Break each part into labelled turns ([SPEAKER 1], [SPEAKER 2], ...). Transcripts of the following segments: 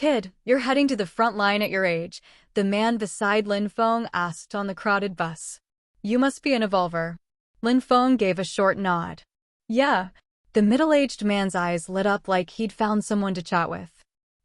[SPEAKER 1] Kid, you're heading to the front line at your age, the man beside Lin Feng asked on the crowded bus. You must be an evolver. Lin Feng gave a short nod. Yeah. The middle-aged man's eyes lit up like he'd found someone to chat with.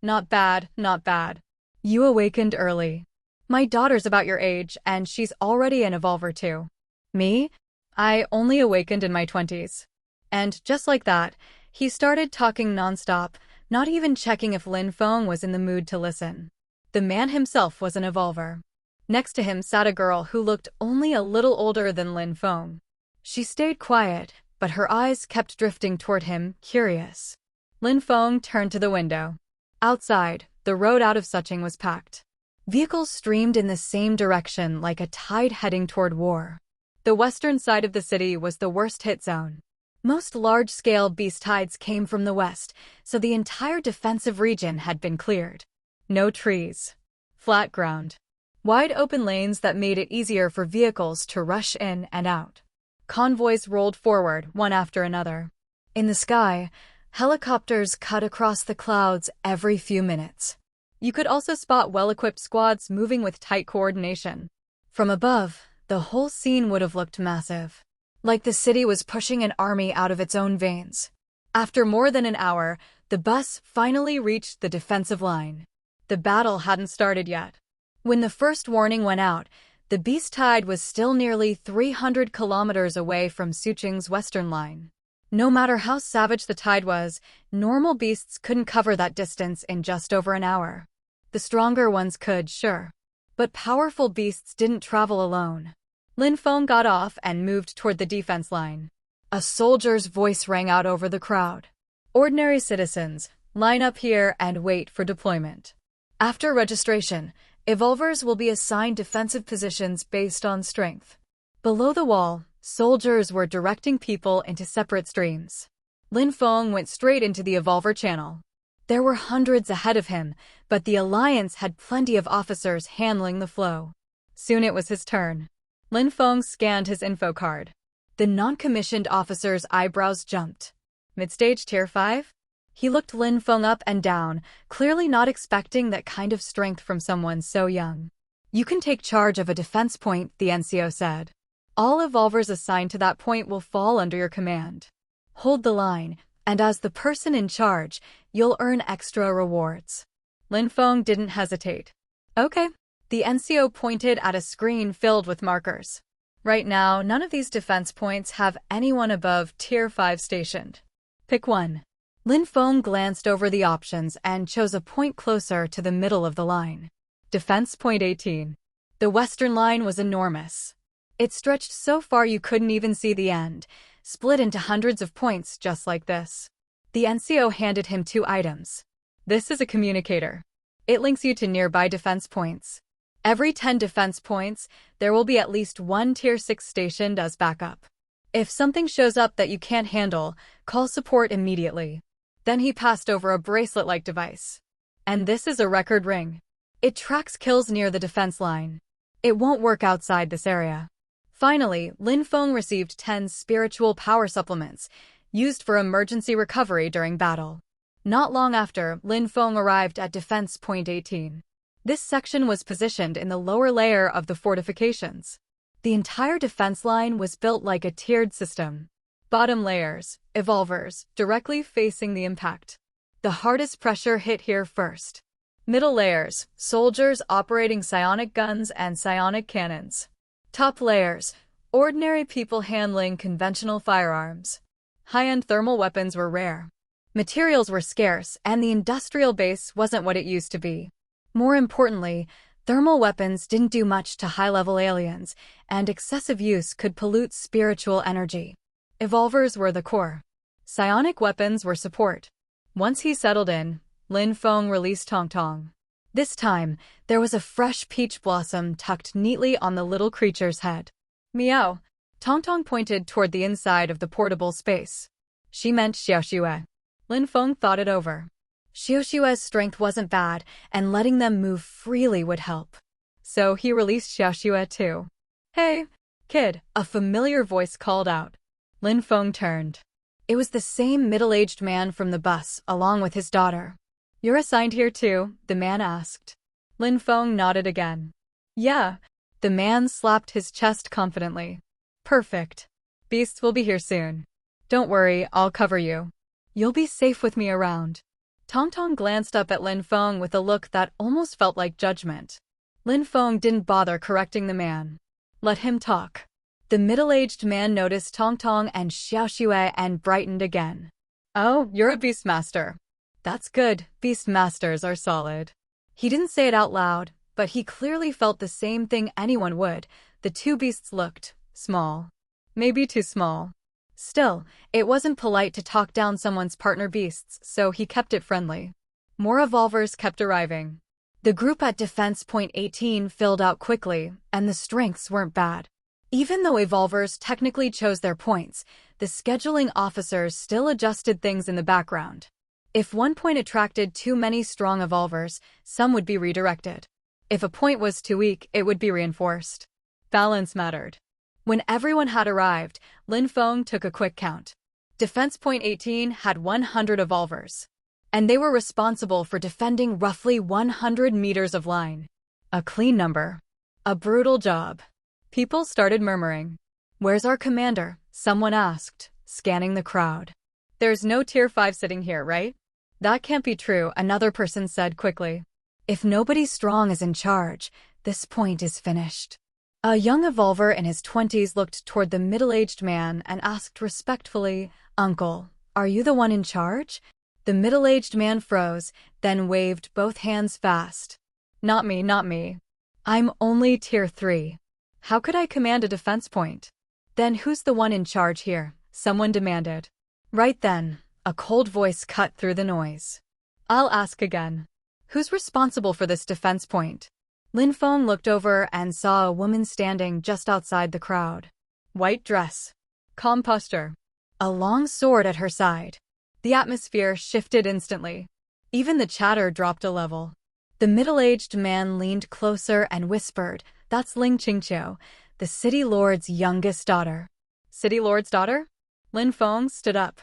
[SPEAKER 1] Not bad, not bad. You awakened early. My daughter's about your age, and she's already an evolver too. Me? I only awakened in my 20s. And just like that, he started talking nonstop, not even checking if Lin Feng was in the mood to listen. The man himself was an evolver. Next to him sat a girl who looked only a little older than Lin Feng. She stayed quiet, but her eyes kept drifting toward him, curious. Lin Feng turned to the window. Outside, the road out of Suching was packed. Vehicles streamed in the same direction like a tide heading toward war. The western side of the city was the worst hit zone. Most large-scale beast tides came from the west, so the entire defensive region had been cleared. No trees. Flat ground. Wide open lanes that made it easier for vehicles to rush in and out. Convoys rolled forward, one after another. In the sky, helicopters cut across the clouds every few minutes. You could also spot well-equipped squads moving with tight coordination. From above, the whole scene would have looked massive. Like the city was pushing an army out of its own veins. After more than an hour, the bus finally reached the defensive line. The battle hadn't started yet. When the first warning went out, the beast tide was still nearly 300 kilometers away from Suching's western line. No matter how savage the tide was, normal beasts couldn't cover that distance in just over an hour. The stronger ones could, sure. But powerful beasts didn't travel alone. Lin Feng got off and moved toward the defense line. A soldier's voice rang out over the crowd. Ordinary citizens, line up here and wait for deployment. After registration, evolvers will be assigned defensive positions based on strength. Below the wall, soldiers were directing people into separate streams. Lin Feng went straight into the evolver channel. There were hundreds ahead of him, but the Alliance had plenty of officers handling the flow. Soon it was his turn. Lin Feng scanned his info card. The non-commissioned officer's eyebrows jumped. Mid-stage tier 5? He looked Lin Feng up and down, clearly not expecting that kind of strength from someone so young. You can take charge of a defense point, the NCO said. All evolvers assigned to that point will fall under your command. Hold the line, and as the person in charge, you'll earn extra rewards. Lin Feng didn't hesitate. Okay. The NCO pointed at a screen filled with markers. Right now, none of these defense points have anyone above tier 5 stationed. Pick one. Lin Feng glanced over the options and chose a point closer to the middle of the line. Defense point 18. The western line was enormous. It stretched so far you couldn't even see the end, split into hundreds of points just like this. The NCO handed him 2 items. This is a communicator. It links you to nearby defense points. Every 10 defense points, there will be at least one tier 6 stationed as backup. If something shows up that you can't handle, call support immediately. Then he passed over a bracelet-like device. And this is a record ring. It tracks kills near the defense line. It won't work outside this area. Finally, Lin Feng received 10 spiritual power supplements, used for emergency recovery during battle. Not long after, Lin Feng arrived at defense point 18. This section was positioned in the lower layer of the fortifications. The entire defense line was built like a tiered system. Bottom layers, evolvers, directly facing the impact. The hardest pressure hit here first. Middle layers, soldiers operating psionic guns and psionic cannons. Top layers, ordinary people handling conventional firearms. High-end thermal weapons were rare. Materials were scarce, and the industrial base wasn't what it used to be. More importantly, thermal weapons didn't do much to high-level aliens, and excessive use could pollute spiritual energy. Evolvers were the core. Psionic weapons were support. Once he settled in, Lin Feng released Tong Tong. This time, there was a fresh peach blossom tucked neatly on the little creature's head. Meow. Tong Tong pointed toward the inside of the portable space. She meant Xiaoxue. Lin Feng thought it over. Xiaoxue's strength wasn't bad, and letting them move freely would help. So he released Xiaoxue too. Hey, kid, a familiar voice called out. Lin Feng turned. It was the same middle-aged man from the bus, along with his daughter. You're assigned here too, the man asked. Lin Feng nodded again. Yeah. The man slapped his chest confidently. Perfect. Beasts will be here soon. Don't worry, I'll cover you. You'll be safe with me around. Tong Tong glanced up at Lin Feng with a look that almost felt like judgment. Lin Feng didn't bother correcting the man. Let him talk. The middle-aged man noticed Tong Tong and Xiao Xue and brightened again. Oh, you're a beastmaster. That's good, beastmasters are solid. He didn't say it out loud, but he clearly felt the same thing anyone would. The two beasts looked small. Maybe too small. Still, it wasn't polite to talk down someone's partner beasts, so he kept it friendly. More evolvers kept arriving. The group at Defense Point 18 filled out quickly, and the strengths weren't bad. Even though evolvers technically chose their points, the scheduling officers still adjusted things in the background. If one point attracted too many strong evolvers, some would be redirected. If a point was too weak, it would be reinforced. Balance mattered. When everyone had arrived, Lin Feng took a quick count. Defense Point 18 had 100 evolvers, and they were responsible for defending roughly 100 meters of line. A clean number. A brutal job. People started murmuring. Where's our commander? Someone asked, scanning the crowd. There's no Tier 5 sitting here, right? That can't be true, another person said quickly. If nobody strong is in charge, this point is finished. A young evolver in his 20s looked toward the middle-aged man and asked respectfully, Uncle, are you the one in charge? The middle-aged man froze, then waved both hands fast. Not me, not me. I'm only Tier 3. How could I command a defense point? Then who's the one in charge here? Someone demanded. Right then, a cold voice cut through the noise. I'll ask again. Who's responsible for this defense point? Lin Feng looked over and saw a woman standing just outside the crowd. White dress. Calm posture. A long sword at her side. The atmosphere shifted instantly. Even the chatter dropped a level. The middle-aged man leaned closer and whispered, That's Ling Qingqiu, the City Lord's youngest daughter. City Lord's daughter? Lin Feng stood up.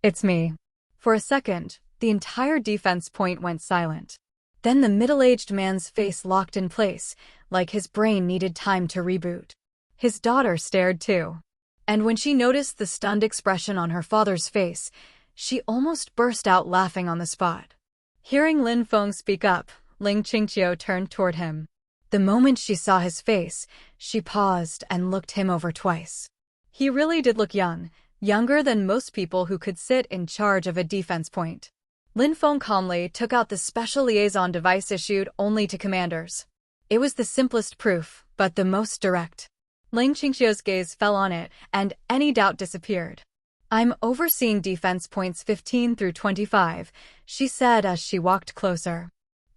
[SPEAKER 1] It's me. For a second, the entire defense point went silent. Then the middle-aged man's face locked in place, like his brain needed time to reboot. His daughter stared too. And when she noticed the stunned expression on her father's face, she almost burst out laughing on the spot. Hearing Lin Feng speak up, Ling Qingqiu turned toward him. The moment she saw his face, she paused and looked him over twice. He really did look young, younger than most people who could sit in charge of a defense point. Lin Feng calmly took out the special liaison device issued only to commanders. It was the simplest proof, but the most direct. Ling Qingqiu's gaze fell on it, and any doubt disappeared. I'm overseeing defense points 15 through 25, she said as she walked closer.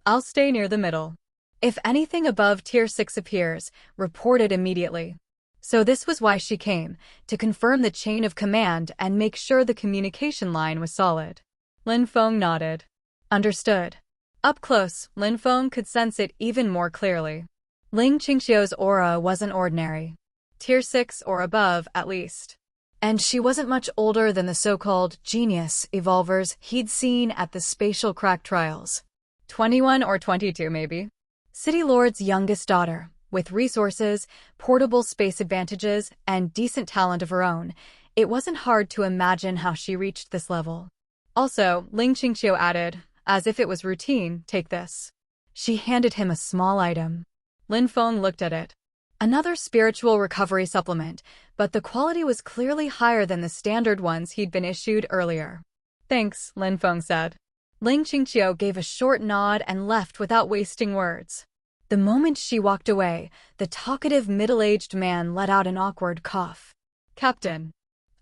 [SPEAKER 1] I'll stay near the middle. If anything above Tier 6 appears, report it immediately. So this was why she came, to confirm the chain of command and make sure the communication line was solid. Lin Feng nodded. Understood. Up close, Lin Feng could sense it even more clearly. Ling Qingqiu's aura wasn't ordinary. Tier 6 or above, at least. And she wasn't much older than the so-called genius evolvers he'd seen at the spatial crack trials. 21 or 22, maybe. City Lord's youngest daughter, with resources, portable space advantages, and decent talent of her own, it wasn't hard to imagine how she reached this level. Also, Ling Qingqiu added, as if it was routine, take this. She handed him a small item. Lin Feng looked at it. Another spiritual recovery supplement, but the quality was clearly higher than the standard ones he'd been issued earlier. Thanks, Lin Feng said. Ling Qingqiu gave a short nod and left without wasting words. The moment she walked away, the talkative middle-aged man let out an awkward cough. Captain,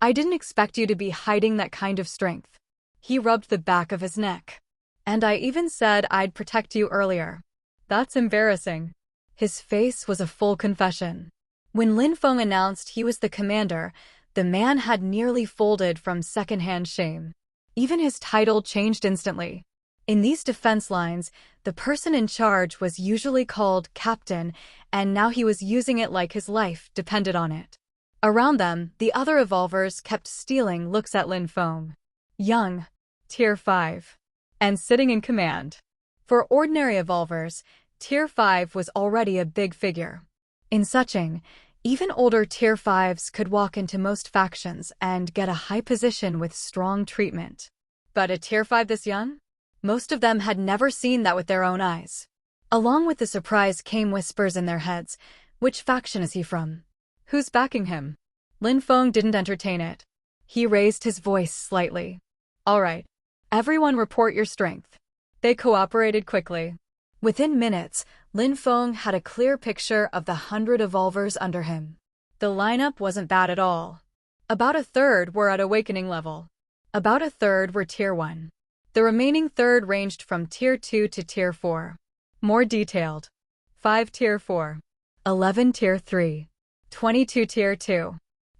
[SPEAKER 1] I didn't expect you to be hiding that kind of strength. He rubbed the back of his neck. And I even said I'd protect you earlier. That's embarrassing. His face was a full confession. When Lin Feng announced he was the commander, the man had nearly folded from secondhand shame. Even his title changed instantly. In these defense lines, the person in charge was usually called captain, and now he was using it like his life depended on it. Around them, the other evolvers kept stealing looks at Lin Feng. Young. Tier 5. and sitting in command. For ordinary evolvers, Tier 5 was already a big figure. In Suching, even older Tier 5s could walk into most factions and get a high position with strong treatment. But a Tier 5 this young? Most of them had never seen that with their own eyes. Along with the surprise came whispers in their heads. Which faction is he from? Who's backing him? Lin Feng didn't entertain it. He raised his voice slightly. All right. Everyone report your strength. They cooperated quickly. Within minutes, Lin Feng had a clear picture of the 100 evolvers under him. The lineup wasn't bad at all. About a third were at awakening level. About a third were Tier 1. The remaining third ranged from Tier 2 to Tier 4. More detailed. 5 Tier 4. 11 Tier 3. 22 Tier 2.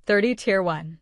[SPEAKER 1] 30 Tier 1.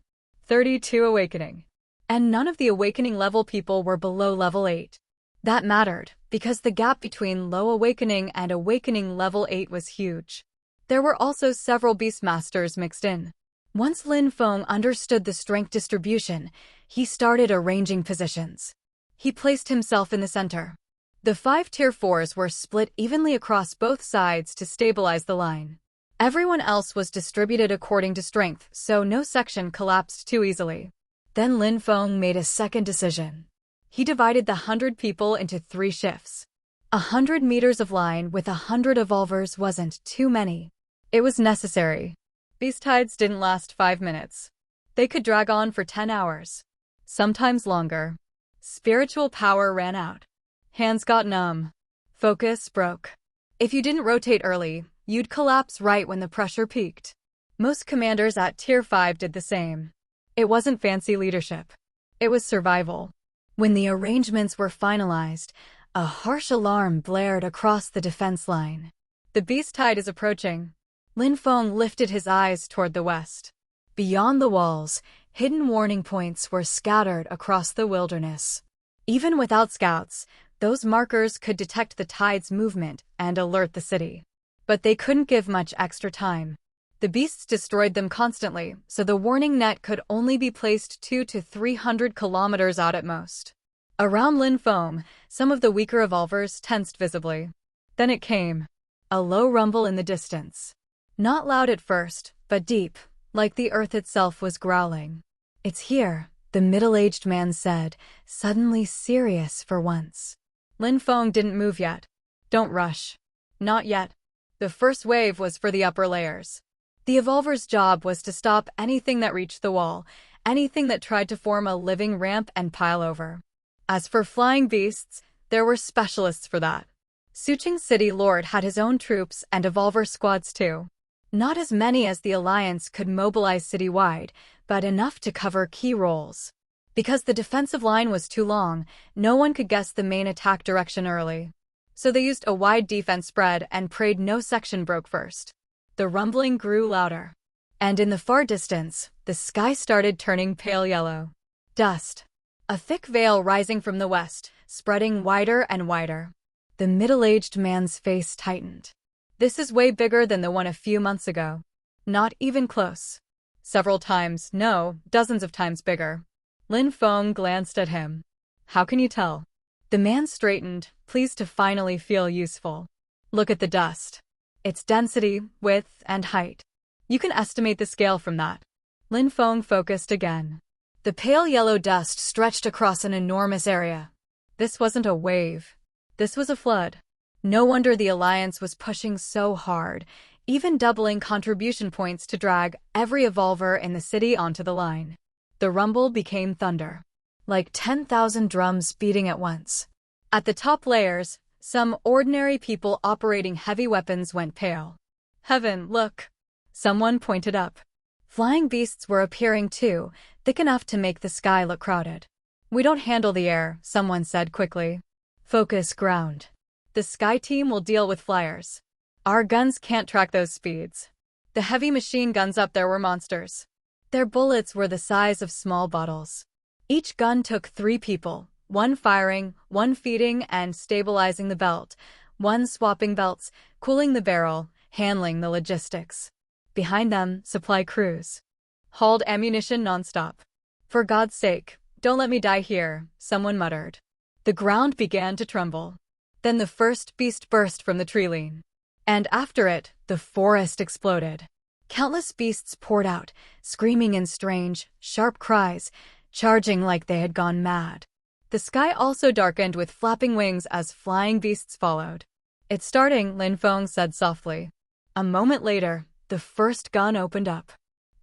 [SPEAKER 1] 32 Awakening. And none of the awakening level people were below level 8. That mattered, because the gap between low awakening and awakening level 8 was huge. There were also several Beastmasters mixed in. Once Lin Feng understood the strength distribution, he started arranging positions. He placed himself in the center. The 5 Tier 4s were split evenly across both sides to stabilize the line. Everyone else was distributed according to strength, so no section collapsed too easily. Then Lin Feng made a second decision. He divided the 100 people into 3 shifts. 100 meters of line with 100 evolvers wasn't too many. It was necessary. Beast tides didn't last 5 minutes. They could drag on for 10 hours. Sometimes longer. Spiritual power ran out. Hands got numb. Focus broke. If you didn't rotate early, you'd collapse right when the pressure peaked. Most commanders at Tier 5 did the same. It wasn't fancy leadership. It was survival. When the arrangements were finalized, a harsh alarm blared across the defense line. The beast tide is approaching. Lin Feng lifted his eyes toward the west. Beyond the walls, hidden warning points were scattered across the wilderness. Even without scouts, those markers could detect the tide's movement and alert the city. But they couldn't give much extra time. The beasts destroyed them constantly, so the warning net could only be placed 200 to 300 kilometers out at most. Around Lin Feng, some of the weaker evolvers tensed visibly. Then it came. A low rumble in the distance. Not loud at first, but deep, like the earth itself was growling. "It's here," the middle-aged man said, suddenly serious for once. Lin Feng didn't move yet. "Don't rush." "Not yet." The first wave was for the upper layers. The evolver's job was to stop anything that reached the wall, anything that tried to form a living ramp and pile over. As for flying beasts, there were specialists for that. Suching City Lord had his own troops and evolver squads too. Not as many as the Alliance could mobilize citywide, but enough to cover key roles. Because the defensive line was too long, no one could guess the main attack direction early. So they used a wide defense spread and prayed no section broke first. The rumbling grew louder. And in the far distance, the sky started turning pale yellow. Dust. A thick veil rising from the west, spreading wider and wider. The middle-aged man's face tightened. "This is way bigger than the one a few months ago." "Not even close." "Several times, no, dozens of times bigger." Lin Feng glanced at him. "How can you tell?" The man straightened, pleased to finally feel useful. "Look at the dust. Its density, width, and height. You can estimate the scale from that." Lin Feng focused again. The pale yellow dust stretched across an enormous area. This wasn't a wave. This was a flood. No wonder the Alliance was pushing so hard, even doubling contribution points to drag every evolver in the city onto the line. The rumble became thunder. Like 10,000 drums beating at once. At the top layers, some ordinary people operating heavy weapons went pale. "Heaven, look!" Someone pointed up. Flying beasts were appearing too, thick enough to make the sky look crowded. "We don't handle the air," someone said quickly. "Focus ground. The sky team will deal with flyers. Our guns can't track those speeds." The heavy machine guns up there were monsters. Their bullets were the size of small bottles. Each gun took 3 people, one firing, one feeding and stabilizing the belt, one swapping belts, cooling the barrel, handling the logistics. Behind them, supply crews. Hauled ammunition nonstop. "For God's sake, don't let me die here," someone muttered. The ground began to tremble. Then the first beast burst from the tree line. And after it, the forest exploded. Countless beasts poured out, screaming in strange, sharp cries, charging like they had gone mad. The sky also darkened with flapping wings as flying beasts followed. "It's starting," Lin Feng said softly. A moment later, the first gun opened up.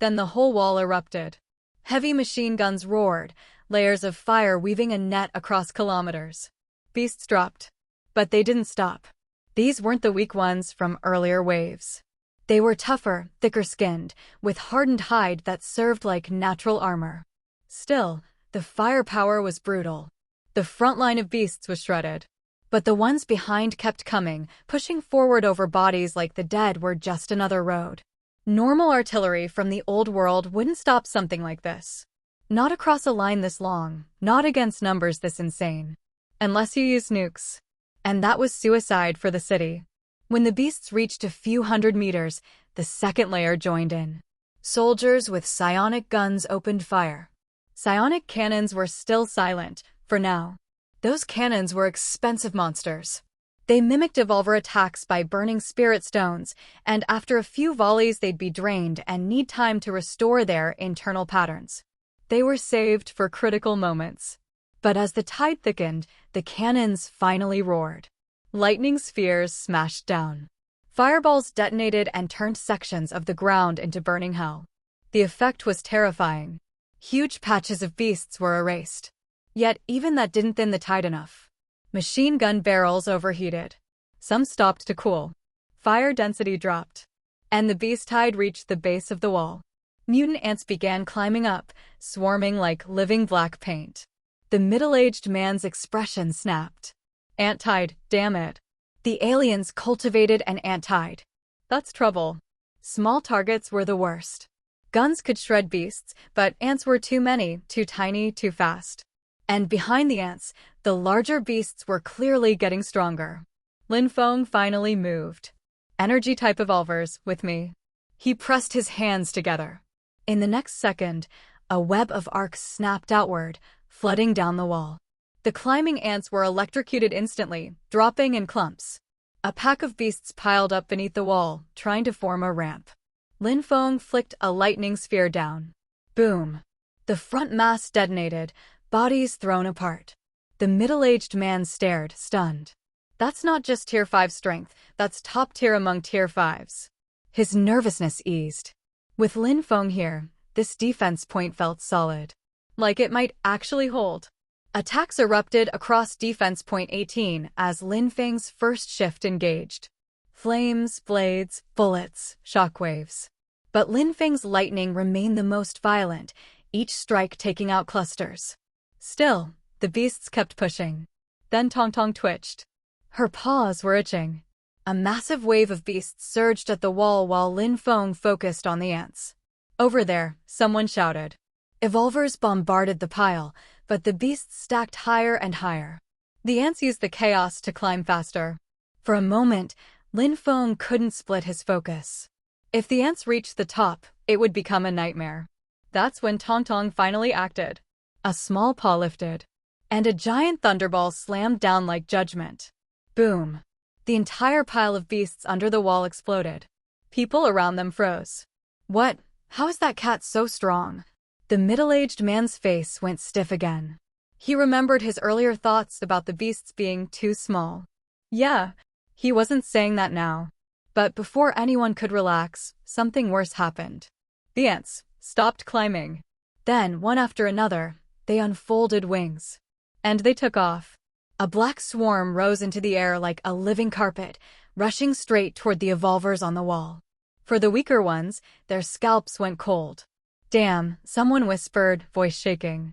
[SPEAKER 1] Then the whole wall erupted. Heavy machine guns roared, layers of fire weaving a net across kilometers. Beasts dropped. But they didn't stop. These weren't the weak ones from earlier waves. They were tougher, thicker-skinned, with hardened hide that served like natural armor. Still, the firepower was brutal. The front line of beasts was shredded. But the ones behind kept coming, pushing forward over bodies like the dead were just another road. Normal artillery from the old world wouldn't stop something like this. Not across a line this long, not against numbers this insane. Unless you use nukes. And that was suicide for the city. When the beasts reached a few hundred meters, the second layer joined in. Soldiers with psionic guns opened fire. Psionic cannons were still silent, for now. Those cannons were expensive monsters. They mimicked evolver attacks by burning spirit stones, and after a few volleys they'd be drained and need time to restore their internal patterns. They were saved for critical moments. But as the tide thickened, the cannons finally roared. Lightning spheres smashed down. Fireballs detonated and turned sections of the ground into burning hell. The effect was terrifying. Huge patches of beasts were erased. Yet even that didn't thin the tide enough. Machine gun barrels overheated. Some stopped to cool. Fire density dropped. And the beast tide reached the base of the wall. Mutant ants began climbing up, swarming like living black paint. The middle-aged man's expression snapped. Ant tide, damn it. The aliens cultivated an ant tide. That's trouble. Small targets were the worst. Guns could shred beasts, but ants were too many, too tiny, too fast. And behind the ants, the larger beasts were clearly getting stronger. Lin Feng finally moved. Energy type evolvers, with me. He pressed his hands together. In the next second, a web of arcs snapped outward, flooding down the wall. The climbing ants were electrocuted instantly, dropping in clumps. A pack of beasts piled up beneath the wall, trying to form a ramp. Lin Feng flicked a lightning sphere down. Boom. The front mass detonated, bodies thrown apart. The middle-aged man stared, stunned. That's not just Tier 5 strength, that's top tier among Tier 5s. His nervousness eased. With Lin Feng here, this defense point felt solid. Like it might actually hold. Attacks erupted across defense point 18 as Lin Feng's first shift engaged. Flames, blades, bullets, shockwaves. But Lin Feng's lightning remained the most violent, each strike taking out clusters. Still, the beasts kept pushing. Then Tong Tong twitched. Her paws were itching. A massive wave of beasts surged at the wall while Lin Feng focused on the ants. Over there, someone shouted. Evolvers bombarded the pile, but the beasts stacked higher and higher. The ants used the chaos to climb faster. For a moment, Lin Feng couldn't split his focus. If the ants reached the top, it would become a nightmare. That's when Tong Tong finally acted. A small paw lifted, and a giant thunderball slammed down like judgment. Boom. The entire pile of beasts under the wall exploded. People around them froze. What? How is that cat so strong? The middle-aged man's face went stiff again. He remembered his earlier thoughts about the beasts being too small. Yeah, he wasn't saying that now. But before anyone could relax, something worse happened. The ants stopped climbing. Then, one after another, they unfolded wings. And they took off. A black swarm rose into the air like a living carpet, rushing straight toward the evolvers on the wall. For the weaker ones, their scalps went cold. Damn, someone whispered, voice shaking.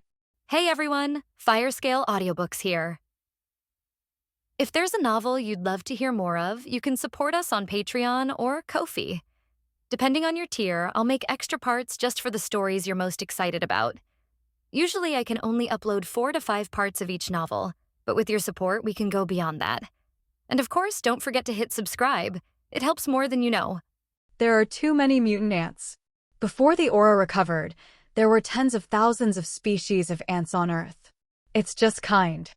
[SPEAKER 2] Hey everyone, Firescale Audiobooks here. If there's a novel you'd love to hear more of, you can support us on Patreon or Ko-fi. Depending on your tier, I'll make extra parts just for the stories you're most excited about. Usually I can only upload 4 to 5 parts of each novel, but with your support we can go beyond that. And of course, don't forget to hit subscribe. It helps more than you know.
[SPEAKER 1] There are too many mutant ants. Before the aura recovered, there were tens of thousands of species of ants on Earth. It's just kind.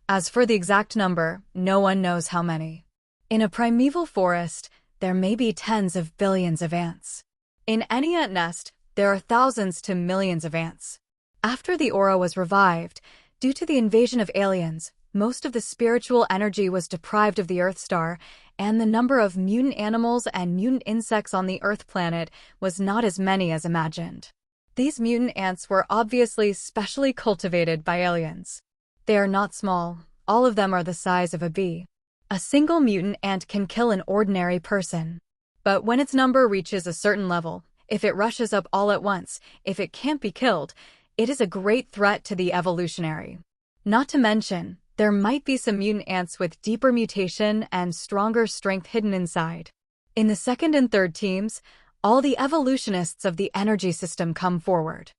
[SPEAKER 1] As for the exact number, no one knows how many. In a primeval forest, there may be tens of billions of ants. In any ant nest, there are thousands to millions of ants. After the aura was revived, due to the invasion of aliens, most of the spiritual energy was deprived of the Earth star, and the number of mutant animals and mutant insects on the Earth planet was not as many as imagined. These mutant ants were obviously specially cultivated by aliens. They are not small, all of them are the size of a bee. A single mutant ant can kill an ordinary person. But when its number reaches a certain level, if it rushes up all at once, if it can't be killed, it is a great threat to the evolutionary. Not to mention, there might be some mutant ants with deeper mutation and stronger strength hidden inside. In the second and third teams, all the evolutionists of the energy system come forward.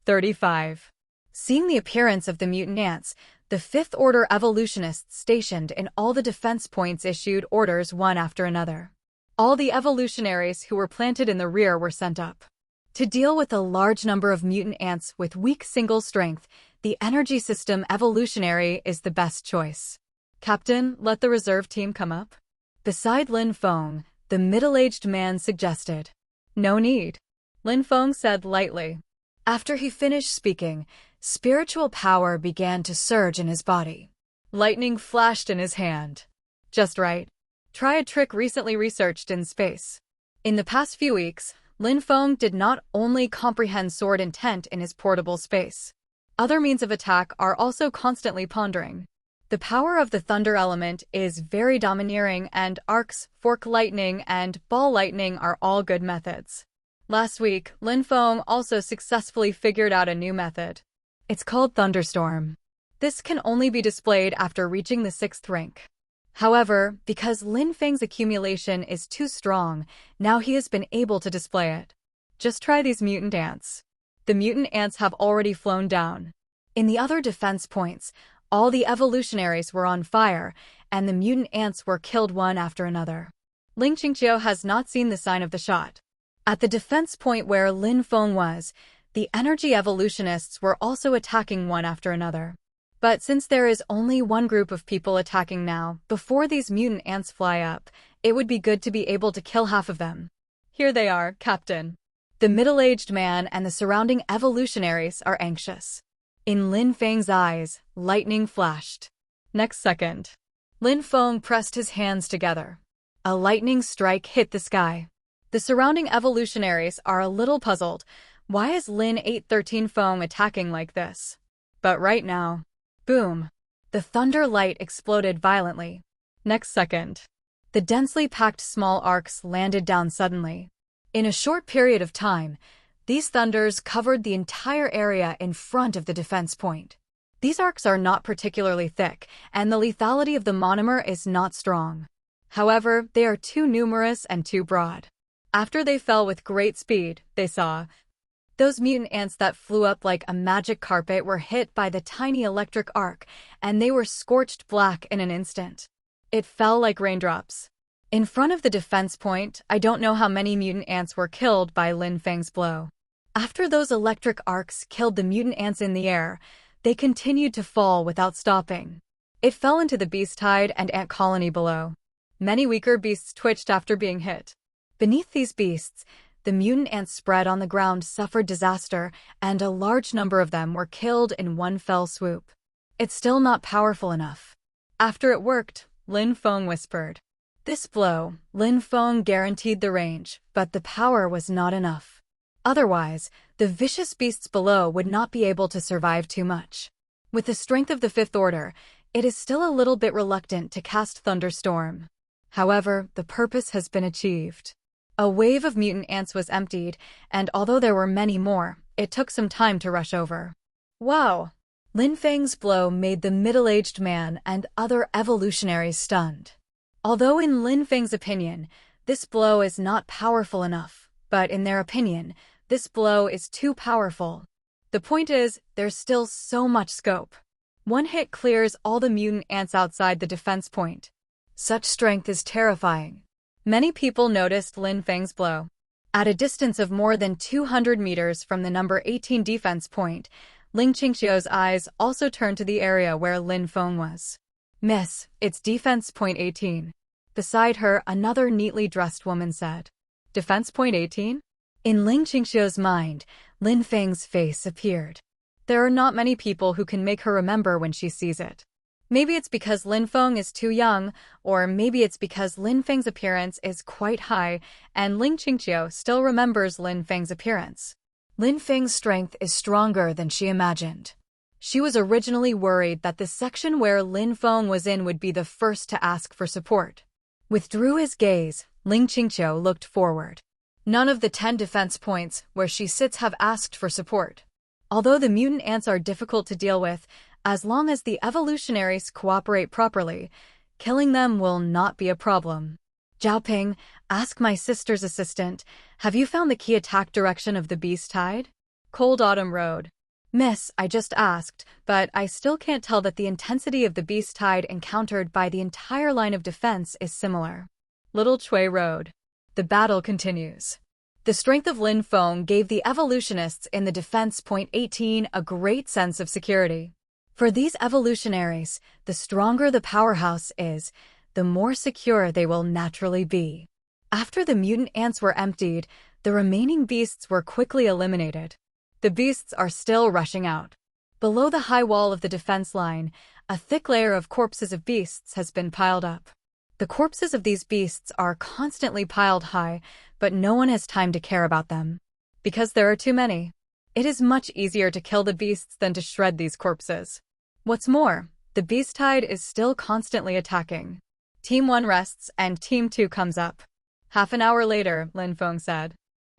[SPEAKER 1] 35. Seeing the appearance of the mutant ants, the fifth-order evolutionists stationed in all the defense points issued orders one after another. All the evolutionaries who were planted in the rear were sent up. To deal with a large number of mutant ants with weak single strength, the energy system evolutionary is the best choice. Captain, let the reserve team come up. Beside Lin Feng, the middle-aged man suggested. No need, Lin Feng said lightly. After he finished speaking, spiritual power began to surge in his body. Lightning flashed in his hand. Just right. Try a trick recently researched in space. In the past few weeks, Lin Feng did not only comprehend sword intent in his portable space. Other means of attack are also constantly pondering. The power of the thunder element is very domineering, and arcs, fork lightning, and ball lightning are all good methods. Last week, Lin Feng also successfully figured out a new method. It's called Thunderstorm. This can only be displayed after reaching the 6th rank. However, because Lin Feng's accumulation is too strong, now he has been able to display it. Just try these mutant ants. The mutant ants have already flown down. In the other defense points, all the evolutionaries were on fire, and the mutant ants were killed one after another. Ling Qingqiu has not seen the sign of the shot. At the defense point where Lin Feng was, the energy evolutionists were also attacking one after another. But since there is only one group of people attacking now, before these mutant ants fly up, it would be good to be able to kill half of them. Here they are, Captain. The middle-aged man and the surrounding evolutionaries are anxious. In Lin Feng's eyes, lightning flashed. Next second, Lin Feng pressed his hands together. A lightning strike hit the sky. The surrounding evolutionaries are a little puzzled. Why is Lin 813 Feng attacking like this? But right now, boom! The thunder light exploded violently. Next second, the densely packed small arcs landed down suddenly. In a short period of time, these thunders covered the entire area in front of the defense point. These arcs are not particularly thick, and the lethality of the monomer is not strong. However, they are too numerous and too broad. After they fell with great speed, they saw those mutant ants that flew up like a magic carpet were hit by the tiny electric arc, and they were scorched black in an instant. It fell like raindrops. In front of the defense point, I don't know how many mutant ants were killed by Lin Feng's blow. After those electric arcs killed the mutant ants in the air, they continued to fall without stopping. It fell into the beast hide and ant colony below. Many weaker beasts twitched after being hit. Beneath these beasts, the mutant ants spread on the ground suffered disaster, and a large number of them were killed in one fell swoop. It's still not powerful enough. After it worked, Lin Feng whispered. This blow, Lin Feng guaranteed the range, but the power was not enough. Otherwise, the vicious beasts below would not be able to survive too much. With the strength of the Fifth Order, it is still a little bit reluctant to cast Thunderstorm. However, the purpose has been achieved. A wave of mutant ants was emptied, and although there were many more, it took some time to rush over. Wow! Lin Feng's blow made the middle-aged man and other evolutionaries stunned. Although in Lin Feng's opinion, this blow is not powerful enough, but in their opinion, this blow is too powerful. The point is, there's still so much scope. One hit clears all the mutant ants outside the defense point. Such strength is terrifying. Many people noticed Lin Feng's blow. At a distance of more than 200 meters from the number 18 defense point, Ling Qingqiu's eyes also turned to the area where Lin Feng was. Miss, it's defense point 18. Beside her, another neatly dressed woman said. Defense point 18? In Ling Qingqiu's mind, Lin Feng's face appeared. There are not many people who can make her remember when she sees it. Maybe it's because Lin Feng is too young, or maybe it's because Lin Feng's appearance is quite high, and Ling Qingqiu still remembers Lin Feng's appearance. Lin Feng's strength is stronger than she imagined. She was originally worried that the section where Lin Feng was in would be the first to ask for support. Withdrew his gaze, Ling Qingqiu looked forward. None of the 10 defense points where she sits have asked for support. Although the mutant ants are difficult to deal with, as long as the evolutionaries cooperate properly, killing them will not be a problem. Zhaoping, ask my sister's assistant, have you found the key attack direction of the beast tide? Cold Autumn Road. Miss, I just asked, but I still can't tell that the intensity of the beast tide encountered by the entire line of defense is similar. Little Chui Road. The battle continues. The strength of Lin Feng gave the evolutionists in the defense point 18 a great sense of security. For these evolutionaries, the stronger the powerhouse is, the more secure they will naturally be. After the mutant ants were emptied, the remaining beasts were quickly eliminated. The beasts are still rushing out. Below the high wall of the defense line, a thick layer of corpses of beasts has been piled up. The corpses of these beasts are constantly piled high, but no one has time to care about them. Because there are too many. It is much easier to kill the beasts than to shred these corpses. What's more, the beast tide is still constantly attacking. Team 1 rests and Team 2 comes up. Half an hour later, Lin Feng said.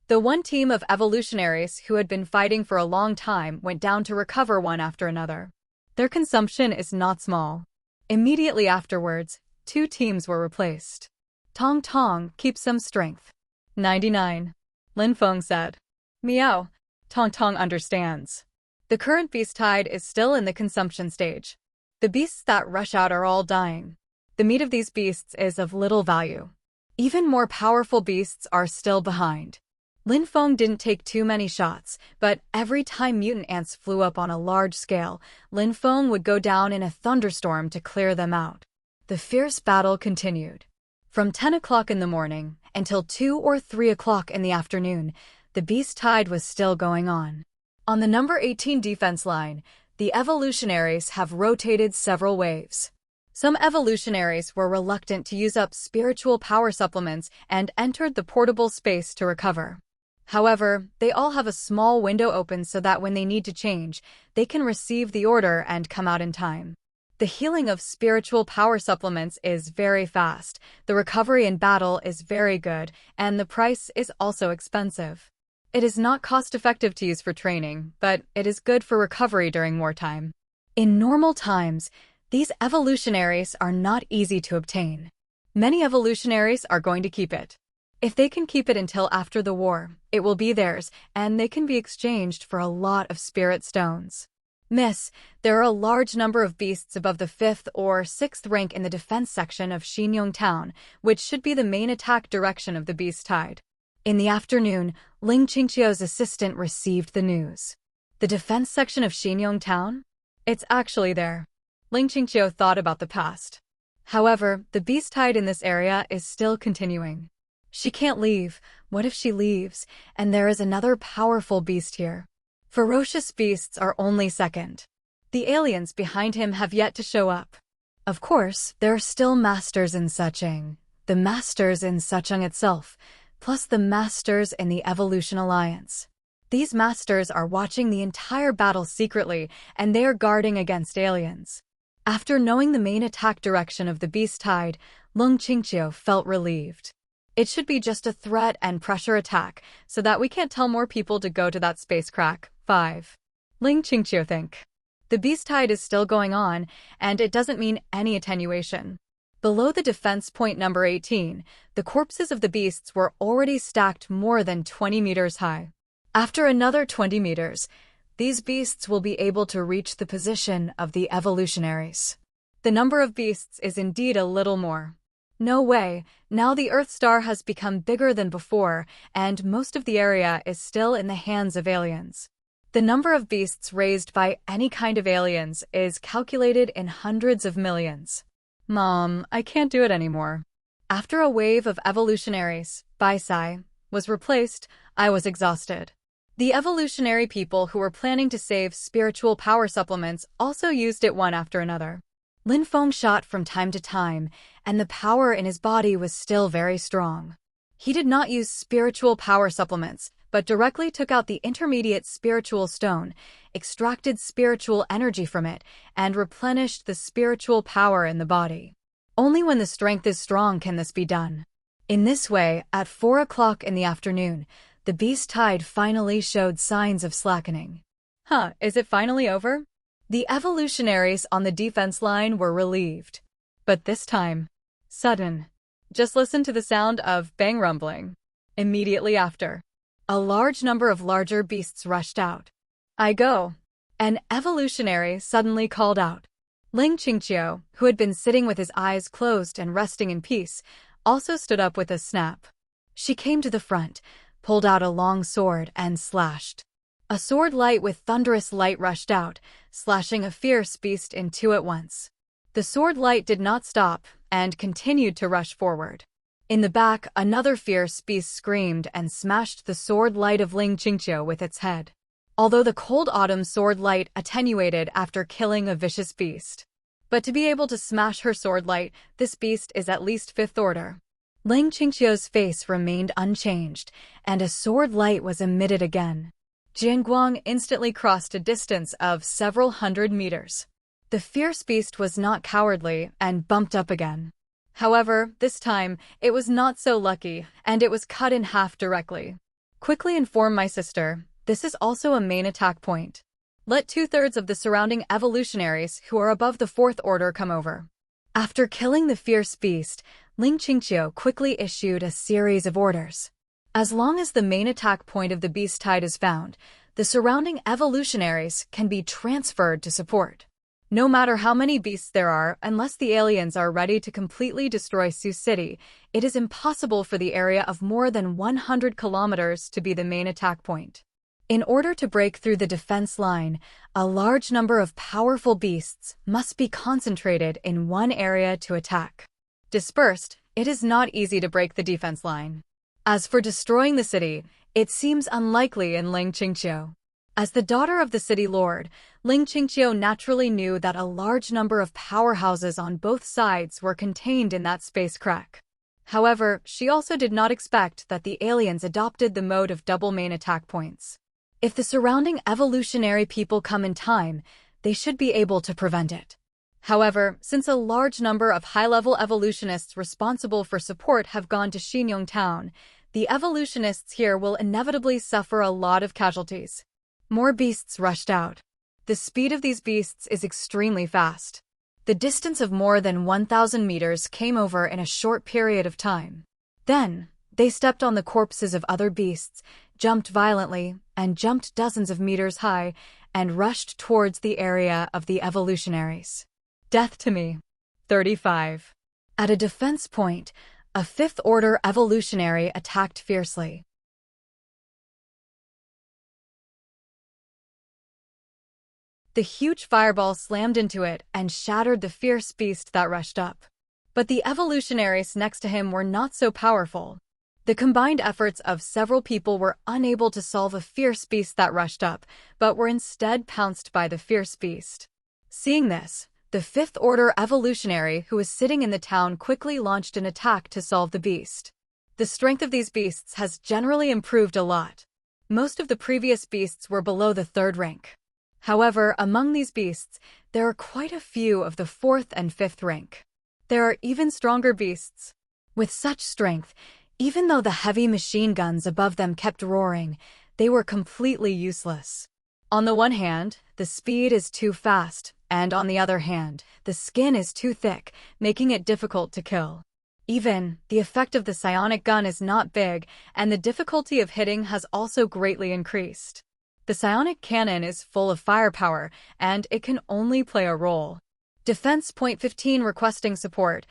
[SPEAKER 1] The one team of evolutionaries who had been fighting for a long time went down to recover one after another. Their consumption is not small. Immediately afterwards, 2 teams were replaced. Tong Tong keeps some strength. 99. Lin Feng said. Meow. Tong Tong understands. The current beast tide is still in the consumption stage. The beasts that rush out are all dying. The meat of these beasts is of little value. Even more powerful beasts are still behind. Lin Feng didn't take too many shots, but every time mutant ants flew up on a large scale, Lin Feng would go down in a thunderstorm to clear them out. The fierce battle continued. From 10 o'clock in the morning until 2 or 3 o'clock in the afternoon, the beast tide was still going on. On the number 18 defense line, the evolutionaries have rotated several waves. Some evolutionaries were reluctant to use up spiritual power supplements and entered the portable space to recover. However, they all have a small window open so that when they need to change, they can receive the order and come out in time. The healing of spiritual power supplements is very fast, the recovery in battle is very good, and the price is also expensive. It is not cost-effective to use for training, but it is good for recovery during wartime. In normal times, these evolutionaries are not easy to obtain. Many evolutionaries are going to keep it. If they can keep it until after the war, it will be theirs, and they can be exchanged for a lot of spirit stones. Miss, there are a large number of beasts above the 5th or 6th rank in the defense section of Xinyong Town, which should be the main attack direction of the beast tide. In the afternoon, Ling Qingqiu's assistant received the news. The defense section of Xinyong Town? It's actually there. Ling Qingqiu thought about the past. However, the beast tide in this area is still continuing. She can't leave. What if she leaves, and there is another powerful beast here? Ferocious beasts are only second. The aliens behind him have yet to show up. Of course, there are still masters in Sucheng, the masters in Sucheng itself, plus the masters in the Evolution Alliance. These masters are watching the entire battle secretly, and they are guarding against aliens. After knowing the main attack direction of the beast tide, Ling Qingqiu felt relieved. It should be just a threat and pressure attack, so that we can't tell more people to go to that space crack. 5. Ling Qingqiu think. The beast tide is still going on, and it doesn't mean any attenuation. Below the defense point number 18, the corpses of the beasts were already stacked more than 20 meters high. After another 20 meters, these beasts will be able to reach the position of the evolutionaries. The number of beasts is indeed a little more. No way, now the Earth star has become bigger than before, and most of the area is still in the hands of aliens. The number of beasts raised by any kind of aliens is calculated in hundreds of millions. Mom, I can't do it anymore. After a wave of evolutionaries, Baisai, was replaced, I was exhausted. The evolutionary people who were planning to save spiritual power supplements also used it one after another. Lin Feng shot from time to time, and the power in his body was still very strong. He did not use spiritual power supplements, but directly took out the intermediate spiritual stone, extracted spiritual energy from it, and replenished the spiritual power in the body. Only when the strength is strong can this be done. In this way, at 4 o'clock in the afternoon, the beast tide finally showed signs of slackening. Is it finally over? The evolutionaries on the defense line were relieved. But this time, sudden. Just listen to the sound of bang rumbling. Immediately after, a large number of larger beasts rushed out. I go. An evolutionary suddenly called out. Ling Qingqiu, who had been sitting with his eyes closed and resting in peace, also stood up with a snap. She came to the front, pulled out a long sword, and slashed. A sword light with thunderous light rushed out, slashing a fierce beast in two at once. The sword light did not stop, and continued to rush forward. In the back, another fierce beast screamed and smashed the sword light of Ling Qingqiu with its head. Although the cold autumn sword light attenuated after killing a vicious beast. But to be able to smash her sword light, this beast is at least fifth order. Ling Qingqiu's face remained unchanged, and a sword light was emitted again. Jianguang instantly crossed a distance of several hundred meters. The fierce beast was not cowardly and bumped up again. However, this time, it was not so lucky, and it was cut in half directly. Quickly inform my sister, this is also a main attack point. Let 2/3 of the surrounding evolutionaries who are above the fourth order come over. After killing the fierce beast, Ling Qingqiu quickly issued a series of orders. As long as the main attack point of the beast tide is found, the surrounding evolutionaries can be transferred to support. No matter how many beasts there are, unless the aliens are ready to completely destroy Sioux City, it is impossible for the area of more than 100 kilometers to be the main attack point. In order to break through the defense line, a large number of powerful beasts must be concentrated in one area to attack. Dispersed, it is not easy to break the defense line. As for destroying the city, it seems unlikely in Ling Qingqiu. As the daughter of the city lord, Ling Qingqiu naturally knew that a large number of powerhouses on both sides were contained in that space crack. However, she also did not expect that the aliens adopted the mode of double main attack points. If the surrounding evolutionary people come in time, they should be able to prevent it. However, since a large number of high-level evolutionists responsible for support have gone to Xinyong Town, the evolutionists here will inevitably suffer a lot of casualties. More beasts rushed out. The speed of these beasts is extremely fast. The distance of more than 1,000 meters came over in a short period of time. Then, they stepped on the corpses of other beasts, jumped violently, and jumped dozens of meters high, and rushed towards the area of the evolutionaries. Death to me. 35. At a defense point, a fifth-order evolutionary attacked fiercely. The huge fireball slammed into it and shattered the fierce beast that rushed up. But the evolutionaries next to him were not so powerful. The combined efforts of several people were unable to solve a fierce beast that rushed up, but were instead pounced by the fierce beast. Seeing this, the fifth-order evolutionary who was sitting in the town quickly launched an attack to solve the beast. The strength of these beasts has generally improved a lot. Most of the previous beasts were below the third rank. However, among these beasts, there are quite a few of the fourth and fifth rank. There are even stronger beasts. With such strength, even though the heavy machine guns above them kept roaring, they were completely useless. On the one hand, the speed is too fast, and on the other hand, the skin is too thick, making it difficult to kill. Even, the effect of the psionic gun is not big, and the difficulty of hitting has also greatly increased. The psionic cannon is full of firepower, and it can only play a role. Defense Point 15 requesting support.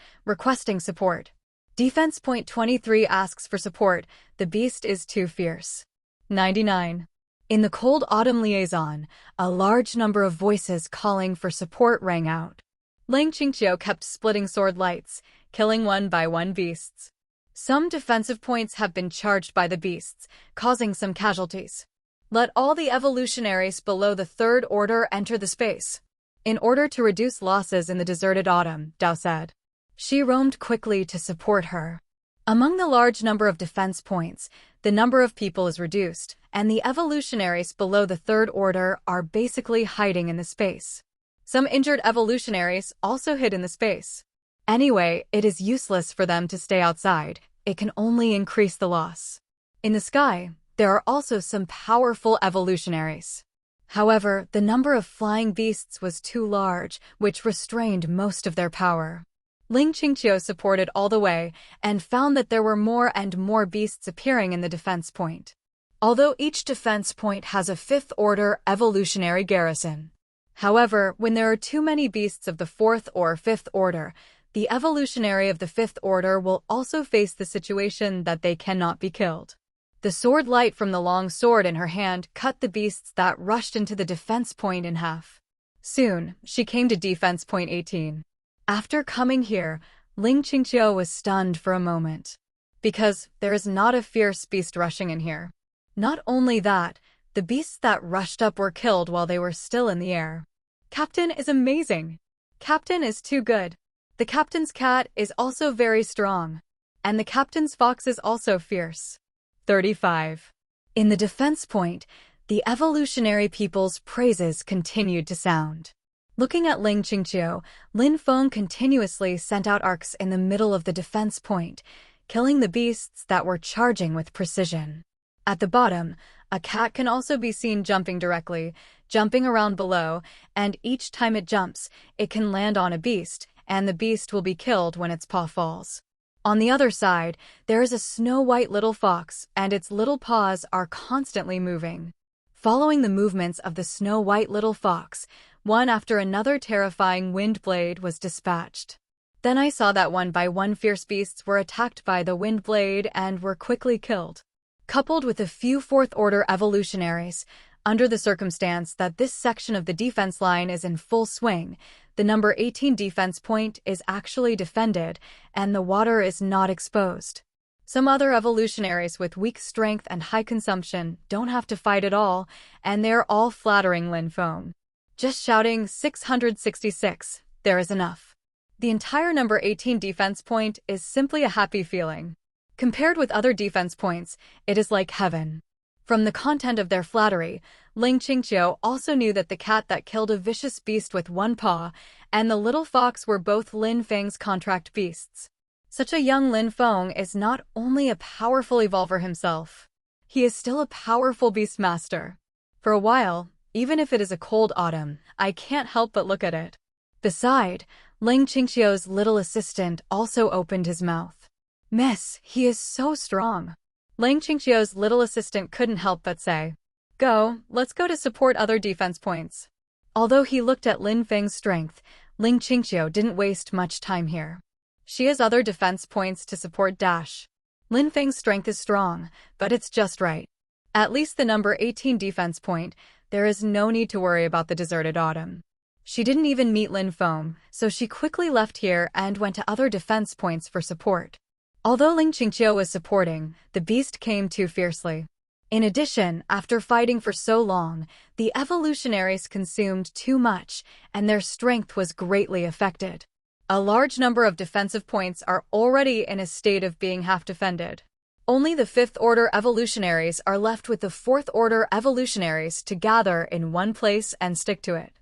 [SPEAKER 1] Defense Point 23 asks for support. The beast is too fierce. 99. In the cold autumn liaison, a large number of voices calling for support rang out. Ling Qingqiu kept splitting sword lights, killing one by one beasts. Some defensive points have been charged by the beasts, causing some casualties. Let all the evolutionaries below the third order enter the space. In order to reduce losses in the deserted autumn, Dao said. She roamed quickly to support her. Among the large number of defense points, the number of people is reduced, and the evolutionaries below the third order are basically hiding in the space. Some injured evolutionaries also hid in the space. Anyway, it is useless for them to stay outside. It can only increase the loss. In the sky, there are also some powerful evolutionaries. However, the number of flying beasts was too large, which restrained most of their power. Ling Qingqiu supported all the way and found that there were more and more beasts appearing in the defense point. Although each defense point has a fifth-order evolutionary garrison. However, when there are too many beasts of the fourth or fifth order, the evolutionary of the fifth order will also face the situation that they cannot be killed. The sword light from the long sword in her hand cut the beasts that rushed into the defense point in half. Soon, she came to defense point 18. After coming here, Ling Qingqiu was stunned for a moment. Because there is not a fierce beast rushing in here. Not only that, the beasts that rushed up were killed while they were still in the air. Captain is amazing. Captain is too good. The captain's cat is also very strong. And the captain's fox is also fierce. 35. In the defense point, the evolutionary people's praises continued to sound. Looking at Ling Qingqiu, Lin Feng continuously sent out arcs in the middle of the defense point, killing the beasts that were charging with precision. At the bottom, a cat can also be seen jumping directly, jumping around below, and each time it jumps, it can land on a beast, and the beast will be killed when its paw falls. On the other side, there is a snow-white little fox, and its little paws are constantly moving. Following the movements of the snow-white little fox, one after another terrifying wind blade was dispatched. Then I saw that one by one fierce beasts were attacked by the wind blade and were quickly killed. Coupled with a few fourth-order evolutionaries, under the circumstance that this section of the defense line is in full swing, the number 18 defense point is actually defended, and the water is not exposed. Some other evolutionaries with weak strength and high consumption don't have to fight at all, and they're all flattering Lin Feng. Just shouting 666, there is enough. The entire number 18 defense point is simply a happy feeling. Compared with other defense points, it is like heaven. From the content of their flattery, Ling Qingqiu also knew that the cat that killed a vicious beast with one paw and the little fox were both Lin Feng's contract beasts. Such a young Lin Feng is not only a powerful evolver himself, he is still a powerful beast master. For a while, even if it is a cold autumn, I can't help but look at it. Beside, Ling Qingqiu's little assistant also opened his mouth. Miss, he is so strong. Ling Qingqiu's little assistant couldn't help but say, Go, let's go to support other defense points. Although he looked at Lin Feng's strength, Ling Qingqiu didn't waste much time here. She has other defense points to support dash. Lin Feng's strength is strong, but it's just right. At least the number 18 defense point, there is no need to worry about the deserted autumn. She didn't even meet Lin Feng, so she quickly left here and went to other defense points for support. Although Ling Qingqiu was supporting, the beast came too fiercely. In addition, after fighting for so long, the evolutionaries consumed too much, and their strength was greatly affected. A large number of defensive points are already in a state of being half-defended. Only the fifth-order evolutionaries are left with the fourth-order evolutionaries to gather in one place and stick to it.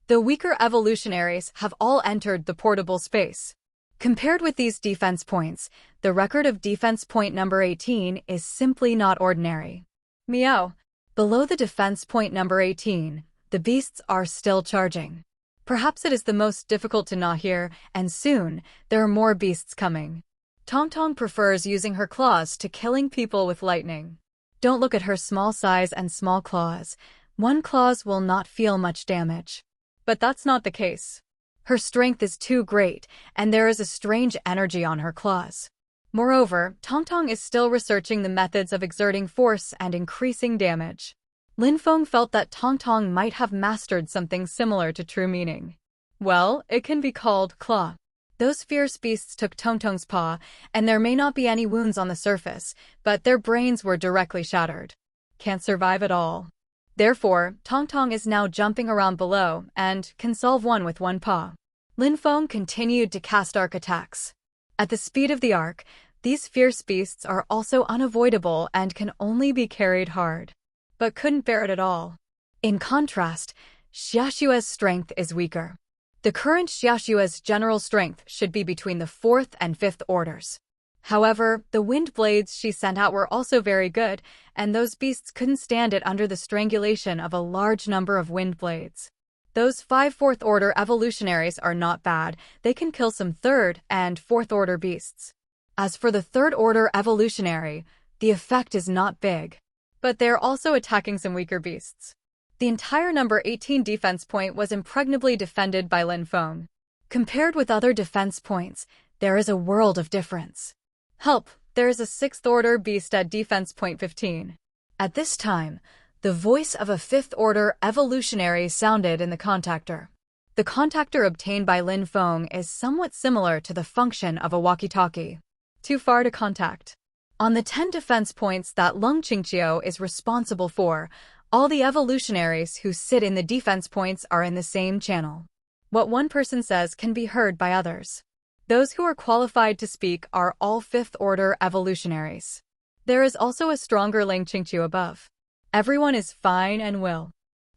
[SPEAKER 1] The weaker evolutionaries have all entered the portable space. Compared with these defense points, the record of defense point number 18 is simply not ordinary. Meow. Below the defense point number 18, the beasts are still charging. Perhaps it is the most difficult to gnaw here, and soon, there are more beasts coming. Tong Tong prefers using her claws to killing people with lightning. Don't look at her small size and small claws. One claws will not feel much damage. But that's not the case. Her strength is too great, and there is a strange energy on her claws. Moreover, Tong Tong is still researching the methods of exerting force and increasing damage. Lin Feng felt that Tong Tong might have mastered something similar to true meaning. Well, it can be called claw. Those fierce beasts took Tong Tong's paw, and there may not be any wounds on the surface, but their brains were directly shattered. Can't survive at all. Therefore, Tong Tong is now jumping around below and can solve one with one paw. Lin Feng continued to cast arc attacks. At the speed of the arc, these fierce beasts are also unavoidable and can only be carried hard, but couldn't bear it at all. In contrast, Xiaoxue's strength is weaker. The current Xiaoxue's general strength should be between the 4th and 5th orders. However, the wind blades she sent out were also very good, and those beasts couldn't stand it under the strangulation of a large number of wind blades. Those 5 4th order evolutionaries are not bad, they can kill some 3rd and 4th order beasts. As for the 3rd order evolutionary, the effect is not big, but they're also attacking some weaker beasts. The entire number 18 defense point was impregnably defended by Lin Feng. Compared with other defense points, there is a world of difference. Help, there is a 6th order beast at defense point 15. At this time, the voice of a 5th order evolutionary sounded in the contactor. The contactor obtained by Lin Feng is somewhat similar to the function of a walkie-talkie. Too far to contact. On the 10 defense points that Lung Qingqiu is responsible for, all the evolutionaries who sit in the defense points are in the same channel. What one person says can be heard by others. Those who are qualified to speak are all 5th order evolutionaries. There is also a stronger Lung Qingqiu above. Everyone is fine and will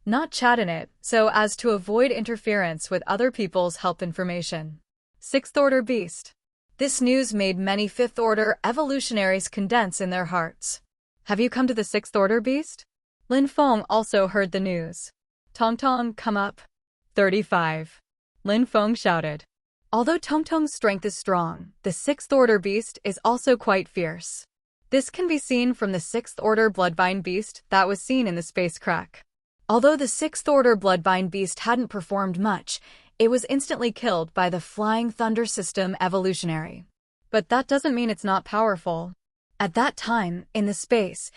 [SPEAKER 1] not chat in it, so as to avoid interference with other people's health information. 6th order beast. This news made many 5th order evolutionaries condense in their hearts. Have you come to the 6th order beast? Lin Feng also heard the news. Tong Tong, come up. 35. Lin Feng shouted. Although Tong Tong's strength is strong, the 6th order beast is also quite fierce. This can be seen from the 6th order bloodvine beast that was seen in the space crack. Although the 6th order bloodvine beast hadn't performed much, it was instantly killed by the Flying Thunder System evolutionary. But that doesn't mean it's not powerful. At that time, in the space,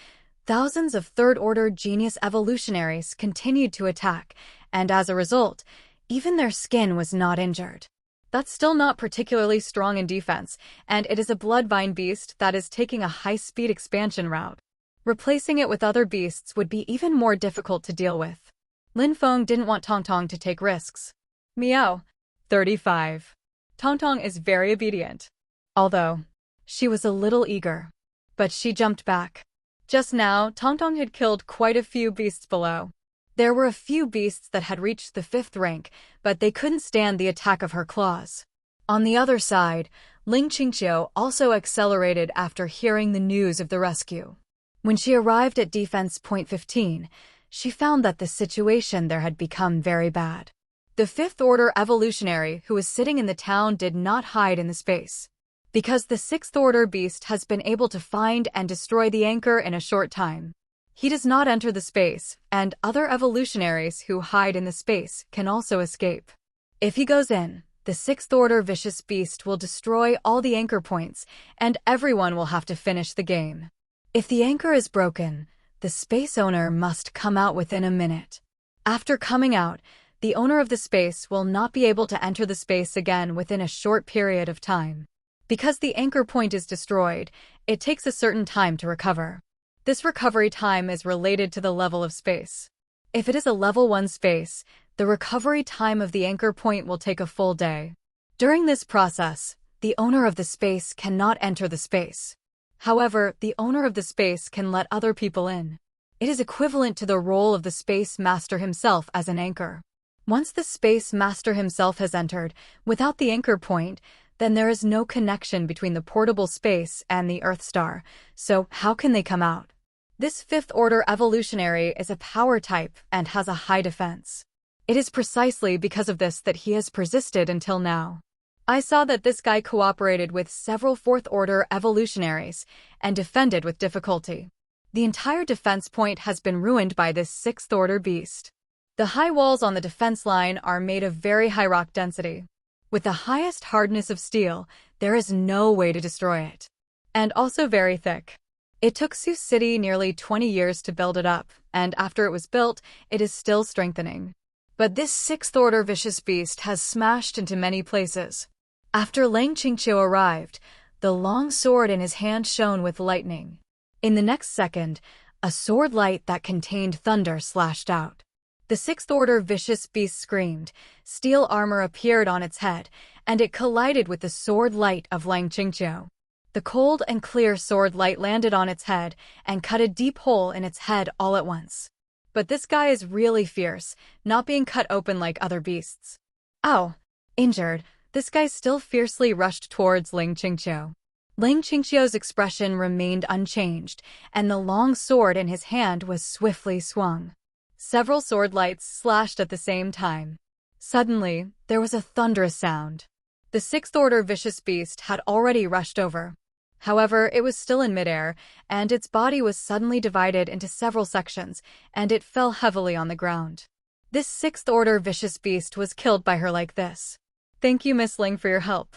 [SPEAKER 1] thousands of 3rd order genius evolutionaries continued to attack, and as a result, even their skin was not injured. That's still not particularly strong in defense, and it is a bloodvine beast that is taking a high-speed expansion route. Replacing it with other beasts would be even more difficult to deal with. Lin Feng didn't want Tong Tong to take risks. Meow. 35. Tong Tong is very obedient. Although, she was a little eager. But she jumped back. Just now, Tong Tong had killed quite a few beasts below. There were a few beasts that had reached the 5th rank, but they couldn't stand the attack of her claws. On the other side, Lin Qingqiu also accelerated after hearing the news of the rescue. When she arrived at defense point 15, she found that the situation there had become very bad. The 5th order evolutionary who was sitting in the town did not hide in the space. Because the 6th order beast has been able to find and destroy the anchor in a short time. He does not enter the space, and other evolutionaries who hide in the space can also escape. If he goes in, the 6th order vicious beast will destroy all the anchor points, and everyone will have to finish the game. If the anchor is broken, the space owner must come out within a minute. After coming out, the owner of the space will not be able to enter the space again within a short period of time. Because the anchor point is destroyed, it takes a certain time to recover. This recovery time is related to the level of space. If it is a level 1 space, the recovery time of the anchor point will take a full day. During this process, the owner of the space cannot enter the space. However, the owner of the space can let other people in. It is equivalent to the role of the space master himself as an anchor. Once the space master himself has entered, without the anchor point, then there is no connection between the portable space and the Earth star, so how can they come out? This 5th order evolutionary is a power type and has a high defense. It is precisely because of this that he has persisted until now. I saw that this guy cooperated with several 4th order evolutionaries and defended with difficulty. The entire defense point has been ruined by this 6th order beast. The high walls on the defense line are made of very high rock density. With the highest hardness of steel, there is no way to destroy it. And also very thick. It took Sioux City nearly 20 years to build it up, and after it was built, it is still strengthening. But this sixth-order vicious beast has smashed into many places. After Lang Qingqiu arrived, the long sword in his hand shone with lightning. In the next second, a sword light that contained thunder slashed out. The sixth-order vicious beast screamed, steel armor appeared on its head, and it collided with the sword light of Lang Qingqiu. The cold and clear sword light landed on its head and cut a deep hole in its head all at once. But this guy is really fierce, not being cut open like other beasts. Ow! Injured, this guy still fiercely rushed towards Lang Qingqiu. Lang Qingqiu's expression remained unchanged, and the long sword in his hand was swiftly swung. Several sword lights slashed at the same time. Suddenly, there was a thunderous sound. The sixth-order vicious beast had already rushed over. However, it was still in midair, and its body was suddenly divided into several sections, and it fell heavily on the ground. This sixth-order vicious beast was killed by her like this. Thank you, Miss Ling, for your help.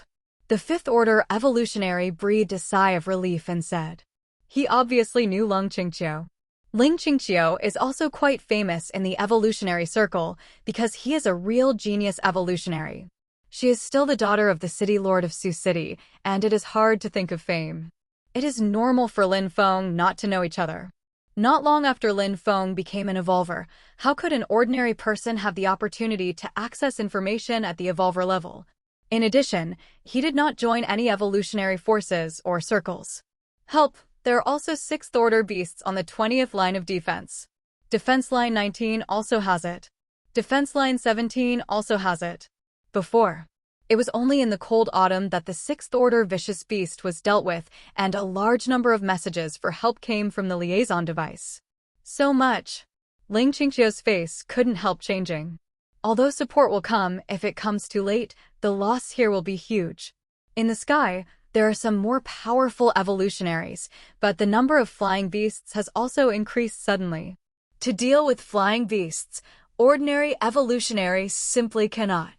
[SPEAKER 1] The fifth-order evolutionary breathed a sigh of relief and said. He obviously knew Lang Qingqiu. Ling Qingqiu is also quite famous in the evolutionary circle because he is a real genius evolutionary. She is still the daughter of the city lord of Sioux City, and it is hard to think of fame. It is normal for Lin Feng not to know each other. Not long after Lin Feng became an evolver, how could an ordinary person have the opportunity to access information at the evolver level? In addition, he did not join any evolutionary forces or circles. Help! There are also sixth-order beasts on the 20th line of defense. Defense line 19 also has it. Defense line 17 also has it. Before, it was only in the cold autumn that the sixth-order vicious beast was dealt with, and a large number of messages for help came from the liaison device. So much. Lang Qingqiu's face couldn't help changing. Although support will come, if it comes too late, the loss here will be huge. In the sky, there are some more powerful evolutionaries, but the number of flying beasts has also increased suddenly. To deal with flying beasts, ordinary evolutionaries simply cannot.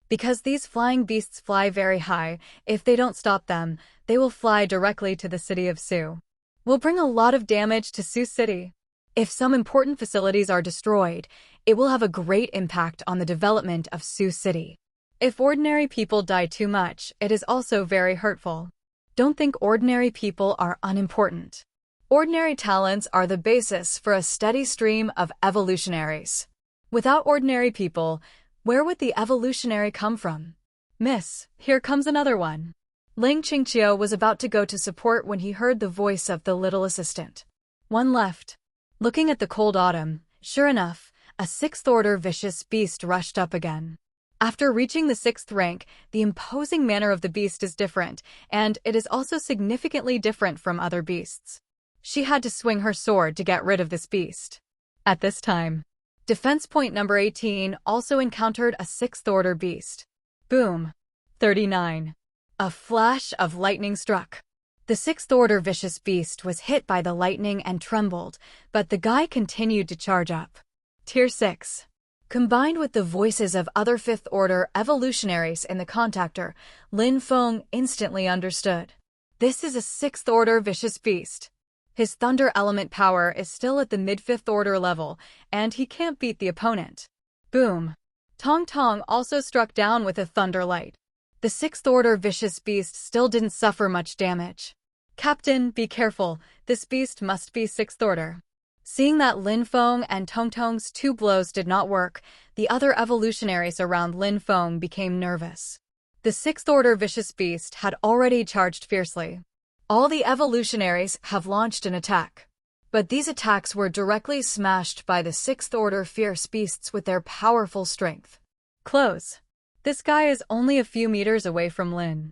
[SPEAKER 1] Because these flying beasts fly very high, if they don't stop them, they will fly directly to the city of Sioux. Will bring a lot of damage to Sioux City. If some important facilities are destroyed, it will have a great impact on the development of Sioux City. If ordinary people die too much, it is also very hurtful. Don't think ordinary people are unimportant. Ordinary talents are the basis for a steady stream of evolutionaries. Without ordinary people, where would the evolutionary come from? Miss, here comes another one. Lang Qingqiu was about to go to support when he heard the voice of the little assistant. One left. Looking at the cold autumn, sure enough, a sixth-order vicious beast rushed up again. After reaching the sixth rank, the imposing manner of the beast is different, and it is also significantly different from other beasts. She had to swing her sword to get rid of this beast. At this time, defense point number 18 also encountered a sixth-order beast. Boom. 39. A flash of lightning struck. The sixth-order vicious beast was hit by the lightning and trembled, but the guy continued to charge up. Tier 6. Combined with the voices of other fifth-order evolutionaries in the contactor, Lin Feng instantly understood. This is a sixth-order vicious beast. His thunder element power is still at the mid-fifth-order level, and he can't beat the opponent. Boom. Tong Tong also struck down with a thunder light. The sixth-order vicious beast still didn't suffer much damage. Captain, be careful. This beast must be sixth-order. Seeing that Lin Feng and Tong Tong's two blows did not work, the other evolutionaries around Lin Feng became nervous. The sixth-order vicious beast had already charged fiercely. All the evolutionaries have launched an attack. But these attacks were directly smashed by the sixth-order fierce beasts with their powerful strength. Close. This guy is only a few meters away from Lin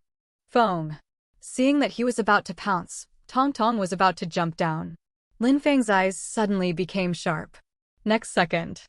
[SPEAKER 1] Feng. Seeing that he was about to pounce, Tong Tong was about to jump down. Lin Feng's eyes suddenly became sharp. Next second,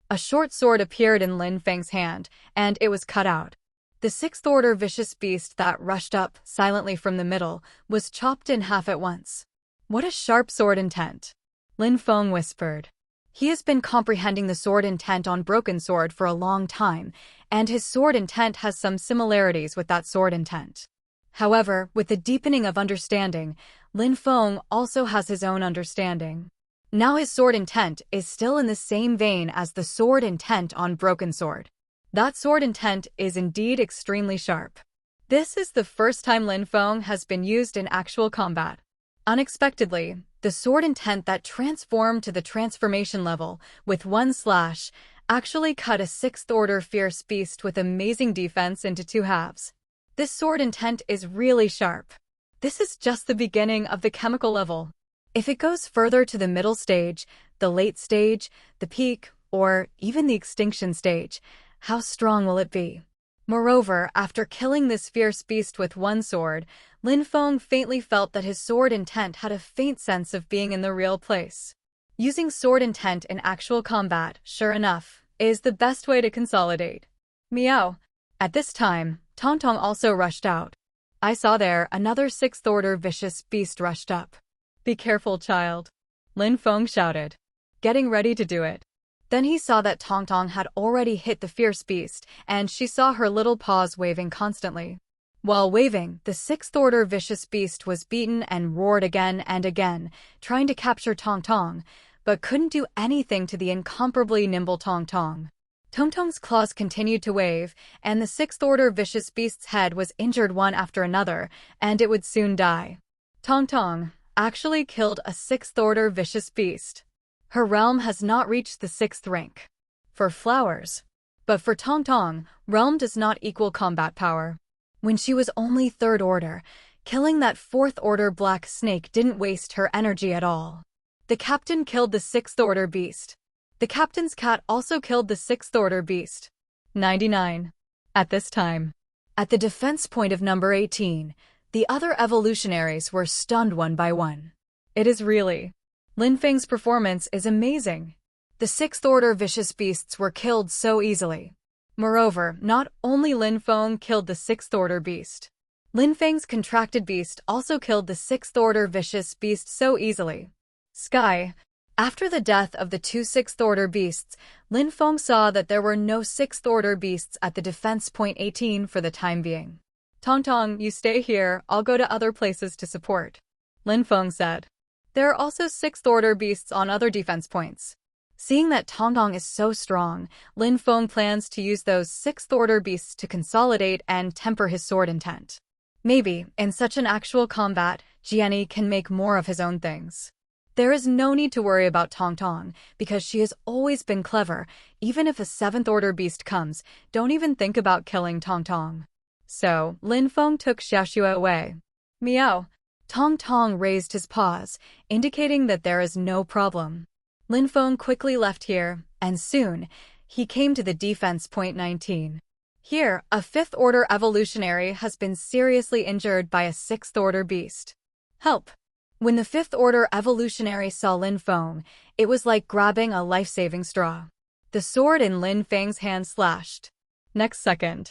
[SPEAKER 1] a short sword appeared in Lin Feng's hand, and it was cut out. The sixth-order vicious beast that rushed up silently from the middle was chopped in half at once. What a sharp sword intent, Lin Feng whispered. He has been comprehending the sword intent on Broken Sword for a long time, and his sword intent has some similarities with that sword intent. However, with the deepening of understanding, Lin Feng also has his own understanding. Now his sword intent is still in the same vein as the sword intent on Broken Sword. That sword intent is indeed extremely sharp. This is the first time Lin Feng has been used in actual combat. Unexpectedly, the sword intent that transformed to the transformation level with one slash actually cut a 6th order fierce beast with amazing defense into 2 halves. This sword intent is really sharp. This is just the beginning of the chemical level. If it goes further to the middle stage, the late stage, the peak, or even the extinction stage, how strong will it be? Moreover, after killing this fierce beast with one sword, Lin Feng faintly felt that his sword intent had a faint sense of being in the real place. Using sword intent in actual combat, sure enough, is the best way to consolidate. Meow. At this time, Tong Tong also rushed out. I saw there another 6th order vicious beast rushed up. Be careful, child. Lin Feng shouted, getting ready to do it. Then he saw that Tong Tong had already hit the fierce beast, and she saw her little paws waving constantly. While waving, the 6th order vicious beast was beaten and roared again and again, trying to capture Tong Tong, but couldn't do anything to the incomparably nimble Tong Tong. Tong Tong's claws continued to wave, and the 6th order vicious beast's head was injured one after another, and it would soon die. Tong Tong actually killed a 6th order vicious beast. Her realm has not reached the 6th rank. For flowers. But for Tong Tong, realm does not equal combat power. When she was only 3rd order, killing that 4th order black snake didn't waste her energy at all. The captain killed the 6th order beast. The captain's cat also killed the 6th order beast. 99. At this time, at the defense point of number 18, the other evolutionaries were stunned one by one. It is really. Lin Feng's performance is amazing. The 6th order vicious beasts were killed so easily. Moreover, not only Lin Feng killed the 6th order beast. Lin Feng's contracted beast also killed the 6th order vicious beast so easily. Sky. After the death of the 2 6th order beasts, Lin Feng saw that there were no 6th order beasts at the defense point 18 for the time being. Tong Tong, you stay here, I'll go to other places to support. Lin Feng said. There are also 6th order beasts on other defense points. Seeing that Tong Tong is so strong, Lin Feng plans to use those 6th order beasts to consolidate and temper his sword intent. Maybe, in such an actual combat, Jianni can make more of his own things. There is no need to worry about Tong Tong, because she has always been clever. Even if a 7th order beast comes, don't even think about killing Tong Tong. So, Lin Feng took Xiaoxue away. Meow. Tong Tong raised his paws, indicating that there is no problem. Lin Feng quickly left here, and soon, he came to the defense point 19. Here, a 5th order evolutionary has been seriously injured by a 6th order beast. Help! When the 5th order evolutionary saw Lin Feng, it was like grabbing a life-saving straw. The sword in Lin Feng's hand slashed. Next second,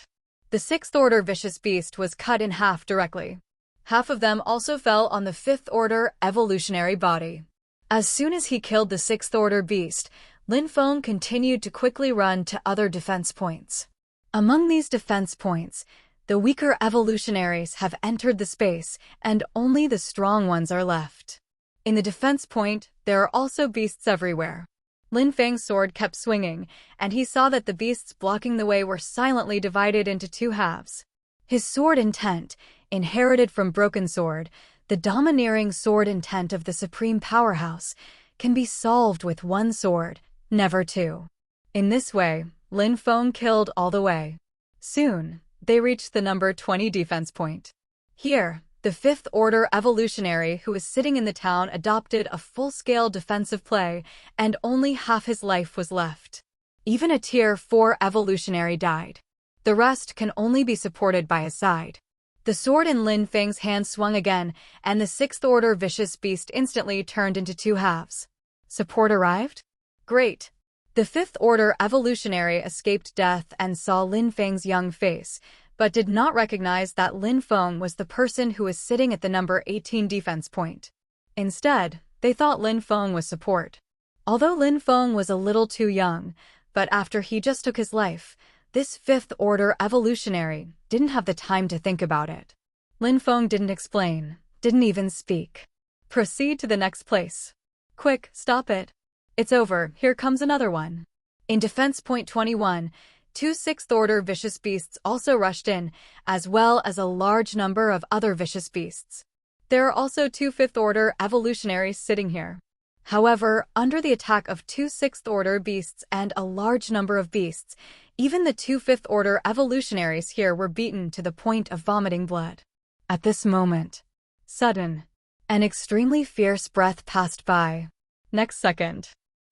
[SPEAKER 1] the 6th order vicious beast was cut in half directly. Half of them also fell on the 5th order evolutionary body. As soon as he killed the 6th order beast, Lin Feng continued to quickly run to other defense points. Among these defense points, the weaker evolutionaries have entered the space, and only the strong ones are left. In the defense point, there are also beasts everywhere. Lin Feng's sword kept swinging, and he saw that the beasts blocking the way were silently divided into 2 halves. His sword intent, inherited from Broken Sword, the domineering sword intent of the supreme powerhouse, can be solved with 1 sword, never 2. In this way, Lin Feng killed all the way. Soon, they reached the number 20 defense point. Here, the 5th order evolutionary who was sitting in the town adopted a full-scale defensive play, and only half his life was left. Even a tier 4 evolutionary died. The rest can only be supported by his side. The sword in Lin Feng's hand swung again, and the 6th order vicious beast instantly turned into 2 halves. Support arrived? Great! The 5th order evolutionary escaped death and saw Lin Feng's young face, but did not recognize that Lin Feng was the person who was sitting at the number 18 defense point. Instead, they thought Lin Feng was support. Although Lin Feng was a little too young, but after he just took his life, this 5th order evolutionary didn't have the time to think about it. Lin Feng didn't explain, didn't even speak. Proceed to the next place. Quick, stop it. It's over, here comes another one. In Defense Point 21, 2 6th-order vicious beasts also rushed in, as well as a large number of other vicious beasts. There are also 2 5th-order evolutionaries sitting here. However, under the attack of 2 6th-order beasts and a large number of beasts, even the 2 5th-order evolutionaries here were beaten to the point of vomiting blood. At this moment, sudden, an extremely fierce breath passed by. Next second,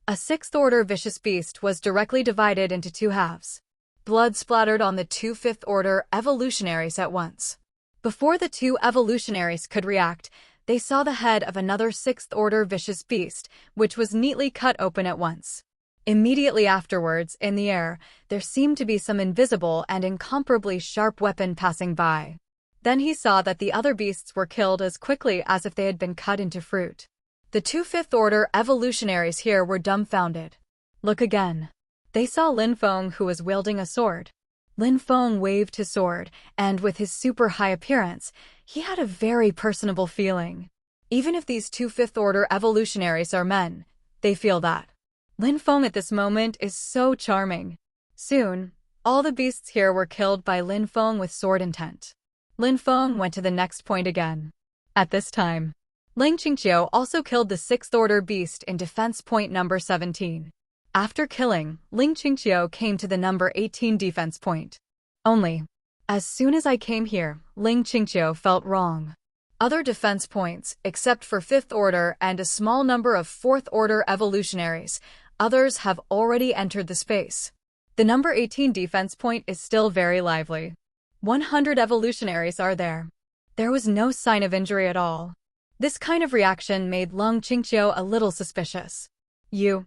[SPEAKER 1] a 6th-order vicious beast was directly divided into 2 halves. Blood splattered on the 2 5th-order evolutionaries at once. Before the 2 evolutionaries could react, they saw the head of another 6th-order vicious beast, which was neatly cut open at once. Immediately afterwards, in the air, there seemed to be some invisible and incomparably sharp weapon passing by. Then he saw that the other beasts were killed as quickly as if they had been cut into fruit. The 2 5th-order evolutionaries here were dumbfounded. Look again. They saw Lin Feng, who was wielding a sword. Lin Feng waved his sword, and with his super high appearance, he had a very personable feeling. Even if these 2 5th-order evolutionaries are men, they feel that. Lin Feng at this moment is so charming. Soon, all the beasts here were killed by Lin Feng with sword intent. Lin Feng went to the next point again. At this time, Ling Qingqiu also killed the 6th-order beast in defense point number 17. After killing, Ling Qingqiu came to the number 18 defense point. Only, as soon as I came here, Ling Qingqiu felt wrong. Other defense points, except for 5th order and a small number of 4th order evolutionaries, others have already entered the space. The number 18 defense point is still very lively. 100 evolutionaries are there. There was no sign of injury at all. This kind of reaction made Ling Qingqiu a little suspicious.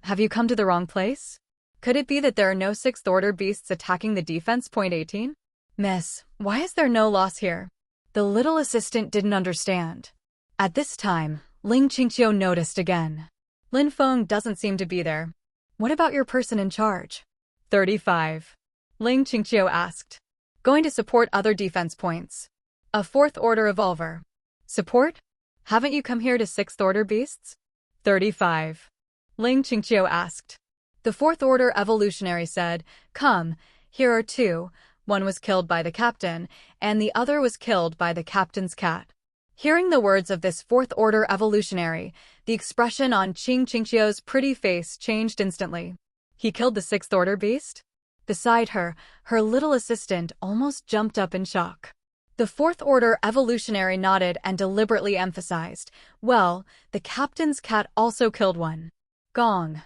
[SPEAKER 1] Have you come to the wrong place? Could it be that there are no 6th order beasts attacking the defense point 18? Miss, why is there no loss here? The little assistant didn't understand. At this time, Ling Qingqiu noticed again. Lin Feng doesn't seem to be there. What about your person in charge? 35. Ling Qingqiu asked. Going to support other defense points. A 4th order evolver. Support? Haven't you come here to 6th order beasts? 35. Ling Qingqiu asked. The 4th order evolutionary said, Come, here are 2. One was killed by the captain, and the other was killed by the captain's cat. Hearing the words of this 4th order evolutionary, the expression on Ling Qingqiu's pretty face changed instantly. He killed the 6th order beast? Beside her, her little assistant almost jumped up in shock. The 4th order evolutionary nodded and deliberately emphasized, Well, the captain's cat also killed one. Gong.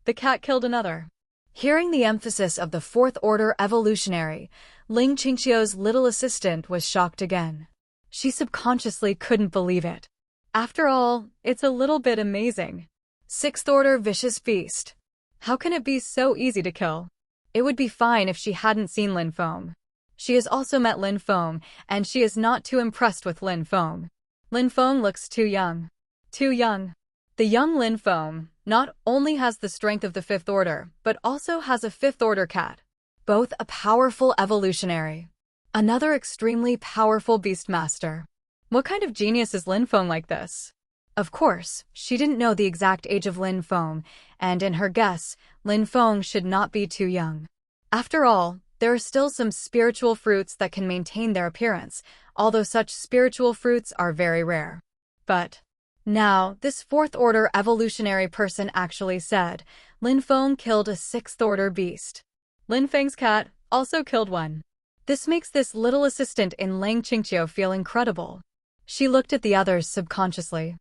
[SPEAKER 1] The cat killed another. Hearing the emphasis of the 4th order evolutionary, Ling Qingqiu's little assistant was shocked again. She subconsciously couldn't believe it. After all, it's a little bit amazing. 6th order vicious beast. How can it be so easy to kill? It would be fine if she hadn't seen Lin Feng. She has also met Lin Feng, and she is not too impressed with Lin Feng. Lin Feng looks too young. Too young. The young Lin Feng not only has the strength of the 5th order, but also has a 5th order cat. Both a powerful evolutionary. Another extremely powerful beastmaster. What kind of genius is Lin Feng like this? Of course, she didn't know the exact age of Lin Feng, and in her guess, Lin Feng should not be too young. After all, there are still some spiritual fruits that can maintain their appearance, although such spiritual fruits are very rare. But now, this 4th order evolutionary person actually said, Lin Feng killed a 6th order beast. Lin Feng's cat also killed one. This makes this little assistant in Ling Qingqiu feel incredible. She looked at the others subconsciously.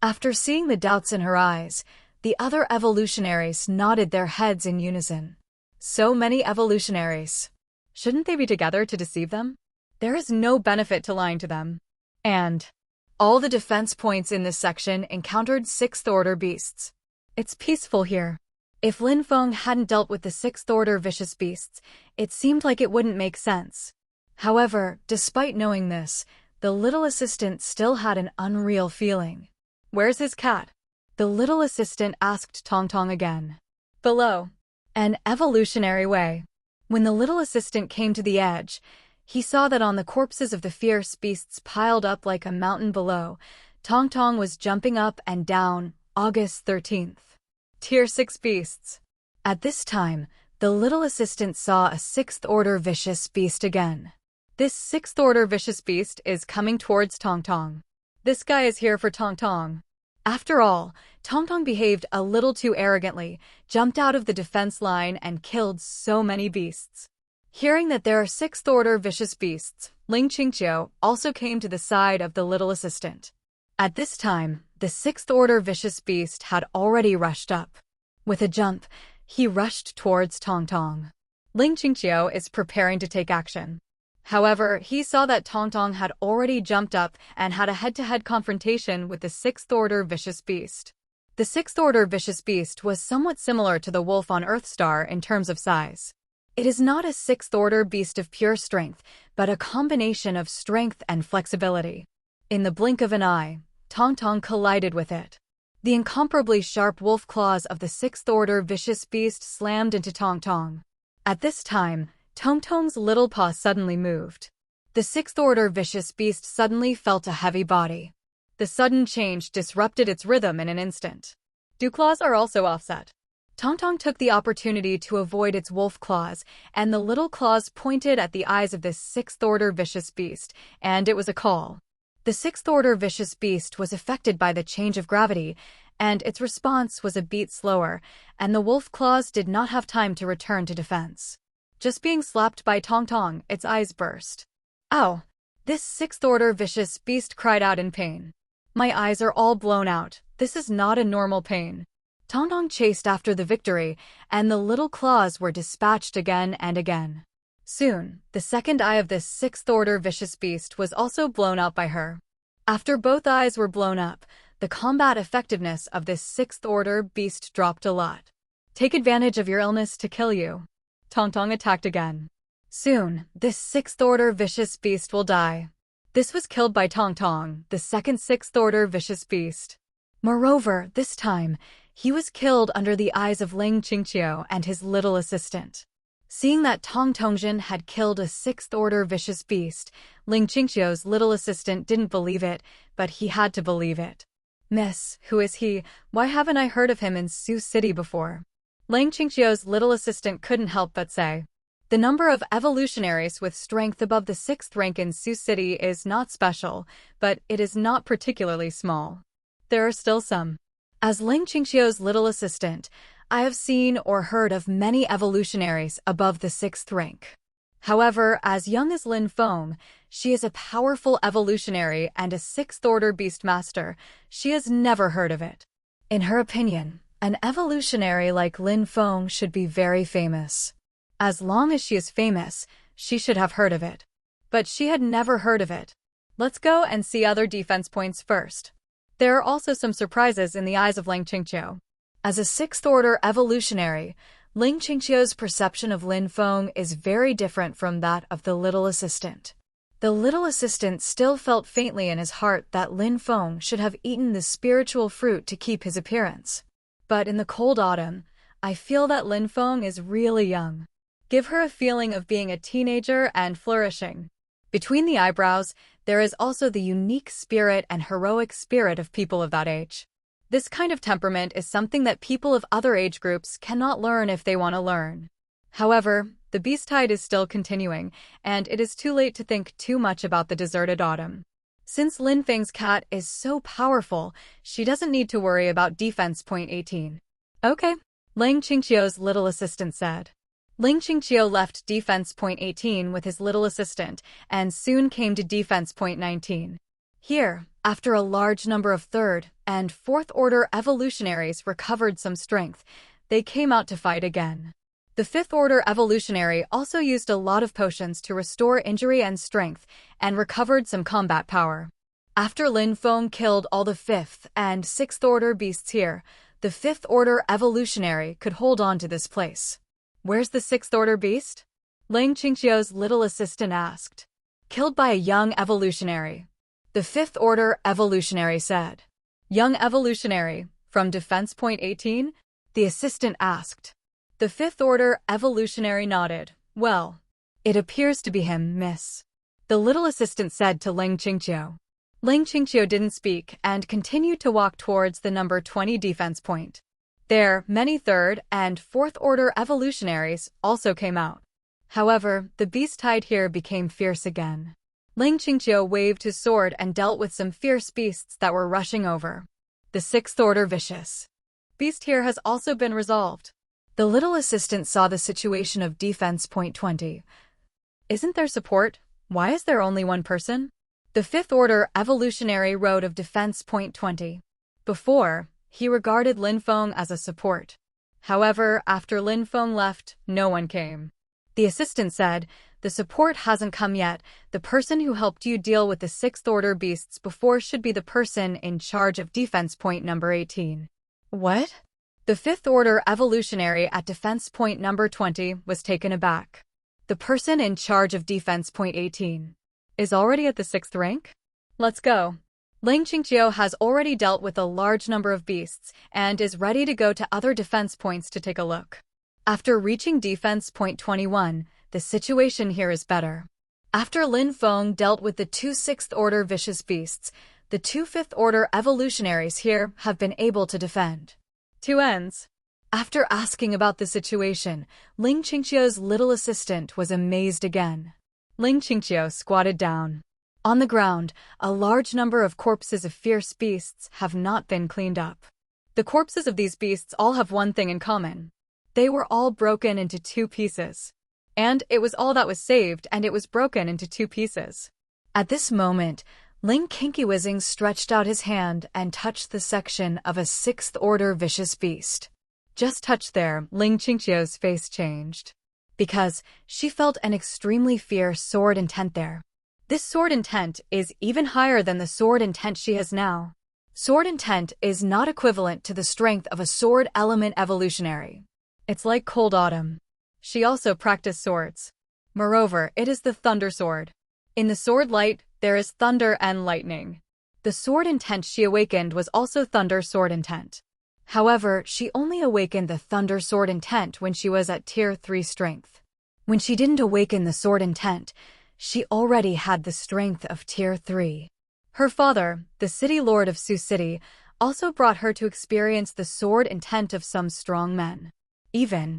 [SPEAKER 1] After seeing the doubts in her eyes, the other evolutionaries nodded their heads in unison. So many evolutionaries. Shouldn't they be together to deceive them? There is no benefit to lying to them. And all the defense points in this section encountered 6th order beasts. It's peaceful here. If Lin Feng hadn't dealt with the 6th order vicious beasts, it seemed like it wouldn't make sense. However, despite knowing this, the little assistant still had an unreal feeling. Where's his cat? The little assistant asked Tong Tong again. Below. An evolutionary way. When the little assistant came to the edge, he saw that on the corpses of the fierce beasts piled up like a mountain below, Tong Tong was jumping up and down. August 13th. Tier 6 Beasts. At this time, the little assistant saw a 6th order vicious beast again. This 6th order vicious beast is coming towards Tong Tong. This guy is here for Tong Tong. After all, Tong Tong behaved a little too arrogantly, jumped out of the defense line and killed so many beasts. Hearing that there are 6th order vicious beasts, Ling Qingqiu also came to the side of the little assistant. At this time, the 6th order vicious beast had already rushed up. With a jump, he rushed towards Tong Tong. Ling Qingqiu is preparing to take action. However, he saw that Tong Tong had already jumped up and had a head-to-head confrontation with the 6th order vicious beast. The 6th order vicious beast was somewhat similar to the wolf on Earthstar in terms of size. It is not a 6th order beast of pure strength, but a combination of strength and flexibility. In the blink of an eye, Tong Tong collided with it. The incomparably sharp wolf claws of the 6th order vicious beast slammed into Tong Tong. At this time, Tong Tong's little paw suddenly moved. The 6th order vicious beast suddenly felt a heavy body. The sudden change disrupted its rhythm in an instant. Dew claws are also offset. Tong Tong took the opportunity to avoid its wolf claws, and the little claws pointed at the eyes of this 6th order vicious beast, and it was a call. The 6th order vicious beast was affected by the change of gravity, and its response was a beat slower, and the wolf claws did not have time to return to defense. Just being slapped by Tong Tong, its eyes burst. Ow! This 6th order vicious beast cried out in pain. My eyes are all blown out. This is not a normal pain. Tong Tong chased after the victory, and the little claws were dispatched again and again. Soon, the second eye of this 6th order vicious beast was also blown out by her. After both eyes were blown up, the combat effectiveness of this 6th order beast dropped a lot. Take advantage of your illness to kill you. Tong Tong attacked again. Soon, this 6th order vicious beast will die. This was killed by Tong Tong, the second 6th order vicious beast. Moreover, this time, he was killed under the eyes of Ling Qingqiu and his little assistant. Seeing that Tong Tongjin had killed a 6th order vicious beast, Ling Qingqiu's little assistant didn't believe it, but he had to believe it. Miss, who is he? Why haven't I heard of him in Sioux City before? Ling Qingqiu's little assistant couldn't help but say. The number of evolutionaries with strength above the 6th rank in Sioux City is not special, but it is not particularly small. There are still some. As Ling Qingqiu's little assistant, I have seen or heard of many evolutionaries above the 6th rank. However, as young as Lin Feng, she is a powerful evolutionary and a 6th order beastmaster. She has never heard of it. In her opinion, an evolutionary like Lin Feng should be very famous. As long as she is famous, she should have heard of it. But she had never heard of it. Let's go and see other defense points first. There are also some surprises in the eyes of Ling Qingqiu. As a 6th order evolutionary, Ling Qingqiu's perception of Lin Feng is very different from that of the little assistant. The little assistant still felt faintly in his heart that Lin Feng should have eaten the spiritual fruit to keep his appearance. But in the cold autumn, I feel that Lin Feng is really young. Give her a feeling of being a teenager and flourishing. Between the eyebrows, there is also the unique spirit and heroic spirit of people of that age. This kind of temperament is something that people of other age groups cannot learn if they want to learn. However, the beast-tide is still continuing, and it is too late to think too much about the deserted autumn. Since Lin Feng's cat is so powerful, she doesn't need to worry about defense point 18. Okay, Ling Qingqiu's little assistant said. Ling Qingqiu left defense point 18 with his little assistant and soon came to defense point 19. Here, after a large number of 3rd and 4th order evolutionaries recovered some strength, they came out to fight again. The 5th order evolutionary also used a lot of potions to restore injury and strength and recovered some combat power. After Lin Feng killed all the 5th and 6th order beasts here, the 5th order evolutionary could hold on to this place. Where's the 6th order beast? Ling Qingqiu's little assistant asked. Killed by a young evolutionary. The 5th order evolutionary said. Young evolutionary, from defense point 18? The assistant asked. The 5th order evolutionary nodded. Well, it appears to be him, miss. The little assistant said to Ling Qingqiu. Ling Qingqiu didn't speak and continued to walk towards the number 20 defense point. There, many third and fourth order evolutionaries also came out. However, the beast tide here became fierce again. Ling Qingqiu waved his sword and dealt with some fierce beasts that were rushing over. The sixth order vicious beast here has also been resolved. The little assistant saw the situation of defense point 20. Isn't there support? Why is there only one person? The fifth order evolutionary road of defense point 20. Before, he regarded Lin Feng as a support. However, after Lin Feng left, no one came. The assistant said, "The support hasn't come yet. The person who helped you deal with the sixth order beasts before should be the person in charge of defense point number 18. What? The fifth order evolutionary at defense point number 20 was taken aback. The person in charge of defense point 18 is already at the 6th rank? Let's go. Ling Qingqiu has already dealt with a large number of beasts and is ready to go to other defense points to take a look. After reaching defense point 21, the situation here is better. After Lin Feng dealt with the two 6th order vicious beasts, the two 5th order evolutionaries here have been able to defend. Two ends. After asking about the situation, Ling Qingqiu's little assistant was amazed again. Ling Qingqiu squatted down. On the ground, a large number of corpses of fierce beasts have not been cleaned up. The corpses of these beasts all have one thing in common. They were all broken into two pieces. And it was all that was saved, and it was broken into two pieces. At this moment, Ling Qingqiu stretched out his hand and touched the section of a 6th order vicious beast. Just touched there, Ling Qingqiu's face changed. Because she felt an extremely fierce sword intent there. This sword intent is even higher than the sword intent she has now. Sword intent is not equivalent to the strength of a sword element evolutionary. It's like cold autumn. She also practiced swords. Moreover, it is the thunder sword. In the sword light, there is thunder and lightning. The sword intent she awakened was also thunder sword intent. However, she only awakened the thunder sword intent when she was at tier 3 strength. When she didn't awaken the sword intent, she already had the strength of tier 3. Her father, the city lord of Su City, also brought her to experience the sword intent of some strong men.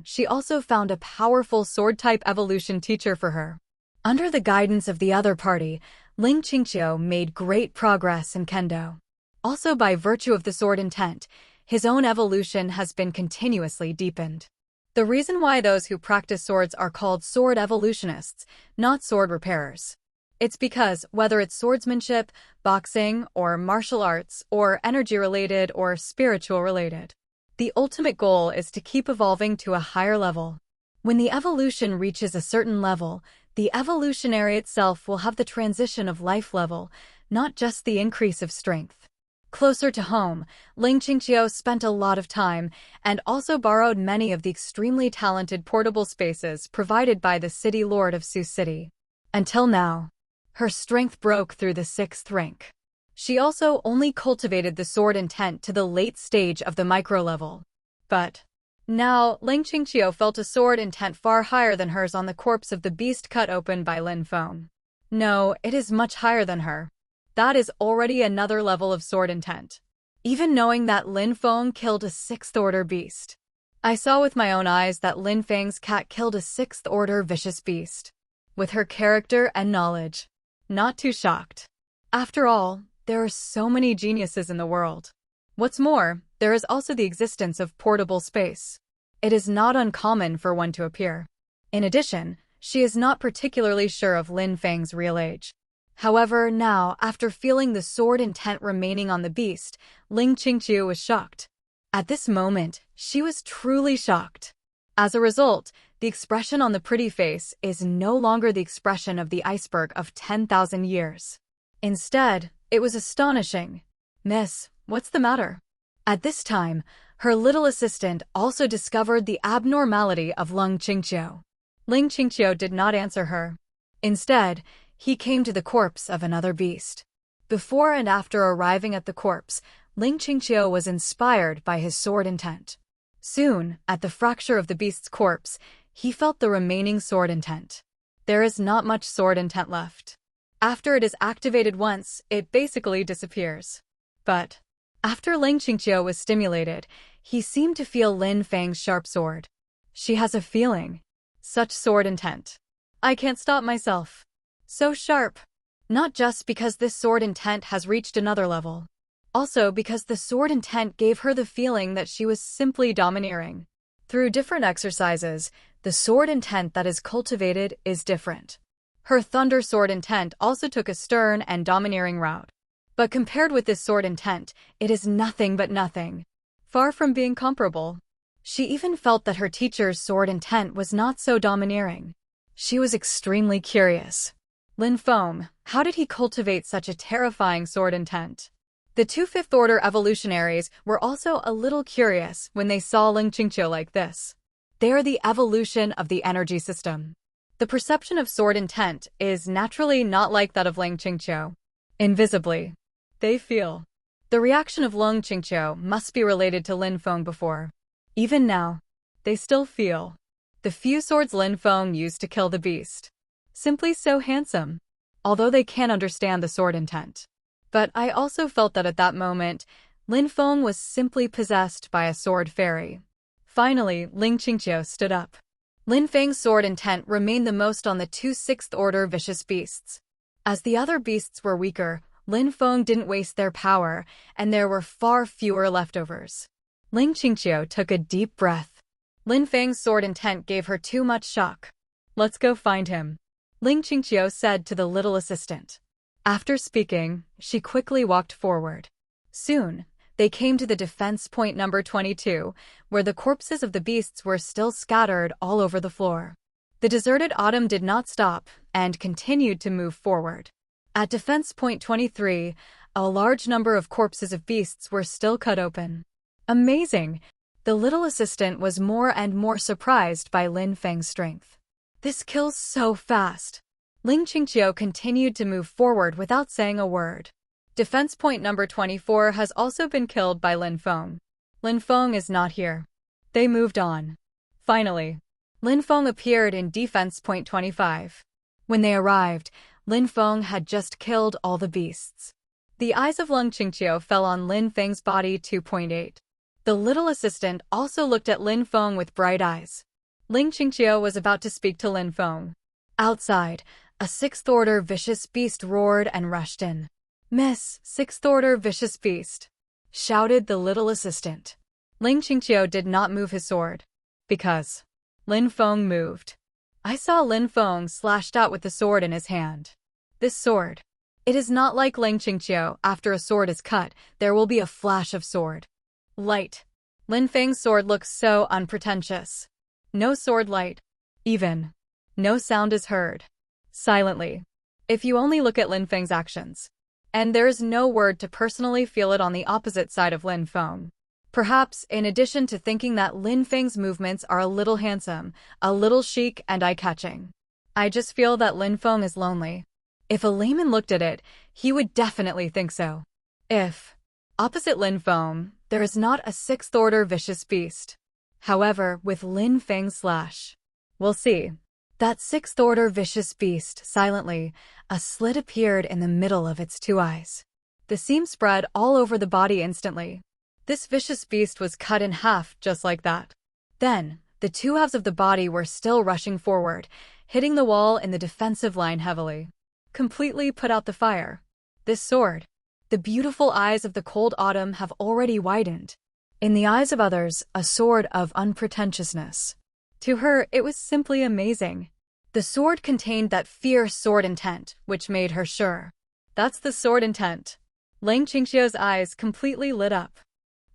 [SPEAKER 1] She also found a powerful sword-type evolution teacher for her. Under the guidance of the other party, Ling Qingqiu made great progress in kendo. Also by virtue of the sword intent, his own evolution has been continuously deepened. The reason why those who practice swords are called sword evolutionists, not sword repairers. It's because, whether it's swordsmanship, boxing, or martial arts, or energy-related or spiritual-related, the ultimate goal is to keep evolving to a higher level. When the evolution reaches a certain level, the evolutionary itself will have the transition of life level, not just the increase of strength. Closer to home, Ling Qingqiu spent a lot of time and also borrowed many of the extremely talented portable spaces provided by the city lord of Su City. Until now, her strength broke through the 6th rank. She also only cultivated the sword intent to the late stage of the micro level. But now, Ling Qingqiu felt a sword intent far higher than hers on the corpse of the beast cut open by Lin Feng. No, it is much higher than her. That is already another level of sword intent. Even knowing that Lin Feng killed a 6th order beast. I saw with my own eyes that Lin Feng's cat killed a 6th order vicious beast. With her character and knowledge. Not too shocked. After all, there are so many geniuses in the world. What's more, there is also the existence of portable space. It is not uncommon for one to appear. In addition, she is not particularly sure of Lin Feng's real age. However, now, after feeling the sword intent remaining on the beast, Ling Qingqiu was shocked. At this moment, she was truly shocked. As a result, the expression on the pretty face is no longer the expression of the iceberg of 10,000 years. Instead, it was astonishing. "Miss, what's the matter?" At this time, her little assistant also discovered the abnormality of Ling Qingqiu. Ling Qingqiu did not answer her. Instead, he came to the corpse of another beast. Before and after arriving at the corpse, Ling Qingqiu was inspired by his sword intent. Soon, at the fracture of the beast's corpse, he felt the remaining sword intent. There is not much sword intent left. After it is activated once, it basically disappears. But after Ling Qingqiu was stimulated, he seemed to feel Lin Feng's sharp sword. She has a feeling. Such sword intent. I can't stop myself. So sharp. Not just because this sword intent has reached another level. Also because the sword intent gave her the feeling that she was simply domineering. Through different exercises, the sword intent that is cultivated is different. Her thunder sword intent also took a stern and domineering route. But compared with this sword intent, it is nothing but nothing. Far from being comparable. She even felt that her teacher's sword intent was not so domineering. She was extremely curious. Lin Feng, how did he cultivate such a terrifying sword intent? The two fifth-order evolutionaries were also a little curious when they saw Ling Qingqiu like this. They are the evolution of the energy system. The perception of sword intent is naturally not like that of Ling Qingqiu. Invisibly, they feel. The reaction of Ling Qingqiu must be related to Lin Feng before. Even now, they still feel. The few swords Lin Feng used to kill the beast. Simply so handsome. Although they can't understand the sword intent. But I also felt that at that moment, Lin Feng was simply possessed by a sword fairy. Finally, Ling Qingqiu stood up. Lin Feng's sword intent remained the most on the two sixth-order vicious beasts. As the other beasts were weaker, Lin Feng didn't waste their power, and there were far fewer leftovers. Ling Qingqiu took a deep breath. Lin Feng's sword intent gave her too much shock. Let's go find him, Ling Qingqiu said to the little assistant. After speaking, she quickly walked forward. Soon, they came to the defense point number 22, where the corpses of the beasts were still scattered all over the floor. The deserted autumn did not stop and continued to move forward. At defense point 23, a large number of corpses of beasts were still cut open. Amazing! The little assistant was more and more surprised by Lin Feng's strength. This kills so fast. Ling Qingqiu continued to move forward without saying a word. Defense point number 24 has also been killed by Lin Feng. Lin Feng is not here. They moved on. Finally, Lin Feng appeared in defense point 25. When they arrived, Lin Feng had just killed all the beasts. The eyes of Ling Qingqiu fell on Lin Feng's body 2.8. The little assistant also looked at Lin Feng with bright eyes. Ling Qingqiu was about to speak to Lin Feng. Outside, a sixth-order vicious beast roared and rushed in. "Miss, sixth-order vicious beast," shouted the little assistant. Ling Qingqiu did not move his sword. Because Lin Feng moved. I saw Lin Feng slashed out with the sword in his hand. This sword. It is not like Ling Qingqiu. After a sword is cut, there will be a flash of sword. Light. Lin Feng's sword looks so unpretentious. No sword light. Even. No sound is heard. Silently. If you only look at Lin Feng's actions. And there is no word to personally feel it on the opposite side of Lin Feng. Perhaps, in addition to thinking that Lin Feng's movements are a little handsome, a little chic and eye-catching. I just feel that Lin Feng is lonely. If a layman looked at it, he would definitely think so. If, opposite Lin Feng, there is not a sixth-order vicious beast. However, with Lin Feng's slash, we'll see. That sixth-order vicious beast, silently, a slit appeared in the middle of its two eyes. The seam spread all over the body instantly. This vicious beast was cut in half just like that. Then, the two halves of the body were still rushing forward, hitting the wall in the defensive line heavily. Completely put out the fire. This sword. The beautiful eyes of the cold autumn have already widened. In the eyes of others, a sword of unpretentiousness. To her, it was simply amazing. The sword contained that fierce sword intent, which made her sure. That's the sword intent. Ling Qingqiu's eyes completely lit up.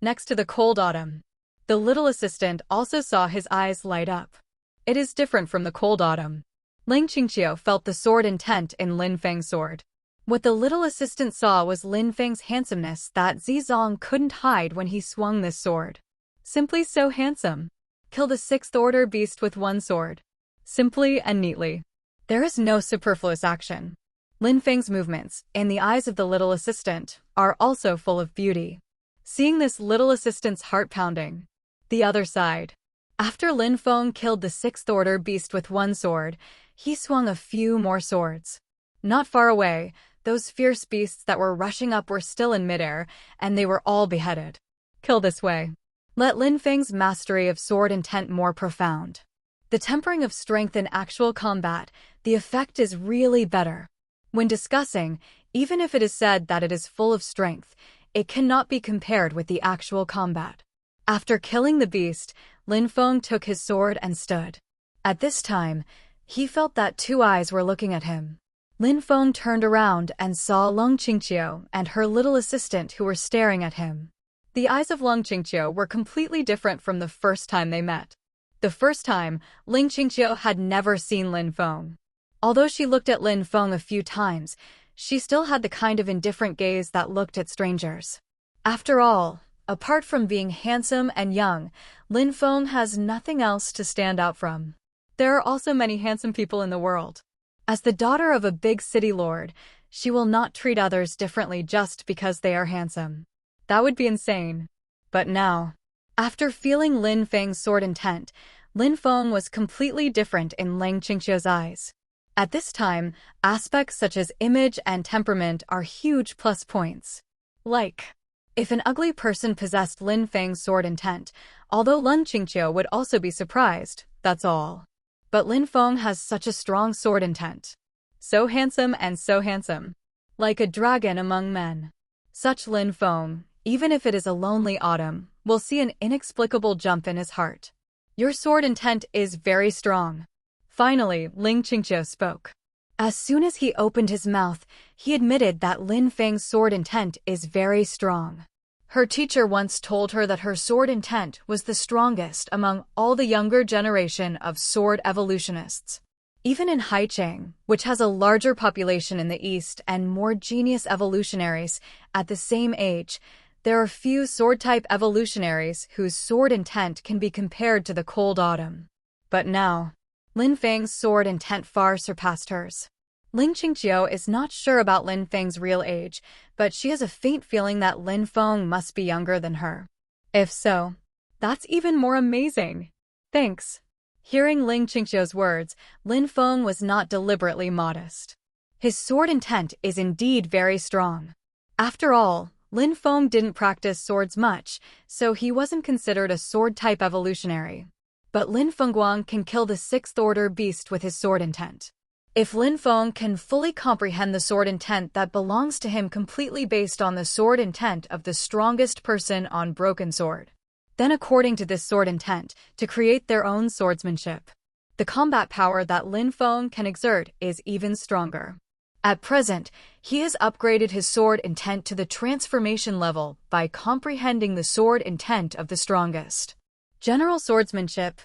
[SPEAKER 1] Next to the cold autumn, the little assistant also saw his eyes light up. It is different from the cold autumn. Ling Qingqiu felt the sword intent in Lin Feng's sword. What the little assistant saw was Lin Feng's handsomeness that Zizong couldn't hide when he swung this sword. Simply so handsome. Kill the sixth-order beast with one sword. Simply and neatly. There is no superfluous action. Lin Feng's movements, in the eyes of the little assistant, are also full of beauty. Seeing this little assistant's heart pounding. The other side. After Lin Feng killed the sixth-order beast with one sword, he swung a few more swords. Not far away, those fierce beasts that were rushing up were still in midair, and they were all beheaded. Kill this way. Let Lin Feng's mastery of sword intent more profound. The tempering of strength in actual combat, the effect is really better. When discussing, even if it is said that it is full of strength, it cannot be compared with the actual combat. After killing the beast, Lin Feng took his sword and stood. At this time, he felt that two eyes were looking at him. Lin Feng turned around and saw Lung Qingqiu and her little assistant who were staring at him. The eyes of Lung Qingqiu were completely different from the first time they met. The first time, Ling Qingqiu had never seen Lin Feng. Although she looked at Lin Feng a few times, she still had the kind of indifferent gaze that looked at strangers. After all, apart from being handsome and young, Lin Feng has nothing else to stand out from. There are also many handsome people in the world. As the daughter of a big city lord, she will not treat others differently just because they are handsome. That would be insane. But now, after feeling Lin Feng's sword intent, Lin Feng was completely different in Lin Qingqiu's eyes. At this time, aspects such as image and temperament are huge plus points. Like, if an ugly person possessed Lin Feng's sword intent, although Lin Qingqiu would also be surprised, that's all. But Lin Feng has such a strong sword intent. So handsome and so handsome. Like a dragon among men. Such Lin Feng, even if it is a lonely autumn, will see an inexplicable jump in his heart. Your sword intent is very strong. Finally, Ling Qingqiu spoke. As soon as he opened his mouth, he admitted that Lin Feng's sword intent is very strong. Her teacher once told her that her sword intent was the strongest among all the younger generation of sword evolutionists. Even in Haicheng, which has a larger population in the East and more genius evolutionaries at the same age, there are few sword-type evolutionaries whose sword intent can be compared to the cold autumn. But now, Lin Feng's sword intent far surpassed hers. Ling Qingqiu is not sure about Lin Feng's real age, but she has a faint feeling that Lin Feng must be younger than her. If so, that's even more amazing. Thanks. Hearing Ling Qingqiu's words, Lin Feng was not deliberately modest. His sword intent is indeed very strong. After all, Lin Feng didn't practice swords much, so he wasn't considered a sword-type evolutionary. But Lin Fengguang can kill the sixth-order beast with his sword intent. If Lin Feng can fully comprehend the sword intent that belongs to him completely based on the sword intent of the strongest person on Broken Sword, then according to this sword intent, to create their own swordsmanship, the combat power that Lin Feng can exert is even stronger. At present, he has upgraded his sword intent to the transformation level by comprehending the sword intent of the strongest. General swordsmanship,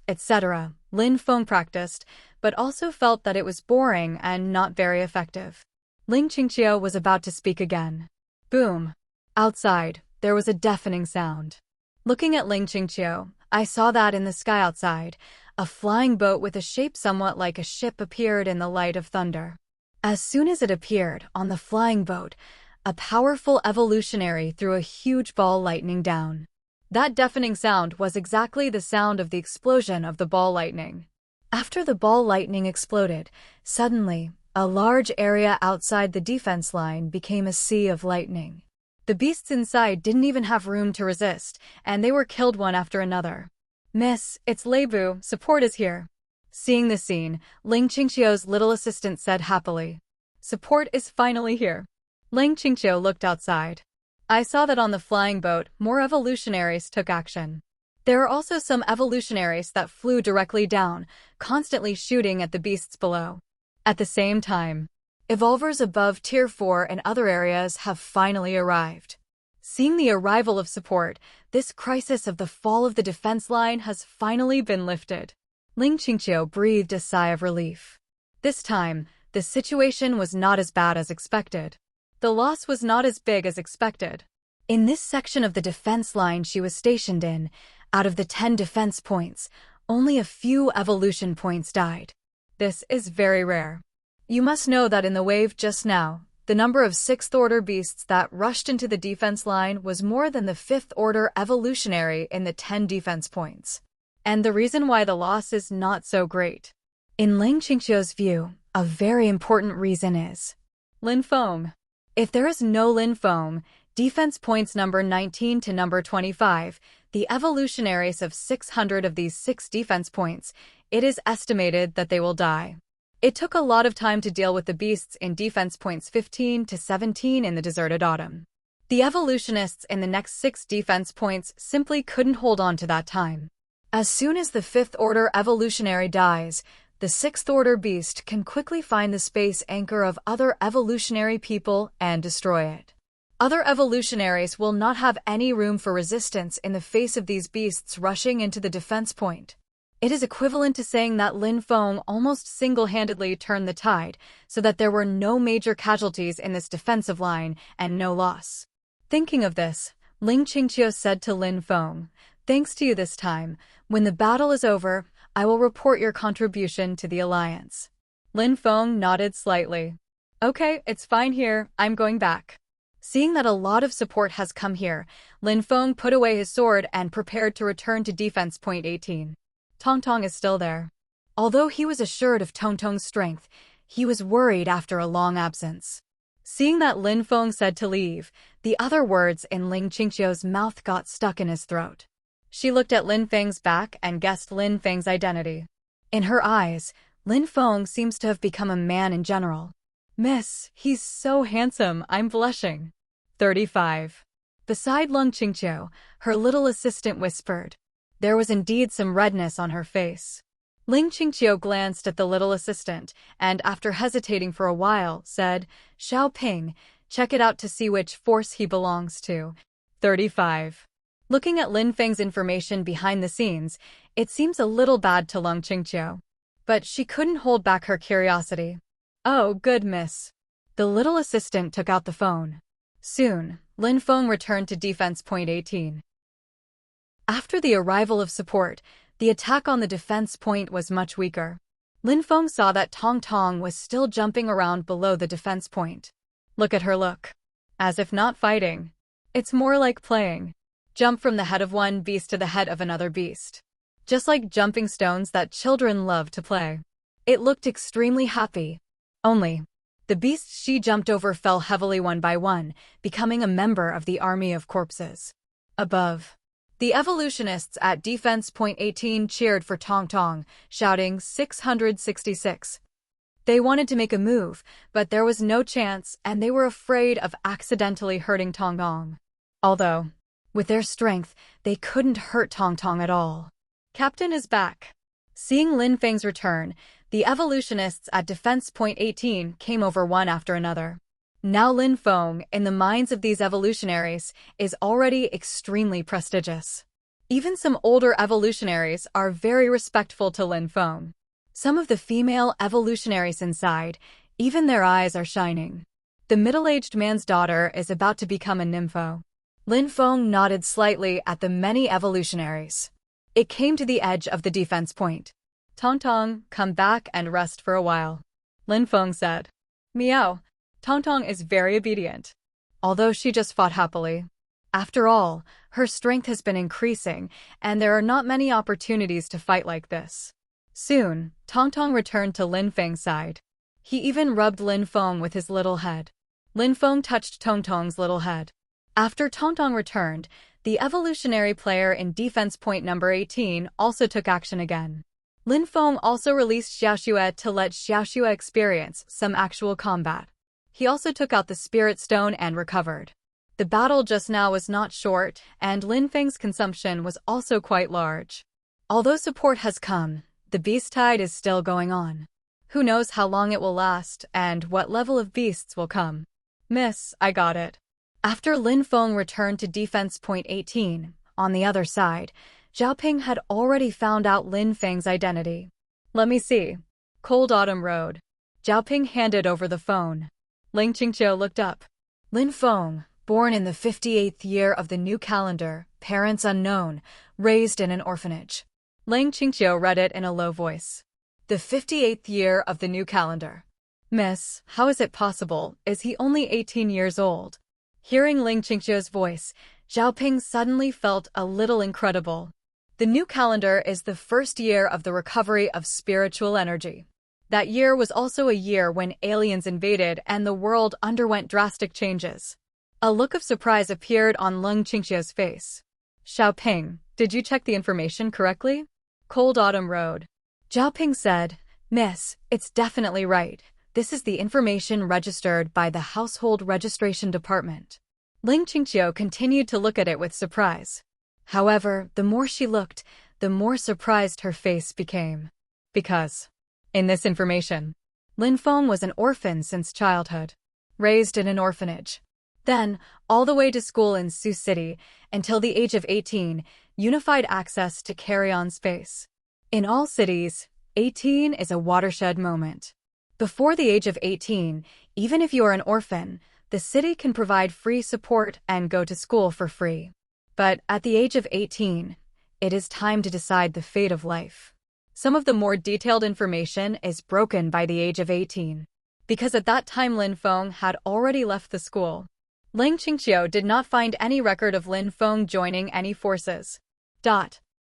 [SPEAKER 1] etc., Lin Feng practiced, but also felt that it was boring and not very effective. Ling Qingqiu was about to speak again. Boom! Outside, there was a deafening sound. Looking at Ling Qingqiu, I saw that in the sky outside, a flying boat with a shape somewhat like a ship appeared in the light of thunder. As soon as it appeared on the flying boat, a powerful evolutionary threw a huge ball lightning down. That deafening sound was exactly the sound of the explosion of the ball lightning. After the ball lightning exploded, suddenly, a large area outside the defense line became a sea of lightning. The beasts inside didn't even have room to resist, and they were killed one after another. Miss, it's Leibu, support is here. Seeing the scene, Ling Qingqiu's little assistant said happily. Support is finally here. Ling Qingqiu looked outside. I saw that on the flying boat, more evolutionaries took action. There are also some evolutionaries that flew directly down, constantly shooting at the beasts below. At the same time, evolvers above Tier 4 and other areas have finally arrived. Seeing the arrival of support, this crisis of the fall of the defense line has finally been lifted. Ling Qingqiu breathed a sigh of relief. This time, the situation was not as bad as expected. The loss was not as big as expected. In this section of the defense line she was stationed in, out of the 10 defense points, only a few evolution points died. This is very rare. You must know that in the wave just now, the number of 6th-order beasts that rushed into the defense line was more than the 5th-order evolutionary in the 10 defense points. And the reason why the loss is not so great. In Ling Qingqiu's view, A very important reason is Lin Feng. If there is no Lin Feng, defense points number 19 to number 25, the evolutionaries of 600 of these 6 defense points, it is estimated that they will die. It took a lot of time to deal with the beasts in defense points 15 to 17 in the deserted autumn. The evolutionists in the next 6 defense points simply couldn't hold on to that time. As soon as the 5th order evolutionary dies, the 6th order beast can quickly find the space anchor of other evolutionary people and destroy it. Other evolutionaries will not have any room for resistance in the face of these beasts rushing into the defense point. It is equivalent to saying that Lin Feng almost single-handedly turned the tide so that there were no major casualties in this defensive line and no loss. Thinking of this, Ling Qingqiu said to Lin Feng, "Thanks to you this time. When the battle is over, I will report your contribution to the alliance." Lin Feng nodded slightly. "Okay, it's fine here, I'm going back." Seeing that a lot of support has come here, Lin Feng put away his sword and prepared to return to defense point 18. Tong Tong is still there. Although he was assured of Tong Tong's strength, he was worried after a long absence. Seeing that Lin Feng said to leave, the other words in Ling Qingqiu's mouth got stuck in his throat. She looked at Lin Feng's back and guessed Lin Feng's identity. In her eyes, Lin Feng seems to have become a man in general. "Miss, he's so handsome, I'm blushing." 35. Beside Ling Qingqiu, her little assistant whispered. There was indeed some redness on her face. Ling Qingqiu glanced at the little assistant and, after hesitating for a while, said, "Xiao Ping, check it out to see which force he belongs to." 35. Looking at Lin Feng's information behind the scenes, it seems a little bad to Ling Qingqiu. But she couldn't hold back her curiosity. "Oh, good miss." The little assistant took out the phone. Soon, Lin Feng returned to defense point 18. After the arrival of support, the attack on the defense point was much weaker. Lin Feng saw that Tong Tong was still jumping around below the defense point. Look at her look. As if not fighting. It's more like playing. Jump from the head of one beast to the head of another beast. Just like jumping stones that children love to play. It looked extremely happy. Only, the beasts she jumped over fell heavily one by one, becoming a member of the army of corpses. Above, the evolutionists at defense point 18 cheered for Tong Tong, shouting 666. They wanted to make a move, but there was no chance and they were afraid of accidentally hurting Tong Tong. Although, with their strength, they couldn't hurt Tong Tong at all. Captain is back. Seeing Lin Feng's return, the evolutionists at defense point 18 came over one after another. Now Lin Feng, in the minds of these evolutionaries, is already extremely prestigious. Even some older evolutionaries are very respectful to Lin Feng. Some of the female evolutionaries inside, even their eyes are shining. The middle-aged man's daughter is about to become a nympho. Lin Feng nodded slightly at the many evolutionaries. It came to the edge of the defense point. "Tong Tong, come back and rest for a while," Lin Feng said. "Meow." Tong Tong is very obedient. Although she just fought happily. After all, her strength has been increasing, and there are not many opportunities to fight like this. Soon, Tong Tong returned to Lin Feng's side. He even rubbed Lin Feng with his little head. Lin Feng touched Tong Tong's little head. After Tong Tong returned, the evolutionary player in defense point number 18 also took action again. Lin Feng also released Xiaoxue to let Xiaoxue experience some actual combat. He also took out the Spirit Stone and recovered. The battle just now was not short, and Lin Feng's consumption was also quite large. Although support has come, the beast tide is still going on. Who knows how long it will last and what level of beasts will come. "Miss, I got it." After Lin Feng returned to defense point 18, on the other side, Zhao Ping had already found out Lin Feng's identity. "Let me see. Cold Autumn Road." Zhao Ping handed over the phone. Ling Qingqiu looked up. Lin Feng, born in the 58th year of the new calendar, parents unknown, raised in an orphanage. Ling Qingqiu read it in a low voice. The 58th year of the new calendar. "Miss, how is it possible? Is he only 18 years old?" Hearing Ling Qingqiu's voice, Zhao Ping suddenly felt a little incredible. The new calendar is the first year of the recovery of spiritual energy. That year was also a year when aliens invaded and the world underwent drastic changes. A look of surprise appeared on Lin Qingqiu's face. Xiaoping, did you check the information correctly? Cold Autumn Road. Xiaoping said, Miss, it's definitely right. This is the information registered by the Household Registration Department. Lin Qingqiu continued to look at it with surprise. However, the more she looked, the more surprised her face became. Because, in this information, Lin Feng was an orphan since childhood, raised in an orphanage. Then, all the way to school in Sioux City, until the age of 18, unified access to carry-on space. In all cities, 18 is a watershed moment. Before the age of 18, even if you are an orphan, the city can provide free support and go to school for free. But at the age of 18, it is time to decide the fate of life. Some of the more detailed information is broken by the age of 18. Because at that time Lin Feng had already left the school. Lin Qingqiu did not find any record of Lin Feng joining any forces.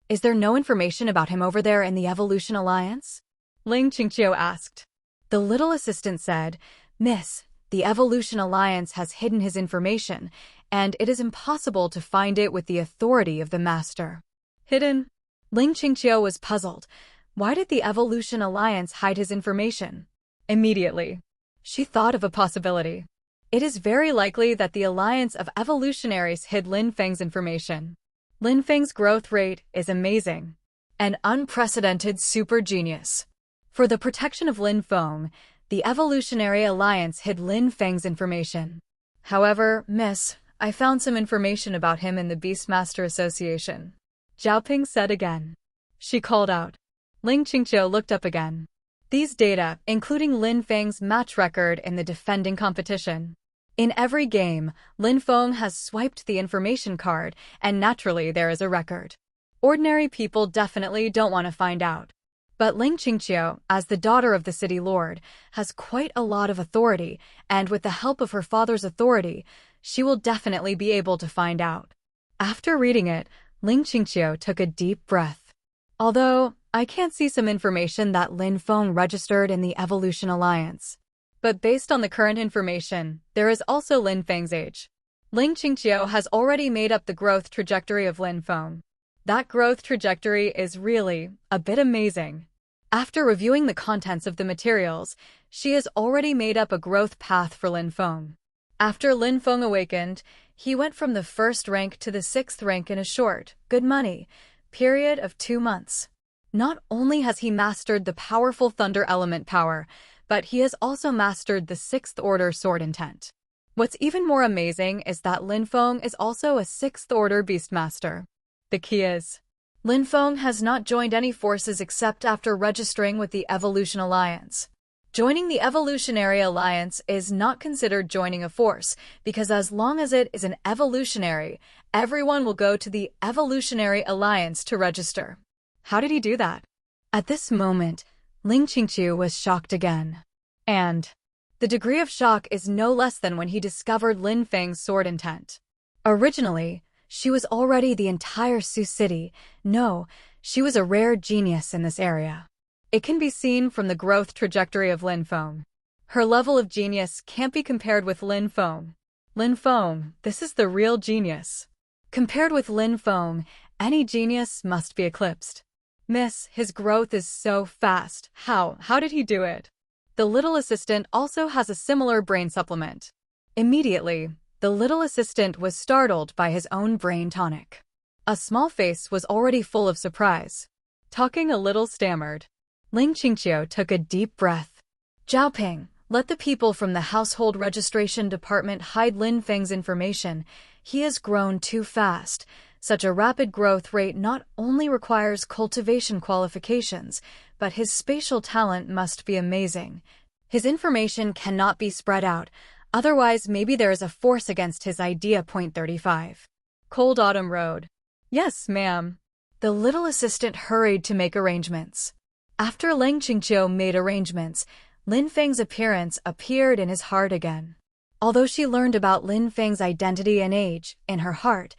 [SPEAKER 1] Is there no information about him over there in the Evolution Alliance? Lin Qingqiu asked. The little assistant said, Miss, the Evolution Alliance has hidden his information, and it is impossible to find it with the authority of the Master. Hidden? Lin Qingqiu was puzzled. Why did the Evolution Alliance hide his information? Immediately, she thought of a possibility. It is very likely that the Alliance of Evolutionaries hid Lin Feng's information. Lin Feng's growth rate is amazing. An unprecedented super genius. For the protection of Lin Feng, the Evolutionary Alliance hid Lin Feng's information. However, Miss, I found some information about him in the Beastmaster Association. Xiaoping said again. She called out. Lin Qingqiu looked up again. These data, including Lin Feng's match record in the defending competition. In every game, Lin Feng has swiped the information card, and naturally there is a record. Ordinary people definitely don't want to find out. But Lin Qingqiu, as the daughter of the city lord, has quite a lot of authority, and with the help of her father's authority, she will definitely be able to find out. After reading it, Lin Qingqiu took a deep breath. Although, I can't see some information that Lin Feng registered in the Evolution Alliance. But based on the current information, there is also Lin Feng's age. Lin Qingqiu has already made up the growth trajectory of Lin Feng. That growth trajectory is really a bit amazing. After reviewing the contents of the materials, she has already made up a growth path for Lin Feng. After Lin Feng awakened, he went from the 1st rank to the 6th rank in a short, good money, period of 2 months. Not only has he mastered the powerful thunder element power, but he has also mastered the 6th order sword intent. What's even more amazing is that Lin Feng is also a 6th order beastmaster. The key is, Lin Feng has not joined any forces except after registering with the Evolution Alliance. Joining the Evolutionary Alliance is not considered joining a force, because as long as it is an evolutionary, everyone will go to the Evolutionary Alliance to register. How did he do that? At this moment, Lin Qingqiu was shocked again. And the degree of shock is no less than when he discovered Lin Feng's sword intent. Originally, she was already the entire Sioux City. No, she was a rare genius in this area. It can be seen from the growth trajectory of Lin Feng. Her level of genius can't be compared with Lin Feng. Lin Feng, this is the real genius. Compared with Lin Feng, any genius must be eclipsed. Miss, his growth is so fast. How did he do it? The little assistant also has a similar brain supplement. Immediately, the little assistant was startled by his own brain tonic. A small face was already full of surprise. Talking a little stammered. Lin Qingqiu took a deep breath. Xiaoping, let the people from the Household Registration Department hide Lin Feng's information. He has grown too fast. Such a rapid growth rate not only requires cultivation qualifications, but his spatial talent must be amazing. His information cannot be spread out, otherwise maybe there is a force against his idea. 35. Cold Autumn Road. Yes, ma'am. The little assistant hurried to make arrangements. After Lin Qingqiu made arrangements, Lin Feng's appearance appeared in his heart again. Although she learned about Lin Feng's identity and age, in her heart,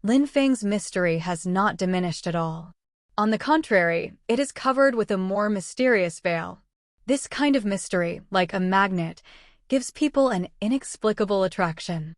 [SPEAKER 1] Lin Feng's mystery has not diminished at all. On the contrary, it is covered with a more mysterious veil. This kind of mystery, like a magnet, gives people an inexplicable attraction.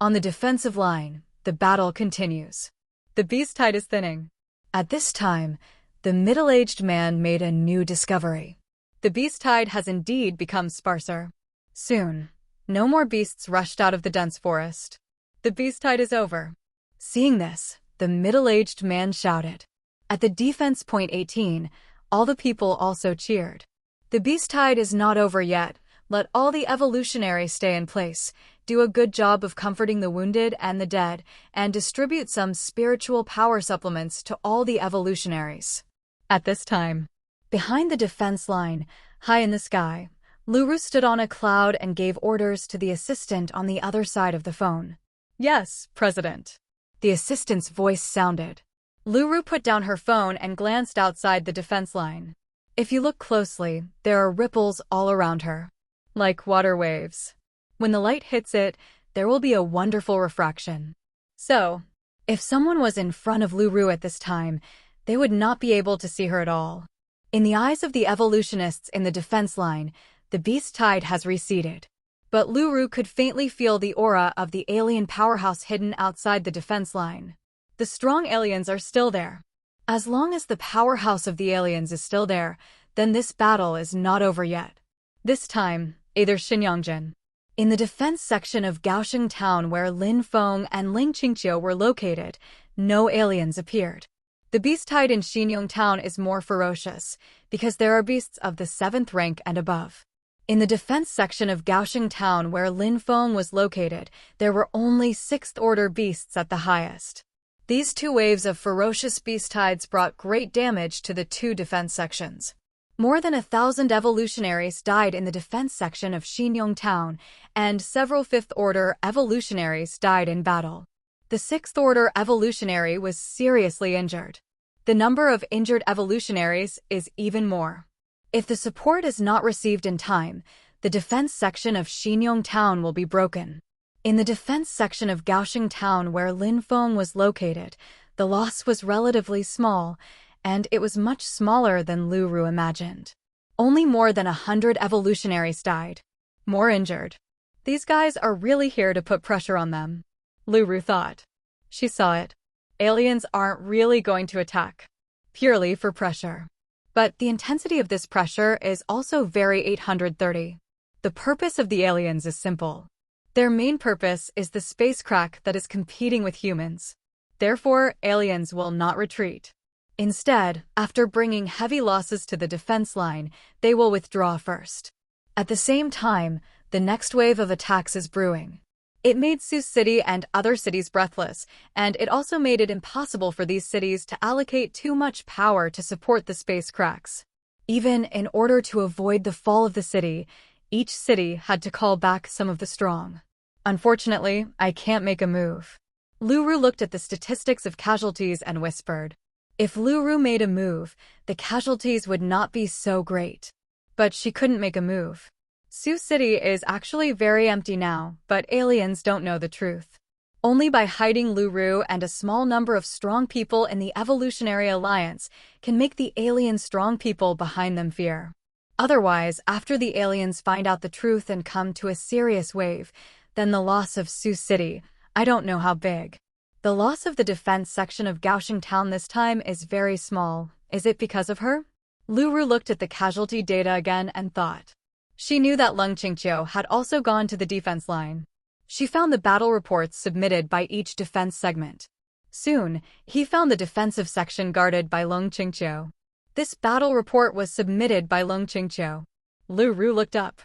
[SPEAKER 1] On the defensive line, the battle continues. The beast tide is thinning. At this time, the middle-aged man made a new discovery. The beast tide has indeed become sparser. Soon, no more beasts rushed out of the dense forest. The beast tide is over. Seeing this, the middle-aged man shouted. At the defense point 18, all the people also cheered. The beast tide is not over yet. Let all the evolutionaries stay in place, do a good job of comforting the wounded and the dead, and distribute some spiritual power supplements to all the evolutionaries. At this time, behind the defense line, high in the sky, Luru stood on a cloud and gave orders to the assistant on the other side of the phone. Yes, President. The assistant's voice sounded. Luru put down her phone and glanced outside the defense line. If you look closely, there are ripples all around her, like water waves. When the light hits it, there will be a wonderful refraction. So, if someone was in front of Luru at this time, they would not be able to see her at all. In the eyes of the evolutionists in the defense line, the beast tide has receded. But Luru could faintly feel the aura of the alien powerhouse hidden outside the defense line. The strong aliens are still there. As long as the powerhouse of the aliens is still there, then this battle is not over yet. This time, either Xinyongjin. In the defense section of Kaohsiung Town where Lin Feng and Ling Qingqiu were located, no aliens appeared. The beast tide in Xinyong Town is more ferocious, because there are beasts of the 7th rank and above. In the defense section of Kaohsiung Town where Lin Feng was located, there were only 6th-order beasts at the highest. These two waves of ferocious beast tides brought great damage to the two defense sections. More than 1,000 evolutionaries died in the defense section of Xinyong Town, and several 5th-order evolutionaries died in battle. The 6th-order evolutionary was seriously injured. The number of injured evolutionaries is even more. If the support is not received in time, the defense section of Xinyong Town will be broken. In the defense section of Kaohsiung Town where Lin Feng was located, the loss was relatively small, and it was much smaller than Luru imagined. Only more than 100 evolutionaries died. More injured. These guys are really here to put pressure on them, Luru thought. She saw it. Aliens aren't really going to attack. Purely for pressure. But the intensity of this pressure is also very 830. The purpose of the aliens is simple. Their main purpose is the space crack that is competing with humans. Therefore, aliens will not retreat. Instead, after bringing heavy losses to the defense line, they will withdraw first. At the same time, the next wave of attacks is brewing. It made Sioux City and other cities breathless, and it also made it impossible for these cities to allocate too much power to support the space cracks. Even in order to avoid the fall of the city, each city had to call back some of the strong. Unfortunately, I can't make a move. Luru looked at the statistics of casualties and whispered. If Luru made a move, the casualties would not be so great. But she couldn't make a move. Sioux City is actually very empty now, but aliens don't know the truth. Only by hiding Luru and a small number of strong people in the Evolutionary Alliance can make the alien strong people behind them fear. Otherwise, after the aliens find out the truth and come to a serious wave, then the loss of Sioux City, I don't know how big. The loss of the defense section of Kaohsiung Town this time is very small. Is it because of her? Luru looked at the casualty data again and thought. She knew that Ling Qingqiu had also gone to the defense line. She found the battle reports submitted by each defense segment. Soon, he found the defensive section guarded by Ling Qingqiu. This battle report was submitted by Ling Qingqiu. Luru looked up.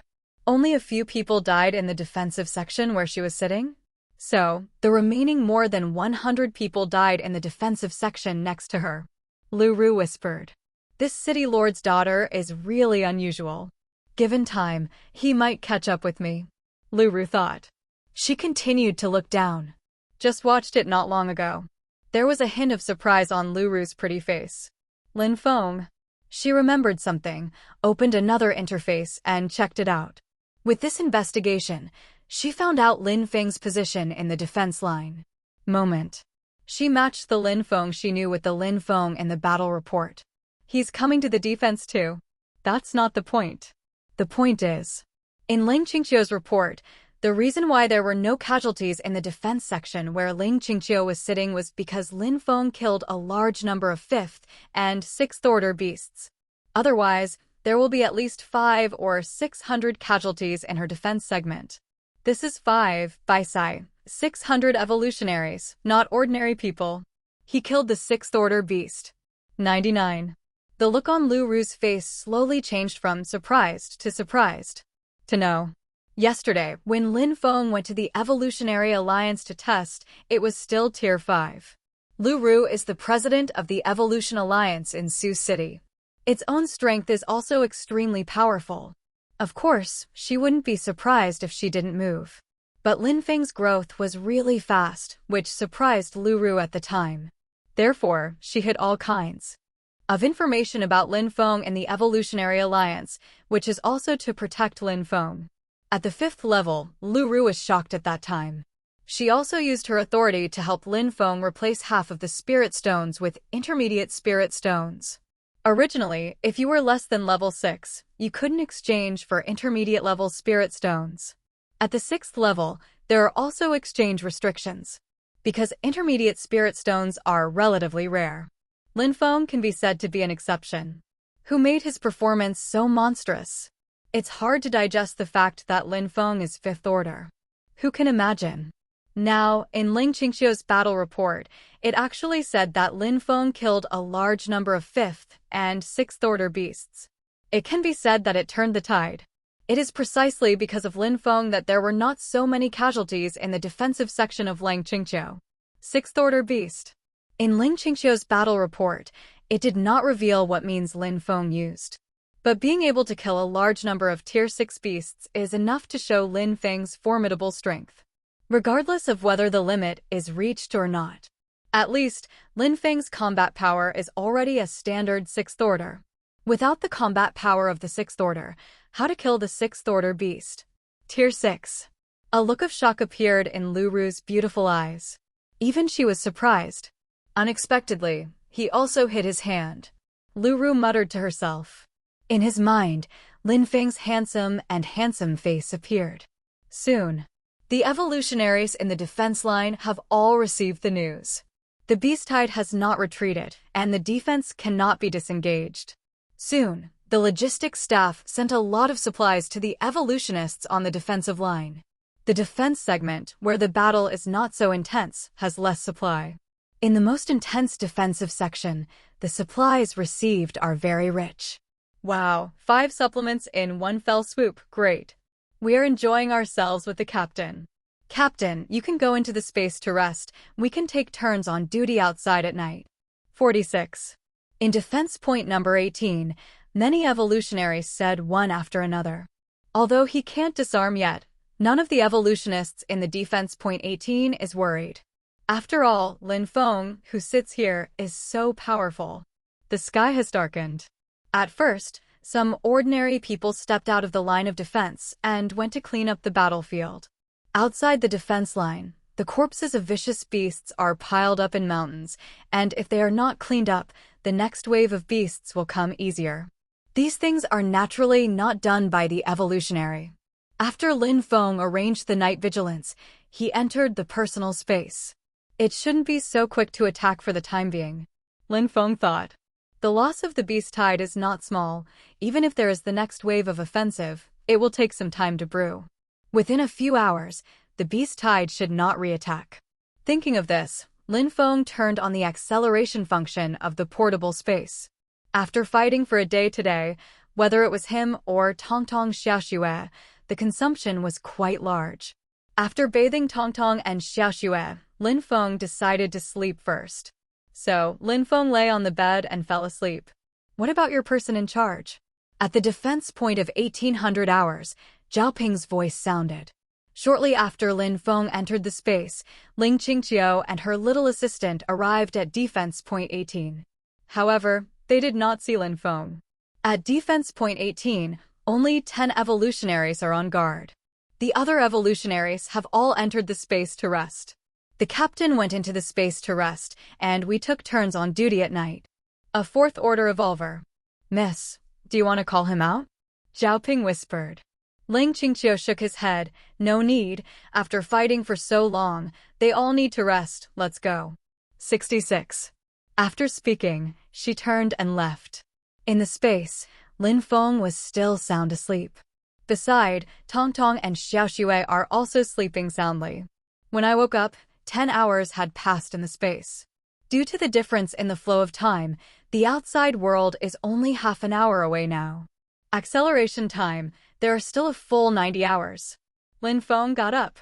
[SPEAKER 1] Only a few people died in the defensive section where she was sitting. So, the remaining more than 100 people died in the defensive section next to her. Luru whispered. This city lord's daughter is really unusual. Given time, he might catch up with me, Luru thought. She continued to look down. Just watched it not long ago. There was a hint of surprise on Luru's pretty face. Lin Feng. She remembered something, opened another interface, and checked it out. With this investigation, she found out Lin Feng's position in the defense line. Moment. She matched the Lin Feng she knew with the Lin Feng in the battle report. He's coming to the defense too. That's not the point. The point is, in Ling Qingqiu's report, the reason why there were no casualties in the defense section where Ling Qingqiu was sitting was because Lin Feng killed a large number of 5th and 6th order beasts. Otherwise, there will be at least 500 or 600 casualties in her defense segment. This is 5 by 600 evolutionaries, not ordinary people. He killed the 6th order beast. 99. The look on Lu Ru's face slowly changed from surprised to no. Yesterday, when Lin Feng went to the Evolutionary Alliance to test, it was still Tier 5. Lu Ru is the president of the Evolution Alliance in Sioux City. Its own strength is also extremely powerful. Of course, she wouldn't be surprised if she didn't move. But Lin Feng's growth was really fast, which surprised Lu Ru at the time. Therefore, she hid all kinds of information about Lin Feng and the Evolutionary Alliance, which is also to protect Lin Feng. At the 5th level, Lu Ru was shocked at that time. She also used her authority to help Lin Feng replace half of the spirit stones with intermediate spirit stones. Originally, if you were less than level 6, you couldn't exchange for intermediate level spirit stones. At the 6th level, there are also exchange restrictions, because intermediate spirit stones are relatively rare. Lin Feng can be said to be an exception. Who made his performance so monstrous? It's hard to digest the fact that Lin Feng is 5th order. Who can imagine? Now, in Ling Qingqiu's battle report, it actually said that Lin Feng killed a large number of 5th and 6th order beasts. It can be said that it turned the tide. It is precisely because of Lin Feng that there were not so many casualties in the defensive section of Ling Qingqiu. 6th order beast. In Ling Qingqiu's battle report, it did not reveal what means Lin Feng used. But being able to kill a large number of Tier 6 beasts is enough to show Lin Feng's formidable strength, regardless of whether the limit is reached or not. At least, Lin Feng's combat power is already a standard 6th order. Without the combat power of the 6th order, how to kill the 6th order beast? Tier 6. A look of shock appeared in Lu Ru's beautiful eyes. Even she was surprised. Unexpectedly, he also hid his hand. Lu Ru muttered to herself. In his mind, Lin Feng's handsome face appeared. Soon, the evolutionaries in the defense line have all received the news. The beast tide has not retreated, and the defense cannot be disengaged. Soon, the logistics staff sent a lot of supplies to the evolutionists on the defensive line. The defense segment, where the battle is not so intense, has less supply. In the most intense defensive section, the supplies received are very rich. Wow, 5 supplements in one fell swoop, great. We are enjoying ourselves with the captain. Captain, you can go into the space to rest. We can take turns on duty outside at night. 46. In defense point number 18, many evolutionaries said one after another. Although he can't disarm yet, none of the evolutionists in the defense point 18 is worried. After all, Lin Feng, who sits here, is so powerful. The sky has darkened. At first, some ordinary people stepped out of the line of defense and went to clean up the battlefield. Outside the defense line, the corpses of vicious beasts are piled up in mountains, and if they are not cleaned up, the next wave of beasts will come easier. These things are naturally not done by the evolutionary. After Lin Feng arranged the night vigilance, he entered the personal space. It shouldn't be so quick to attack for the time being, Lin Feng thought. The loss of the beast tide is not small. Even if there is the next wave of offensive, it will take some time to brew. Within a few hours, the beast tide should not re-attack. Thinking of this, Lin Feng turned on the acceleration function of the portable space. After fighting for a day today, whether it was him or Tongtong Xiaoxue, the consumption was quite large. After bathing Tongtong and Xiaoxue, Lin Feng decided to sleep first. So, Lin Feng lay on the bed and fell asleep. What about your person in charge? At the defense point of 1800 hours, Zhao Ping's voice sounded. Shortly after Lin Feng entered the space, Ling Qingqiu and her little assistant arrived at defense point 18. However, they did not see Lin Feng. At defense point 18, only 10 evolutionaries are on guard. The other evolutionaries have all entered the space to rest. The captain went into the space to rest, and we took turns on duty at night. A fourth order evolver. Miss, do you want to call him out? Zhaoping whispered. Ling Qingqiu shook his head. No need, after fighting for so long, they all need to rest, let's go. 66. After speaking, she turned and left. In the space, Lin Feng was still sound asleep. Beside, Tong Tong and Xiao Xue are also sleeping soundly. When I woke up, 10 hours had passed in the space. Due to the difference in the flow of time, the outside world is only half an hour away now. Acceleration time, there are still a full 90 hours. Lin Feng got up.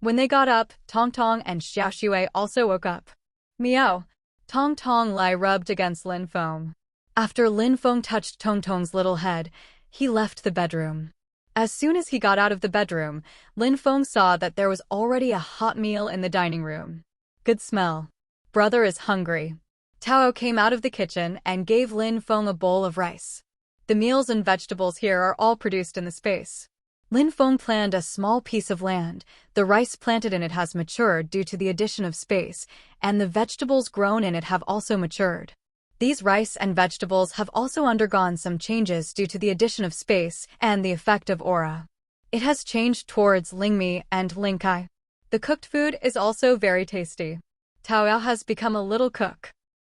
[SPEAKER 1] When they got up, Tong Tong and Xiao Xue also woke up. Meow. Tong Tong lay rubbed against Lin Feng. After Lin Feng touched Tong Tong's little head, he left the bedroom. As soon as he got out of the bedroom, Lin Feng saw that there was already a hot meal in the dining room. Good smell. Brother is hungry. Tao came out of the kitchen and gave Lin Feng a bowl of rice. The meals and vegetables here are all produced in the space. Lin Feng planned a small piece of land. The rice planted in it has matured due to the addition of space, and the vegetables grown in it have also matured. These rice and vegetables have also undergone some changes due to the addition of space and the effect of aura. It has changed towards Lingmi and Lingkai. The cooked food is also very tasty. Taoyao has become a little cook.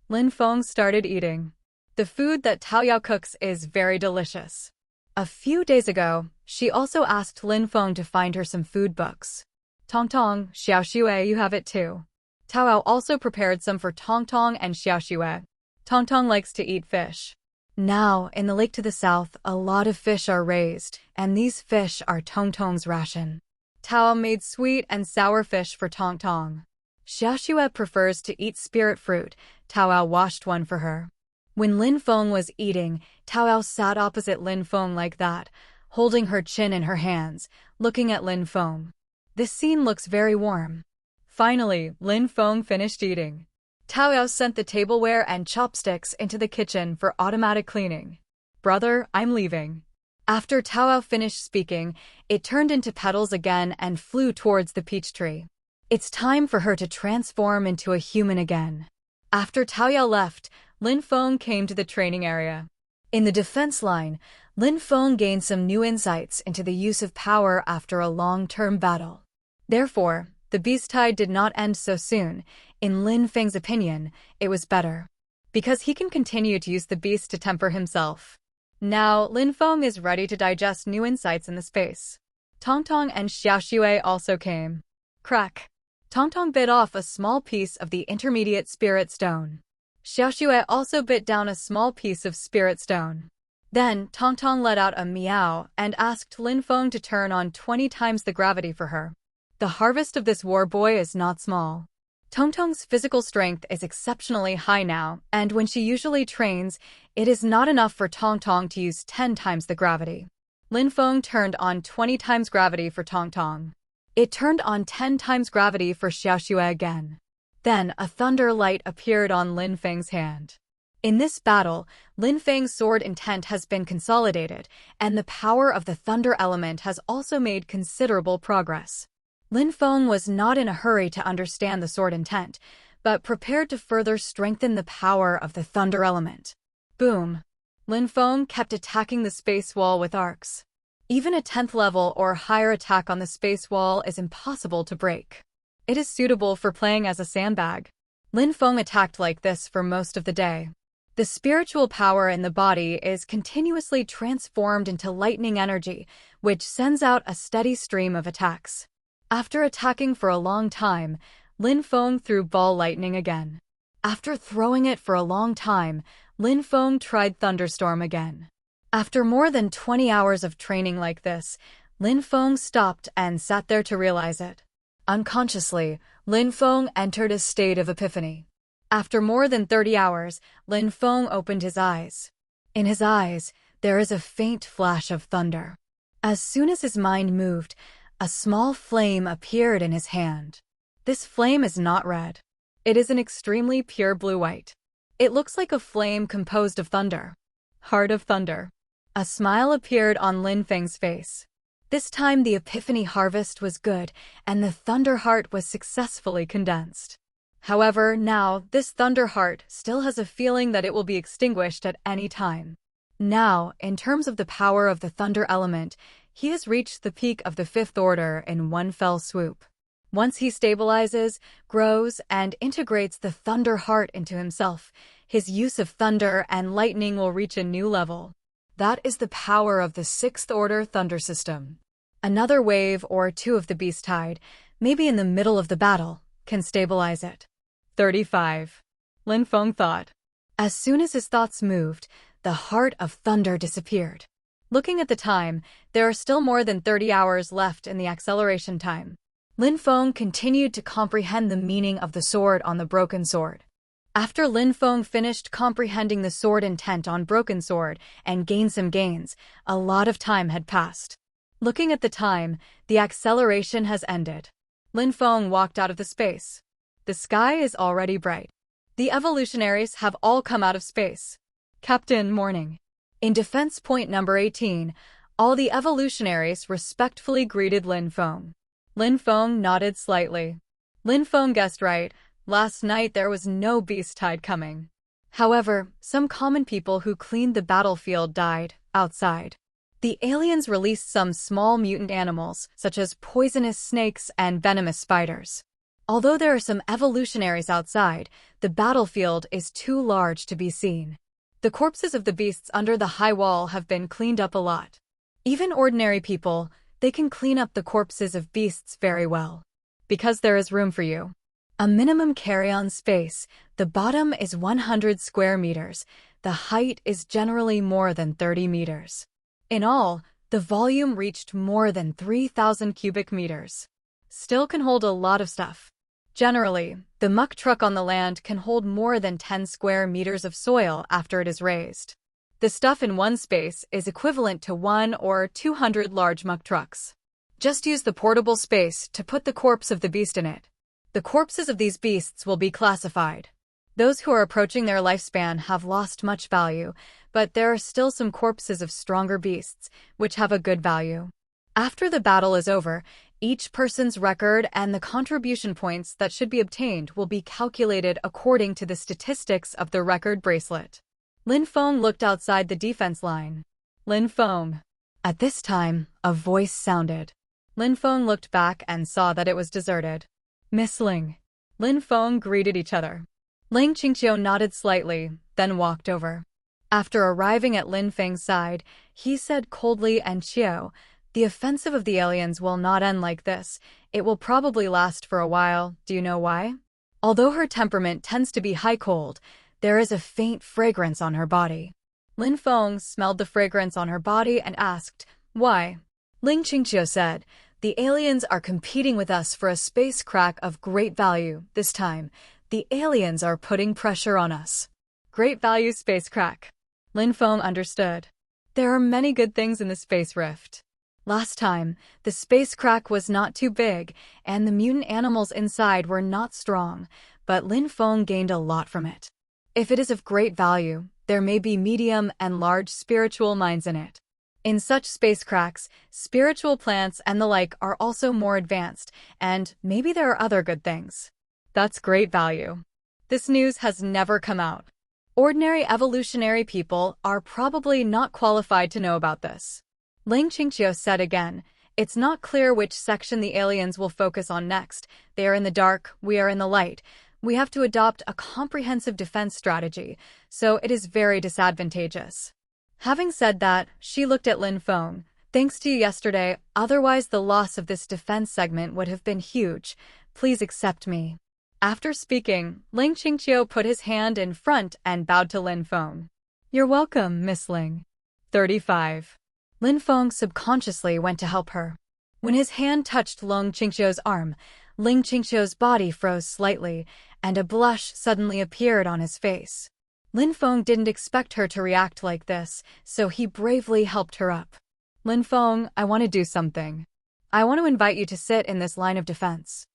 [SPEAKER 1] Lin Feng started eating. The food that Taoyao cooks is very delicious. A few days ago, she also asked Lin Feng to find her some food books. Tong Tong, Xiao Xue, you have it too. Taoyao also prepared some for Tong Tong and Xiao Xue. Tong Tong likes to eat fish. Now, in the lake to the south, a lot of fish are raised, and these fish are Tong Tong's ration. Tao made sweet and sour fish for Tong Tong. Xiao Xue prefers to eat spirit fruit. Tao washed one for her. When Lin Feng was eating, Tao sat opposite Lin Feng like that, holding her chin in her hands, looking at Lin Feng. This scene looks very warm. Finally, Lin Feng finished eating. Taoyao sent the tableware and chopsticks into the kitchen for automatic cleaning. Brother, I'm leaving. After Taoyao finished speaking, it turned into petals again and flew towards the peach tree. It's time for her to transform into a human again. After Taoyao left, Lin Feng came to the training area. In the defense line, Lin Feng gained some new insights into the use of power after a long-term battle. Therefore, the beast tide did not end so soon. In Lin Feng's opinion, it was better, because he can continue to use the beast to temper himself. Now, Lin Feng is ready to digest new insights in the space. Tong Tong and Xiao Xue also came. Crack. Tong Tong bit off a small piece of the intermediate spirit stone. Xiao Xue also bit down a small piece of spirit stone. Then, Tong Tong let out a meow and asked Lin Feng to turn on 20 times the gravity for her. The harvest of this war boy is not small. Tong Tong's physical strength is exceptionally high now, and when she usually trains, it is not enough for Tong Tong to use 10 times the gravity. Lin Feng turned on 20 times gravity for Tong Tong. It turned on 10 times gravity for Xiao Xue again. Then a thunder light appeared on Lin Feng's hand. In this battle, Lin Feng's sword intent has been consolidated, and the power of the thunder element has also made considerable progress. Lin Feng was not in a hurry to understand the sword intent, but prepared to further strengthen the power of the thunder element. Boom! Lin Feng kept attacking the space wall with arcs. Even a 10th level or higher attack on the space wall is impossible to break. It is suitable for playing as a sandbag. Lin Feng attacked like this for most of the day. The spiritual power in the body is continuously transformed into lightning energy, which sends out a steady stream of attacks. After attacking for a long time, Lin Feng threw ball lightning again. After throwing it for a long time, Lin Feng tried thunderstorm again. After more than 20 hours of training like this, Lin Feng stopped and sat there to realize it. Unconsciously, Lin Feng entered a state of epiphany. After more than 30 hours, Lin Feng opened his eyes. In his eyes, there is a faint flash of thunder. As soon as his mind moved, a small flame appeared in his hand. This flame is not red. It is an extremely pure blue-white. It looks like a flame composed of thunder. Heart of thunder. A smile appeared on Lin Feng's face. This time the epiphany harvest was good, and the thunder heart was successfully condensed. However, now, this thunder heart still has a feeling that it will be extinguished at any time. Now, in terms of the power of the thunder element, he has reached the peak of the fifth order in one fell swoop. Once he stabilizes, grows, and integrates the thunder heart into himself, his use of thunder and lightning will reach a new level. That is the power of the sixth order thunder system. Another wave or two of the beast tide, maybe in the middle of the battle, can stabilize it. 35. Lin Feng thought. As soon as his thoughts moved, the heart of thunder disappeared. Looking at the time, there are still more than 30 hours left in the acceleration time. Lin Feng continued to comprehend the meaning of the sword on the broken sword. After Lin Feng finished comprehending the sword intent on broken sword and gained some gains, a lot of time had passed. Looking at the time, the acceleration has ended. Lin Feng walked out of the space. The sky is already bright. The evolutionaries have all come out of space. Captain Morning. In defense point number 18, all the evolutionaries respectfully greeted Lin Feng. Lin Feng nodded slightly. Lin Feng guessed right. Last night there was no beast tide coming. However, some common people who cleaned the battlefield died outside. The aliens released some small mutant animals, such as poisonous snakes and venomous spiders. Although there are some evolutionaries outside, the battlefield is too large to be seen. The corpses of the beasts under the high wall have been cleaned up a lot. Even ordinary people, they can clean up the corpses of beasts very well. Because there is room for you. A minimum carry-on space, the bottom is 100 square meters, the height is generally more than 30 meters. In all, the volume reached more than 3,000 cubic meters. Still can hold a lot of stuff. Generally, the muck truck on the land can hold more than 10 square meters of soil after it is raised. The stuff in one space is equivalent to 1 or 200 large muck trucks. Just use the portable space to put the corpse of the beast in it. The corpses of these beasts will be classified. Those who are approaching their lifespan have lost much value, but there are still some corpses of stronger beasts, which have a good value. After the battle is over, each person's record and the contribution points that should be obtained will be calculated according to the statistics of the record bracelet. Lin Feng looked outside the defense line. Lin Feng. At this time, a voice sounded. Lin Feng looked back and saw that it was deserted. Miss Ling. Lin Feng greeted each other. Ling Qingqiu nodded slightly, then walked over. After arriving at Lin Feng's side, he said coldly and Qiu, the offensive of the aliens will not end like this. It will probably last for a while. Do you know why? Although her temperament tends to be high cold, there is a faint fragrance on her body. Lin Feng smelled the fragrance on her body and asked, why? Ling Qingqiu said, the aliens are competing with us for a space crack of great value. This time, the aliens are putting pressure on us. Great value space crack. Lin Feng understood. There are many good things in the space rift. Last time, the space crack was not too big, and the mutant animals inside were not strong, but Lin Feng gained a lot from it. If it is of great value, there may be medium and large spiritual minds in it. In such space cracks, spiritual plants and the like are also more advanced, and maybe there are other good things. That's great value. This news has never come out. Ordinary evolutionary people are probably not qualified to know about this. Ling Qingqiu said again, it's not clear which section the aliens will focus on next. They are in the dark, we are in the light. We have to adopt a comprehensive defense strategy, so it is very disadvantageous. Having said that, she looked at Lin Feng. Thanks to you yesterday, otherwise the loss of this defense segment would have been huge. Please accept me. After speaking, Ling Qingqiu put his hand in front and bowed to Lin Feng. You're welcome, Miss Ling. 35. Lin Feng subconsciously went to help her. When his hand touched Ling Qingqiu's arm, Ling Qingqiu's body froze slightly, and a blush suddenly appeared on his face. Lin Feng didn't expect her to react like this, so he bravely helped her up. Lin Feng, I want to do something. I want to invite you to sit in this line of defense.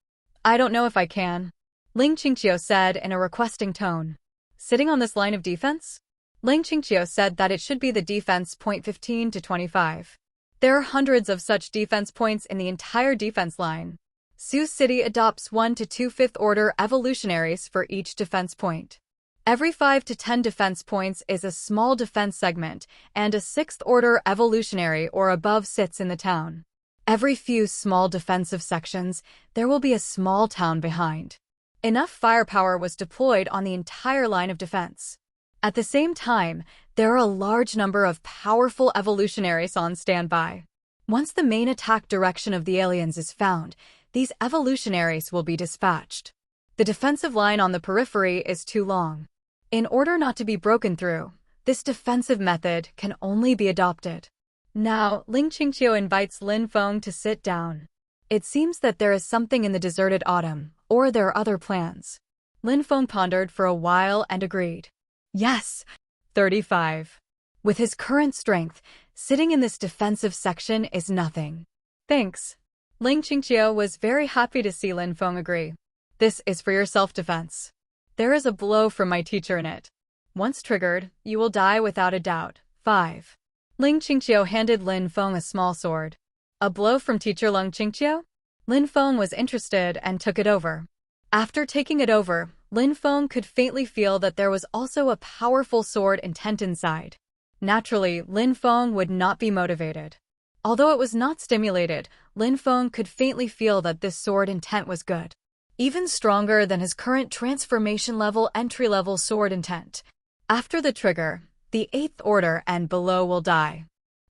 [SPEAKER 1] I don't know if I can. Ling Qingqiu said in a requesting tone. Sitting on this line of defense? Ling Qingqiu said that it should be the defense point 15 to 25. There are hundreds of such defense points in the entire defense line. Sioux City adopts 1 to 2 fifth-order evolutionaries for each defense point. Every 5 to 10 defense points is a small defense segment, and a 6th-order evolutionary or above sits in the town. Every few small defensive sections, there will be a small town behind. Enough firepower was deployed on the entire line of defense. At the same time, there are a large number of powerful evolutionaries on standby. Once the main attack direction of the aliens is found, these evolutionaries will be dispatched. The defensive line on the periphery is too long. In order not to be broken through, this defensive method can only be adopted. Now, Ling Qingqiu invites Lin Feng to sit down. It seems that there is something in the deserted autumn, or there are other plans. Lin Feng pondered for a while and agreed. Yes, 35. With his current strength, sitting in this defensive section is nothing. Thanks. Ling Qingqiu was very happy to see Lin Feng agree. This is for your self-defense. There is a blow from my teacher in it. Once triggered, you will die without a doubt. 5. Ling Qingqiu handed Lin Feng a small sword. A blow from teacher Ling Qingqiu? Lin Feng was interested and took it over. After taking it over, Lin Feng could faintly feel that there was also a powerful sword intent inside. Naturally, Lin Feng would not be motivated. Although it was not stimulated, Lin Feng could faintly feel that this sword intent was good. Even stronger than his current transformation level entry-level sword intent. After the trigger, the 8th order and below will die.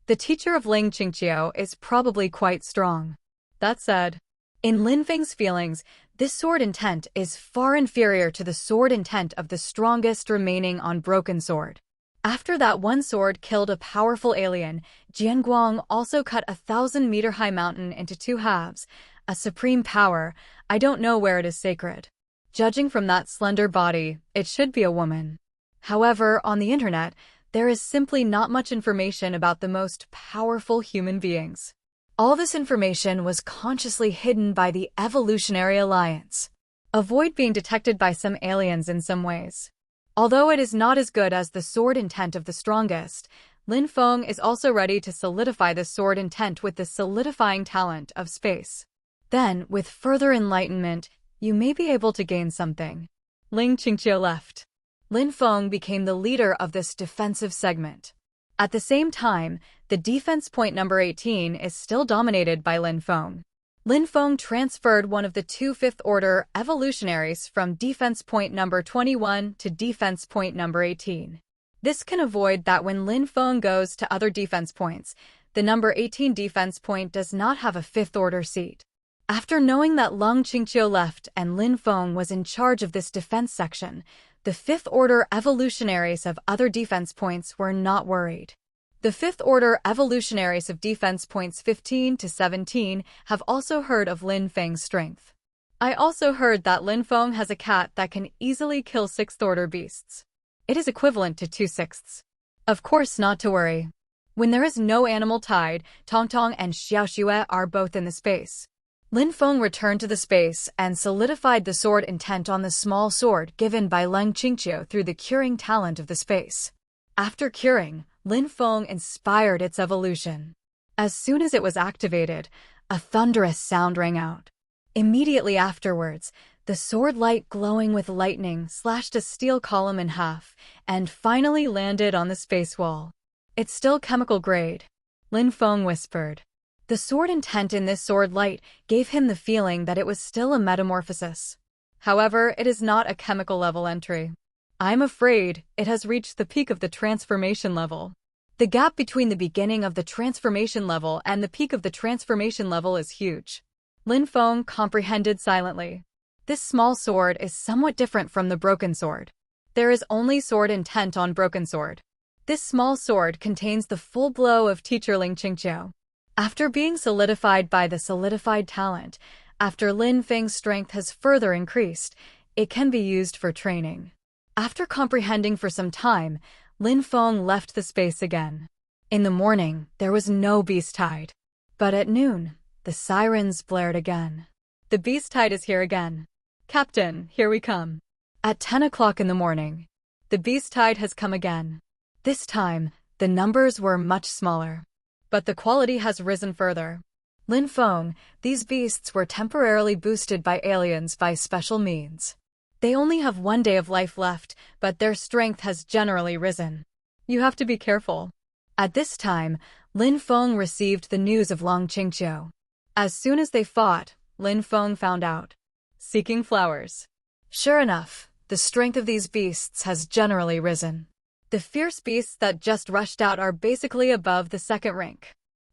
[SPEAKER 1] The teacher of Ling Qingqiu is probably quite strong. That said, in Lin Feng's feelings, this sword intent is far inferior to the sword intent of the strongest remaining unbroken sword. After that one sword killed a powerful alien, Jianguang also cut a 1,000-meter-high mountain into 2 halves. A supreme power, I don't know where it is sacred. Judging from that slender body, it should be a woman. However, on the internet, there is simply not much information about the most powerful human beings. All this information was consciously hidden by the Evolutionary Alliance. Avoid being detected by some aliens in some ways. Although it is not as good as the sword intent of the strongest, Lin Feng is also ready to solidify the sword intent with the solidifying talent of space. Then, with further enlightenment, you may be able to gain something. Ling Qingqiu left. Lin Feng became the leader of this defensive segment. At the same time, the defense point number 18 is still dominated by Lin Feng. Lin Feng transferred one of the 2 fifth-order evolutionaries from defense point number 21 to defense point number 18. This can avoid that when Lin Feng goes to other defense points, the number 18 defense point does not have a 5th-order seat. After knowing that Ling Qingqiu left and Lin Feng was in charge of this defense section, the 5th-order evolutionaries of other defense points were not worried. The 5th-order evolutionaries of defense points 15 to 17 have also heard of Lin Feng's strength. I also heard that Lin Feng has a cat that can easily kill 6th-order beasts. It is equivalent to 2/6. Of course, not to worry. When there is no animal tied, Tong Tong and Xiao Xue are both in the space. Lin Feng returned to the space and solidified the sword intent on the small sword given by Ling Qingqiu through the curing talent of the space. After curing, Lin Feng inspired its evolution. As soon as it was activated, a thunderous sound rang out. Immediately afterwards, the sword light glowing with lightning slashed a steel column in half and finally landed on the space wall. It's still chemical grade, Lin Feng whispered. The sword intent in this sword light gave him the feeling that it was still a metamorphosis. However, it is not a chemical level entry. I'm afraid it has reached the peak of the transformation level. The gap between the beginning of the transformation level and the peak of the transformation level is huge. Lin Feng comprehended silently. This small sword is somewhat different from the broken sword. There is only sword intent on broken sword. This small sword contains the full blow of teacher Ling Qingqiu. After being solidified by the solidified talent, after Lin Feng's strength has further increased, it can be used for training. After comprehending for some time, Lin Feng left the space again. In the morning, there was no beast tide. But at noon, the sirens blared again. The beast tide is here again. Captain, here we come. At 10 o'clock in the morning, the beast tide has come again. This time, the numbers were much smaller. But the quality has risen further. Lin Feng, these beasts were temporarily boosted by aliens by special means. They only have 1 day of life left, but their strength has generally risen. You have to be careful. At this time, Lin Feng received the news of Long Qingqiu. As soon as they fought, Lin Feng found out. Seeking flowers. Sure enough, the strength of these beasts has generally risen. The fierce beasts that just rushed out are basically above the second rank.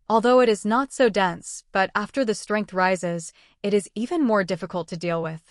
[SPEAKER 1] Although it is not so dense, but after the strength rises, it is even more difficult to deal with.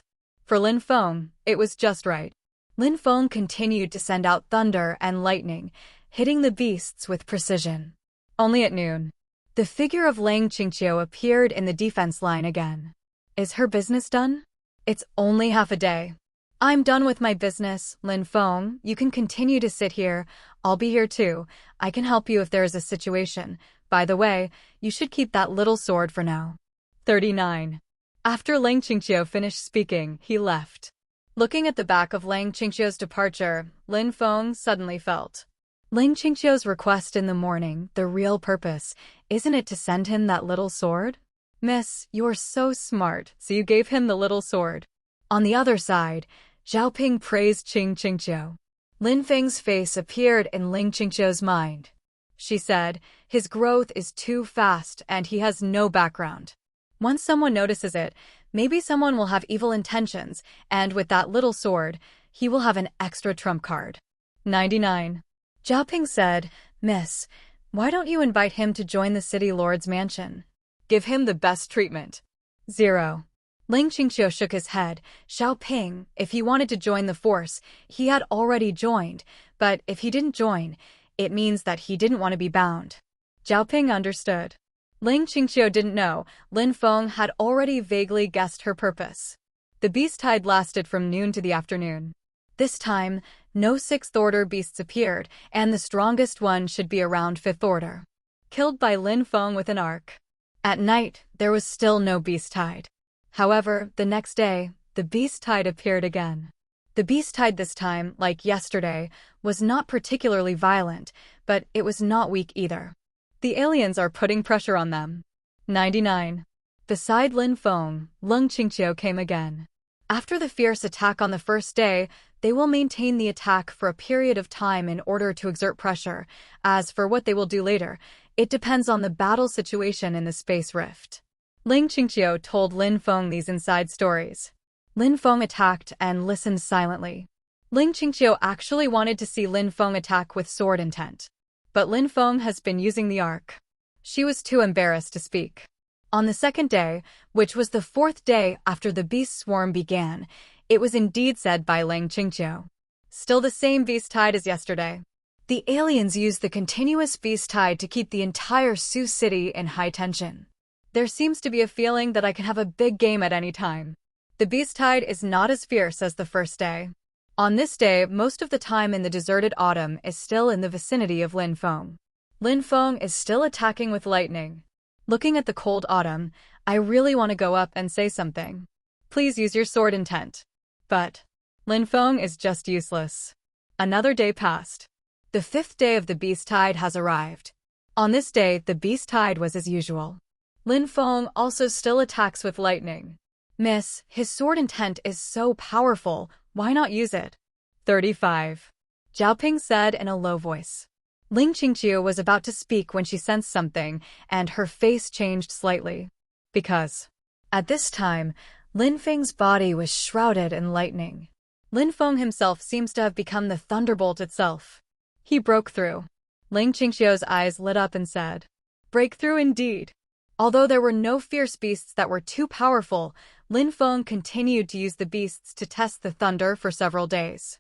[SPEAKER 1] For Lin Feng, it was just right. Lin Feng continued to send out thunder and lightning, hitting the beasts with precision. Only at noon, the figure of Long Qingqiu appeared in the defense line again. Is her business done? It's only half a day. I'm done with my business, Lin Feng. You can continue to sit here. I'll be here too. I can help you if there is a situation. By the way, you should keep that little sword for now. 39. After Long Qingqiu finished speaking, he left. Looking at the back of Long Qingqiu's departure, Lin Feng suddenly felt. Long Qingqiu's request in the morning, the real purpose, isn't it to send him that little sword? Miss, you're so smart, so you gave him the little sword. On the other side, Xiaoping praised Qingqiu. Lin Feng's face appeared in Long Qingqiu's mind. She said, his growth is too fast and he has no background. Once someone notices it, maybe someone will have evil intentions, and with that little sword, he will have an extra trump card. 99. Xiaoping said, Miss, why don't you invite him to join the city lord's mansion? Give him the best treatment. 0. Long Qingqiu shook his head. Xiaoping, if he wanted to join the force, he had already joined, but if he didn't join, it means that he didn't want to be bound. Xiaoping understood. Long Qingqiu didn't know. Lin Feng had already vaguely guessed her purpose. The beast tide lasted from noon to the afternoon. This time, no 6th order beasts appeared, and the strongest one should be around 5th order. Killed by Lin Feng with an arc. At night, there was still no beast tide. However, the next day, the beast tide appeared again. The beast tide this time, like yesterday, was not particularly violent, but it was not weak either. The aliens are putting pressure on them. 99. Beside Lin Feng, Long Qingqiu came again. After the fierce attack on the first day, they will maintain the attack for a period of time in order to exert pressure. As for what they will do later, it depends on the battle situation in the space rift. Long Qingqiu told Lin Feng these inside stories. Lin Feng attacked and listened silently. Long Qingqiu actually wanted to see Lin Feng attack with sword intent. But Lin Feng has been using the arc. She was too embarrassed to speak. On the second day, which was the 4th day after the beast swarm began, it was indeed said by Long Qingqiu. Still the same beast tide as yesterday. The aliens used the continuous beast tide to keep the entire Sioux City in high tension. There seems to be a feeling that I can have a big game at any time. The beast tide is not as fierce as the first day. On this day, most of the time in the deserted autumn is still in the vicinity of Lin Feng. Lin Feng is still attacking with lightning. Looking at the cold autumn, I really want to go up and say something. Please use your sword intent. But Lin Feng is just useless. Another day passed. The 5th day of the beast tide has arrived. On this day, the beast tide was as usual. Lin Feng also still attacks with lightning. Miss, his sword intent is so powerful, why not use it? 35. Xiaoping said in a low voice. Long Qingqiu was about to speak when she sensed something, and her face changed slightly. Because, at this time, Lin Feng's body was shrouded in lightning. Lin Feng himself seems to have become the thunderbolt itself. He broke through. Long Qingqiu's eyes lit up and said, Breakthrough indeed. Although there were no fierce beasts that were too powerful, Lin Feng continued to use the beasts to test the thunder for several days.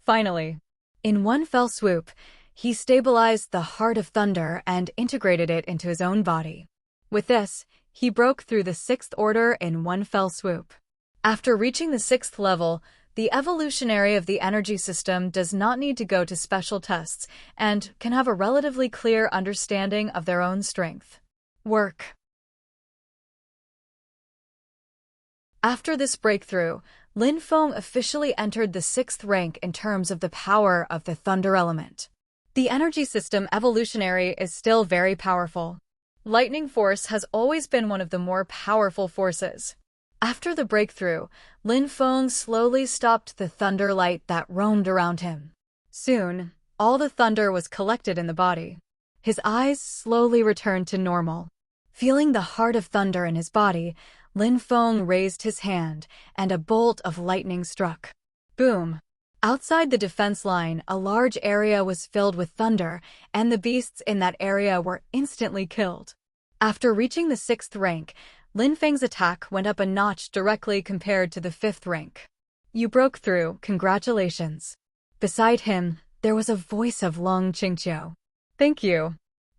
[SPEAKER 1] Finally, in one fell swoop, he stabilized the heart of thunder and integrated it into his own body. With this, he broke through the 6th order in one fell swoop. After reaching the 6th level, the evolutionary of the energy system does not need to go to special tests and can have a relatively clear understanding of their own strength. Work. After this breakthrough, Lin Feng officially entered the 6th rank in terms of the power of the thunder element. The energy system evolutionary is still very powerful. Lightning force has always been one of the more powerful forces. After the breakthrough, Lin Feng slowly stopped the thunder light that roamed around him. Soon, all the thunder was collected in the body. His eyes slowly returned to normal. Feeling the heart of thunder in his body, Lin Feng raised his hand, and a bolt of lightning struck. Boom! Outside the defense line, a large area was filled with thunder, and the beasts in that area were instantly killed. After reaching the 6th rank, Lin Feng's attack went up a notch directly compared to the 5th rank. You broke through, congratulations. Beside him, there was a voice of Lin Qingqiu. Thank you.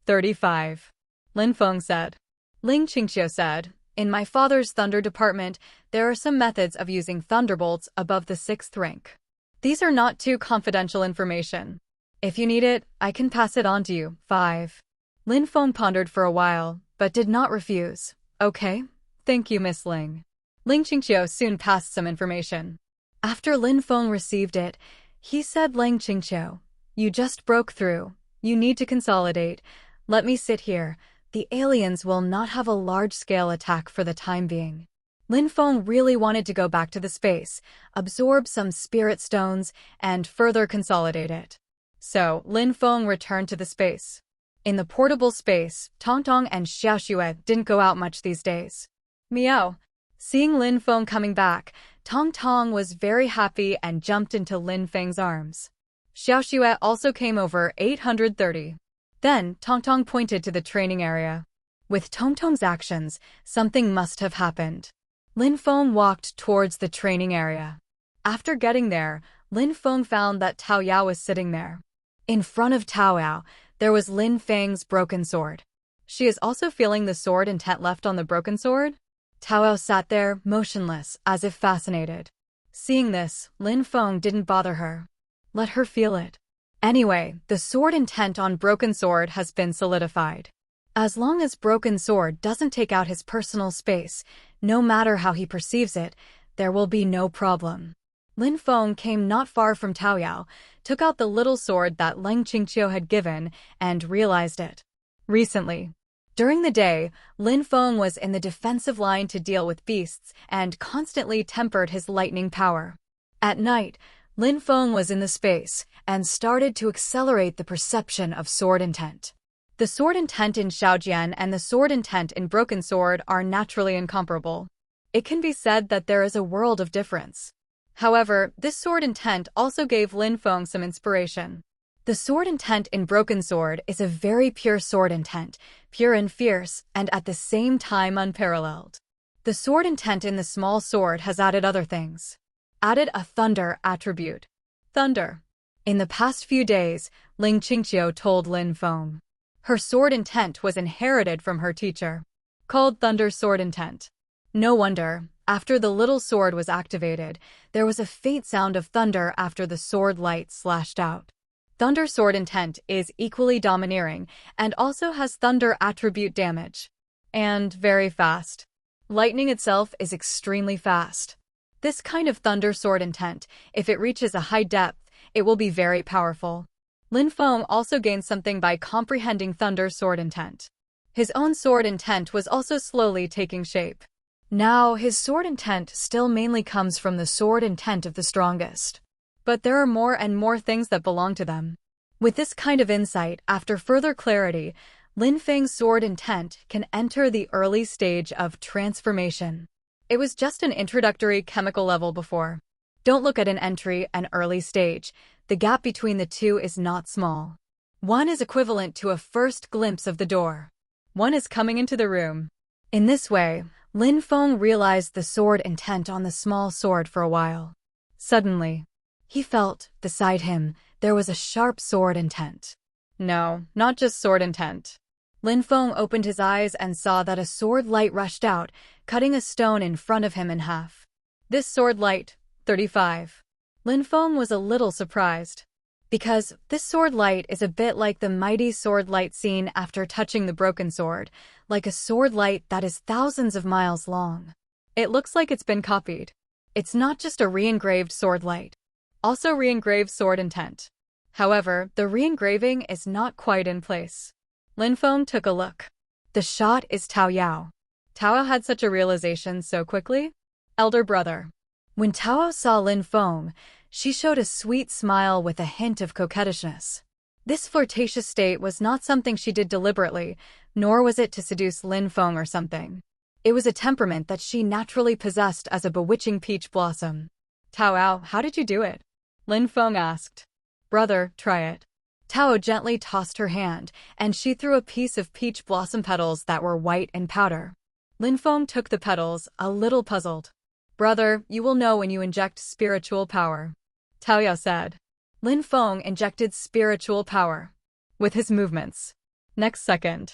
[SPEAKER 1] 35. Lin Feng said. Lin Qingqiu said, in my father's thunder department, there are some methods of using thunderbolts above the 6th rank. These are not too confidential information. If you need it, I can pass it on to you. 5. Lin Feng pondered for a while, but did not refuse. Okay, thank you, Miss Ling. Lin Qingqiu soon passed some information. After Lin Feng received it, he said, Lin Qingqiu, you just broke through. You need to consolidate. Let me sit here. The aliens will not have a large-scale attack for the time being. Lin Feng really wanted to go back to the space, absorb some spirit stones, and further consolidate it. So, Lin Feng returned to the space. In the portable space, Tongtong and Xiaoxue didn't go out much these days. Meow. Seeing Lin Feng coming back, Tongtong was very happy and jumped into Lin Feng's arms. Xiaoxue also came over 830. Then, Tongtong pointed to the training area. With Tongtong's actions, something must have happened. Lin Feng walked towards the training area. After getting there, Lin Feng found that Tao Yao was sitting there. In front of Tao Yao, there was Lin Feng's broken sword. She is also feeling the sword intent left on the broken sword? Tao Yao sat there, motionless, as if fascinated. Seeing this, Lin Feng didn't bother her. Let her feel it. Anyway, the sword intent on broken sword has been solidified. As long as broken sword doesn't take out his personal space, no matter how he perceives it, there will be no problem. Lin Feng came not far from Tao Yao, took out the little sword that Lin Qingqiu had given, and realized it. Recently, during the day, Lin Feng was in the defensive line to deal with beasts and constantly tempered his lightning power. At night, Lin Feng was in the space and started to accelerate the perception of sword intent. The sword intent in Xiaojian and the sword intent in Broken Sword are naturally incomparable. It can be said that there is a world of difference. However, this sword intent also gave Lin Feng some inspiration. The sword intent in Broken Sword is a very pure sword intent, pure and fierce, and at the same time unparalleled. The sword intent in the small sword has added other things. Added a thunder attribute. Thunder. In the past few days, Lin Qingqiu told Lin Feng. Her sword intent was inherited from her teacher. Called Thunder Sword Intent. No wonder, after the little sword was activated, there was a faint sound of thunder after the sword light slashed out. Thunder Sword Intent is equally domineering and also has thunder attribute damage. And very fast. Lightning itself is extremely fast. This kind of Thunder Sword Intent, if it reaches a high depth, it will be very powerful. Lin Feng also gained something by comprehending Thunder Sword Intent. His own sword intent was also slowly taking shape. Now, his sword intent still mainly comes from the sword intent of the strongest. But there are more and more things that belong to them. With this kind of insight, after further clarity, Lin Feng's sword intent can enter the early stage of transformation. It was just an introductory chemical level before. Don't look at an entry and early stage. The gap between the two is not small. One is equivalent to a first glimpse of the door. One is coming into the room. In this way, Lin Feng realized the sword intent on the small sword for a while. Suddenly, he felt, beside him, there was a sharp sword intent. No, not just sword intent. Lin Feng opened his eyes and saw that a sword light rushed out, cutting a stone in front of him in half. This sword light, 35. Lin Feng was a little surprised. Because this sword light is a bit like the mighty sword light seen after touching the broken sword, like a sword light that is thousands of miles long. It looks like it's been copied. It's not just a re-engraved sword light. Also re-engraved sword intent. However, the re-engraving is not quite in place. Lin Feng took a look. The The shot is Tao Yao. Tao Yao had such a realization so quickly. Elder brother. When Tao Yao saw Lin Feng, she showed a sweet smile with a hint of coquettishness. This flirtatious state was not something she did deliberately, nor was it to seduce Lin Feng or something. It was a temperament that she naturally possessed as a bewitching peach blossom. Tao Yao, how did you do it? Lin Feng asked. Brother, try it. Tao Yao gently tossed her hand, and she threw a piece of peach blossom petals that were white and powder. Lin Feng took the petals, a little puzzled. Brother, you will know when you inject spiritual power. Tao Yao said. Lin Feng injected spiritual power. With his movements. Next second.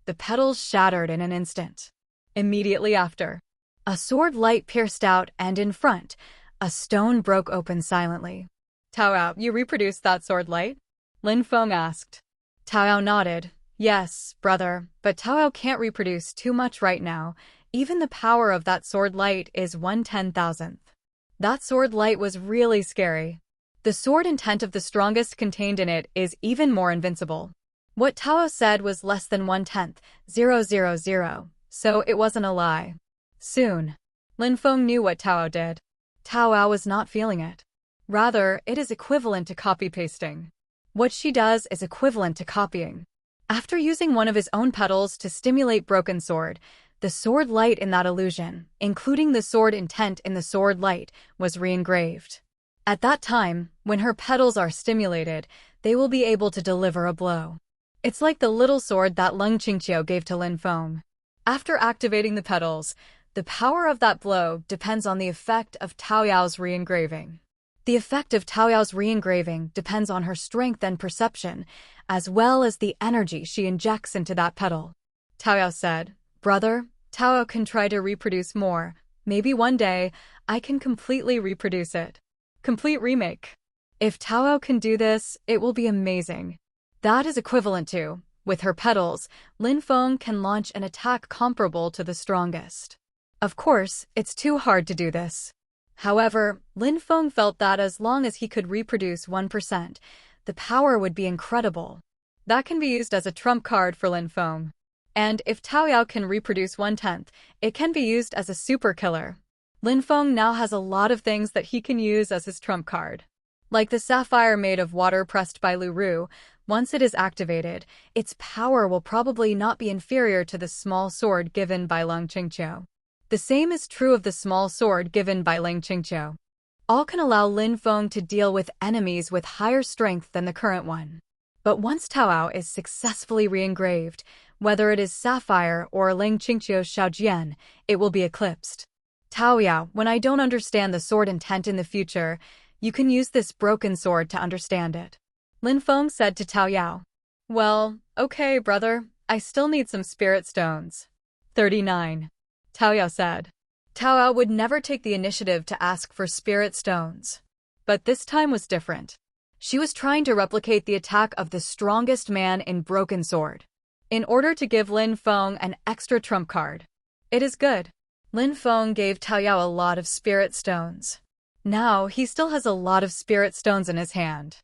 [SPEAKER 1] The petals shattered in an instant. Immediately after. A sword light pierced out and in front, a stone broke open silently. Tao Yao, you reproduced that sword light? Lin Feng asked. Tao Yao nodded. Yes, brother, but Tao Yao can't reproduce too much right now. Even the power of that sword light is 1/10,000th. That sword light was really scary. The sword intent of the strongest contained in it is even more invincible. What Tao Yao said was less than 1/10, 000, so it wasn't a lie. Soon, Lin Feng knew what Tao Yao did. Tao Yao was not feeling it. Rather, it is equivalent to copy-pasting. What she does is equivalent to copying. After using one of his own petals to stimulate Broken Sword, the sword light in that illusion, including the sword intent in the sword light, was re-engraved. At that time, when her petals are stimulated, they will be able to deliver a blow. It's like the little sword that Leng Qingqiu gave to Lin Feng. After activating the petals, the power of that blow depends on the effect of Tao Yao's re-engraving. The effect of Tao Yao's re-engraving depends on her strength and perception, as well as the energy she injects into that petal. Tao Yao said, Brother, Tao Yao can try to reproduce more. Maybe one day, I can completely reproduce it. Complete remake. If Tao Yao can do this, it will be amazing. That is equivalent to, with her petals, Lin Feng can launch an attack comparable to the strongest. Of course, it's too hard to do this. However, Lin Feng felt that as long as he could reproduce 1%, the power would be incredible. That can be used as a trump card for Lin Feng. And if Tao Yao can reproduce 1/10, it can be used as a super killer. Lin Feng now has a lot of things that he can use as his trump card. Like the sapphire made of water pressed by Lu Ru, once it is activated, its power will probably not be inferior to the small sword given by Leng Qingqiu. The same is true of the small sword given by Leng Qingqiu. All can allow Lin Feng to deal with enemies with higher strength than the current one. But once Tao Yao is successfully re-engraved, whether it is sapphire or Leng Qingqiu's Shaojian, it will be eclipsed. Tao Yao, when I don't understand the sword intent in the future, you can use this broken sword to understand it. Lin Feng said to Tao Yao. Well, okay, brother, I still need some spirit stones. 39. Tao Yao said. Tao Yao would never take the initiative to ask for spirit stones. But this time was different. She was trying to replicate the attack of the strongest man in Broken Sword, in order to give Lin Feng an extra trump card. It is good. Lin Feng gave Tao Yao a lot of spirit stones. Now, he still has a lot of spirit stones in his hand.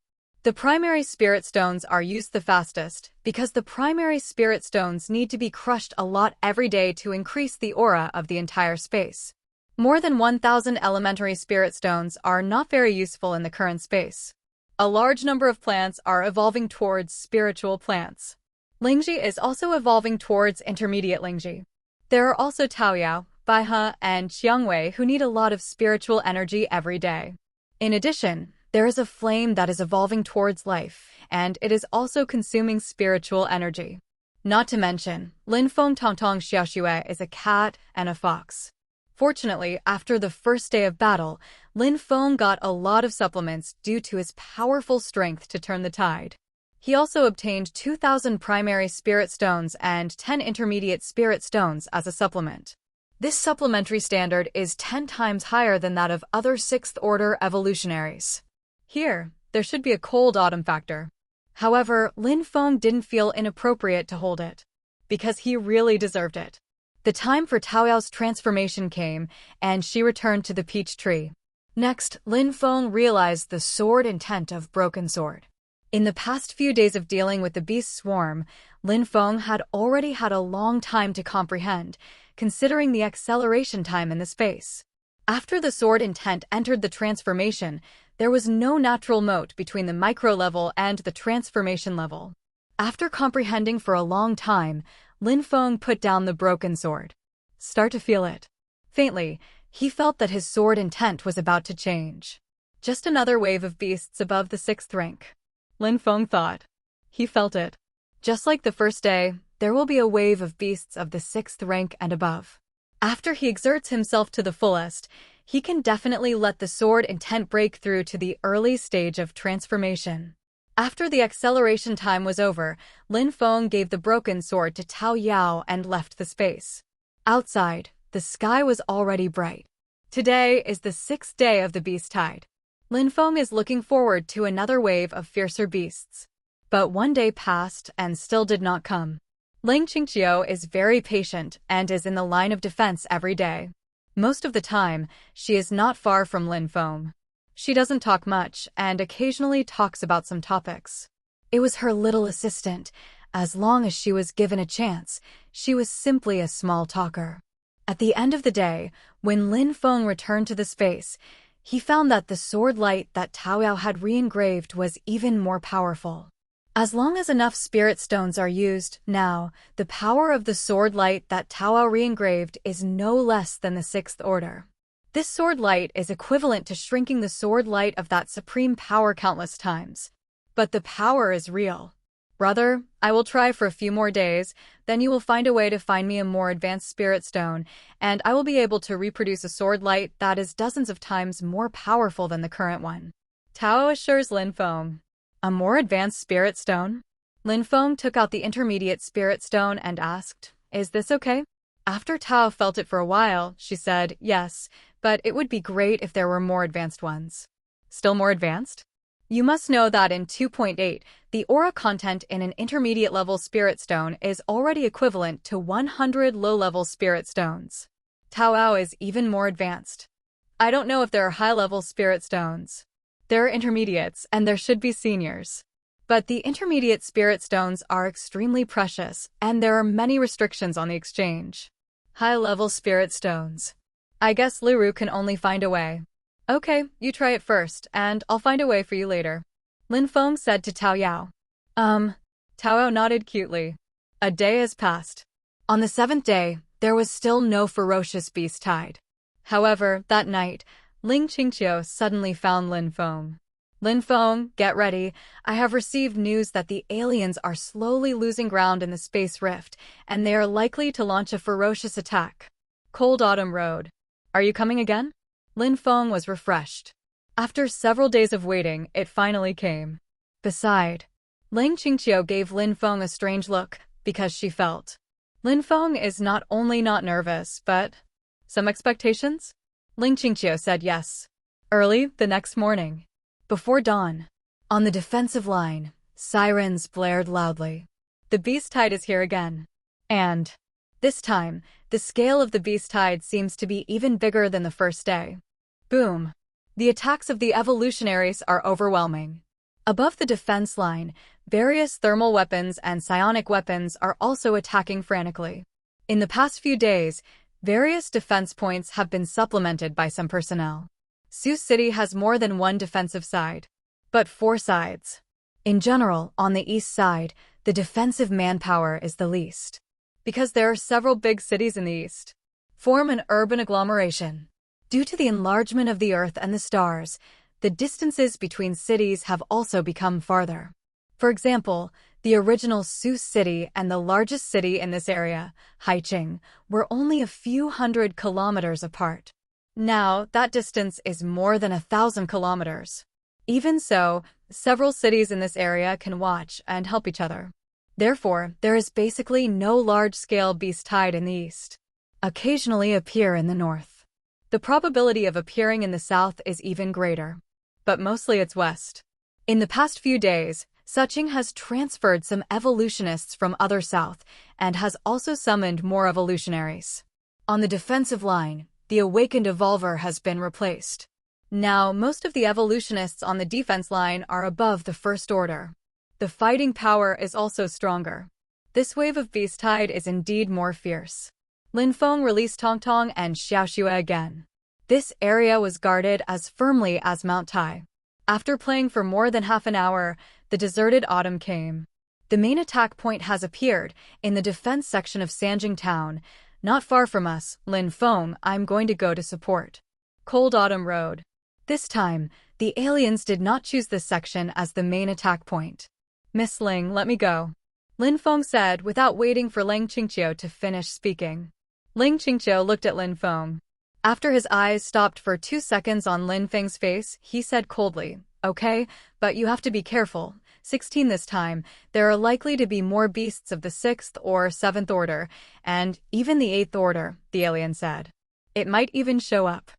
[SPEAKER 1] The primary spirit stones are used the fastest, because the primary spirit stones need to be crushed a lot every day to increase the aura of the entire space. More than 1,000 elementary spirit stones are not very useful in the current space. A large number of plants are evolving towards spiritual plants. Lingji is also evolving towards intermediate Lingji. There are also Tao Yao, Baihe, and Qiangwei who need a lot of spiritual energy every day. In addition, there is a flame that is evolving towards life, and it is also consuming spiritual energy. Not to mention, Lin Feng Tongtong Xiaoxue is a cat and a fox. Fortunately, after the first day of battle, Lin Feng got a lot of supplements due to his powerful strength to turn the tide. He also obtained 2,000 primary spirit stones and 10 intermediate spirit stones as a supplement. This supplementary standard is 10 times higher than that of other 6th order evolutionaries. Here, there should be a cold autumn factor. However, Lin Feng didn't feel inappropriate to hold it, because he really deserved it. The time for Tao Yao's transformation came, and she returned to the peach tree. Next, Lin Feng realized the sword intent of Broken Sword. In the past few days of dealing with the beast swarm, Lin Feng had already had a long time to comprehend, considering the acceleration time in the space. After the sword intent entered the transformation, there was no natural moat between the micro level and the transformation level. After comprehending for a long time, Lin Feng put down the broken sword. Start to feel it. Faintly, he felt that his sword intent was about to change. Just another wave of beasts above the 6th rank. Lin Feng thought. He felt it. Just like the first day, there will be a wave of beasts of the 6th rank and above. After he exerts himself to the fullest, he can definitely let the sword intent break through to the early stage of transformation. After the acceleration time was over, Lin Feng gave the broken sword to Tao Yao and left the space. Outside, the sky was already bright. Today is the 6th day of the beast tide. Lin Feng is looking forward to another wave of fiercer beasts. But one day passed and still did not come. Ling Qingqiu is very patient and is in the line of defense every day. Most of the time, she is not far from Lin Feng. She doesn't talk much and occasionally talks about some topics. It was her little assistant. As long as she was given a chance, she was simply a small talker. At the end of the day, when Lin Feng returned to the space, he found that the sword light that Tao Yao had re-engraved was even more powerful. As long as enough spirit stones are used, now, the power of the sword light that Tao Yao re-engraved is no less than the 6th order. This sword light is equivalent to shrinking the sword light of that supreme power countless times. But the power is real. Brother, I will try for a few more days, then you will find a way to find me a more advanced spirit stone, and I will be able to reproduce a sword light that is dozens of times more powerful than the current one. Tao assures Lin Feng. A more advanced spirit stone? Lin Feng took out the intermediate spirit stone and asked, "Is this okay?" After Tao felt it for a while, she said, "Yes, but it would be great if there were more advanced ones." Still more advanced? You must know that in 2.8, the aura content in an intermediate level spirit stone is already equivalent to 100 low-level spirit stones. Tao Yao is even more advanced. I don't know if there are high-level spirit stones. There are intermediates, and there should be seniors. But the intermediate spirit stones are extremely precious, and there are many restrictions on the exchange. High-level spirit stones. I guess Liru can only find a way. Okay, you try it first, and I'll find a way for you later. Lin Feng said to Tao Yao. Tao Yao nodded cutely. A day has passed. On the 7th day, there was still no ferocious beast tide. However, that night, Ling Qingqiu suddenly found Lin Feng. Lin Feng, get ready. I have received news that the aliens are slowly losing ground in the space rift, and they are likely to launch a ferocious attack. Cold Autumn Road. Are you coming again? Lin Feng was refreshed. After several days of waiting, it finally came. Beside, Ling Qingqiu gave Lin Feng a strange look, because she felt. Lin Feng is not only not nervous, but... Some expectations? Ling Qingqiu said yes. Early, the next morning. Before dawn. On the defensive line, sirens blared loudly. The beast tide is here again. And, this time, the scale of the beast tide seems to be even bigger than the first day. Boom. The attacks of the evolutionaries are overwhelming. Above the defense line, various thermal weapons and psionic weapons are also attacking frantically. In the past few days, various defense points have been supplemented by some personnel. Sioux City has more than one defensive side, but 4 sides. In general, on the east side, the defensive manpower is the least. Because there are several big cities in the east, form an urban agglomeration. Due to the enlargement of the Earth and the stars, the distances between cities have also become farther. For example, the original Sioux City and the largest city in this area, Haiqing, were only a few hundred kilometers apart. Now, that distance is more than 1,000 kilometers. Even so, several cities in this area can watch and help each other. Therefore, there is basically no large-scale beast tide in the east. Occasionally appear in the north. The probability of appearing in the south is even greater. But mostly it's west. In the past few days, Suching has transferred some evolutionists from other south and has also summoned more evolutionaries. On the defensive line, the awakened evolver has been replaced. Now, most of the evolutionists on the defense line are above the first order. The fighting power is also stronger. This wave of beast tide is indeed more fierce. Lin Feng released Tong Tong and Xiaoxue again. This area was guarded as firmly as Mount Tai. After playing for more than half an hour, the deserted autumn came. The main attack point has appeared in the defense section of Sanjing Town. Not far from us, Lin Feng, I'm going to go to support. Cold Autumn Road. This time, the aliens did not choose this section as the main attack point. Miss Ling, let me go. Lin Feng said without waiting for Ling Qingqiu to finish speaking. Ling Qingqiu looked at Lin Feng. After his eyes stopped for 2 seconds on Lin Feng's face, he said coldly, "Okay, but you have to be careful. 16 this time, there are likely to be more beasts of the 6th or 7th order, and even the 8th order," the alien said. "It might even show up."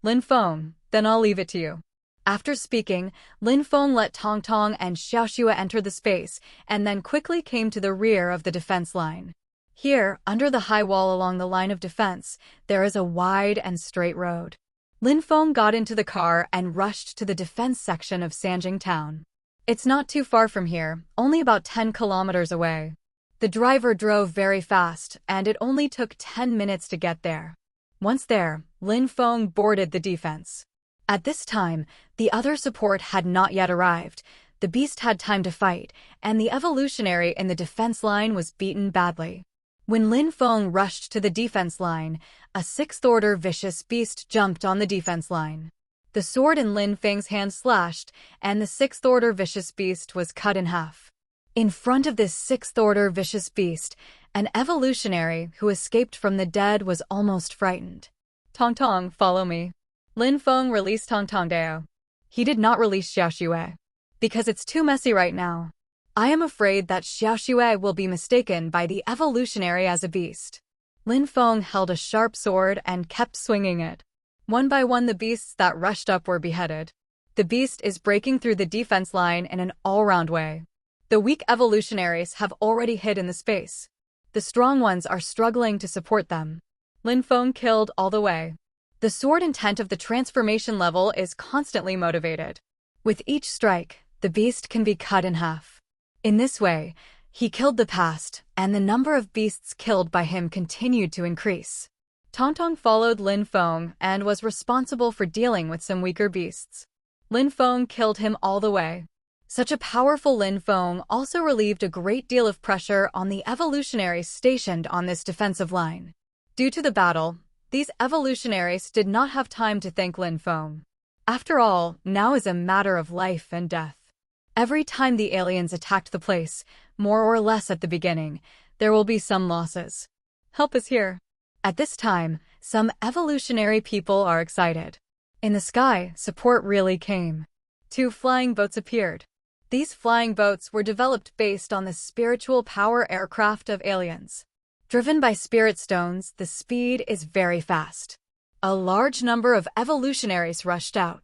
[SPEAKER 1] Lin Feng, then I'll leave it to you. After speaking, Lin Feng let Tong Tong and Xiaoxue enter the space, and then quickly came to the rear of the defense line. Here, under the high wall along the line of defense, there is a wide and straight road. Lin Feng got into the car and rushed to the defense section of Sanjing Town. It's not too far from here, only about 10 kilometers away. The driver drove very fast, and it only took 10 minutes to get there. Once there, Lin Feng boarded the defense. At this time, the other support had not yet arrived. The beast had time to fight, and the evolutionary in the defense line was beaten badly. When Lin Feng rushed to the defense line, a 6th-order vicious beast jumped on the defense line. The sword in Lin Feng's hand slashed, and the 6th-order vicious beast was cut in half. In front of this 6th-order vicious beast, an evolutionary who escaped from the dead was almost frightened. "Tong Tong, follow me." Lin Feng released Tong Tong Dao. He did not release Xiaoxue. "Because it's too messy right now. I am afraid that Xiaoxue will be mistaken by the evolutionary as a beast." Lin Feng held a sharp sword and kept swinging it. One by one the beasts that rushed up were beheaded. The beast is breaking through the defense line in an all-round way. The weak evolutionaries have already hid in the space. The strong ones are struggling to support them. Lin Feng killed all the way. The sword intent of the transformation level is constantly motivated. With each strike, the beast can be cut in half. In this way, he killed the past, and the number of beasts killed by him continued to increase. Tong Tong followed Lin Feng and was responsible for dealing with some weaker beasts. Lin Feng killed him all the way. Such a powerful Lin Feng also relieved a great deal of pressure on the evolutionaries stationed on this defensive line. Due to the battle, these evolutionaries did not have time to thank Lin Feng. After all, now is a matter of life and death. Every time the aliens attacked the place, more or less at the beginning, there will be some losses. Help is here. At this time, some evolutionary people are excited. In the sky, support really came. 2 flying boats appeared. These flying boats were developed based on the spiritual power aircraft of aliens. Driven by spirit stones, the speed is very fast. A large number of evolutionaries rushed out.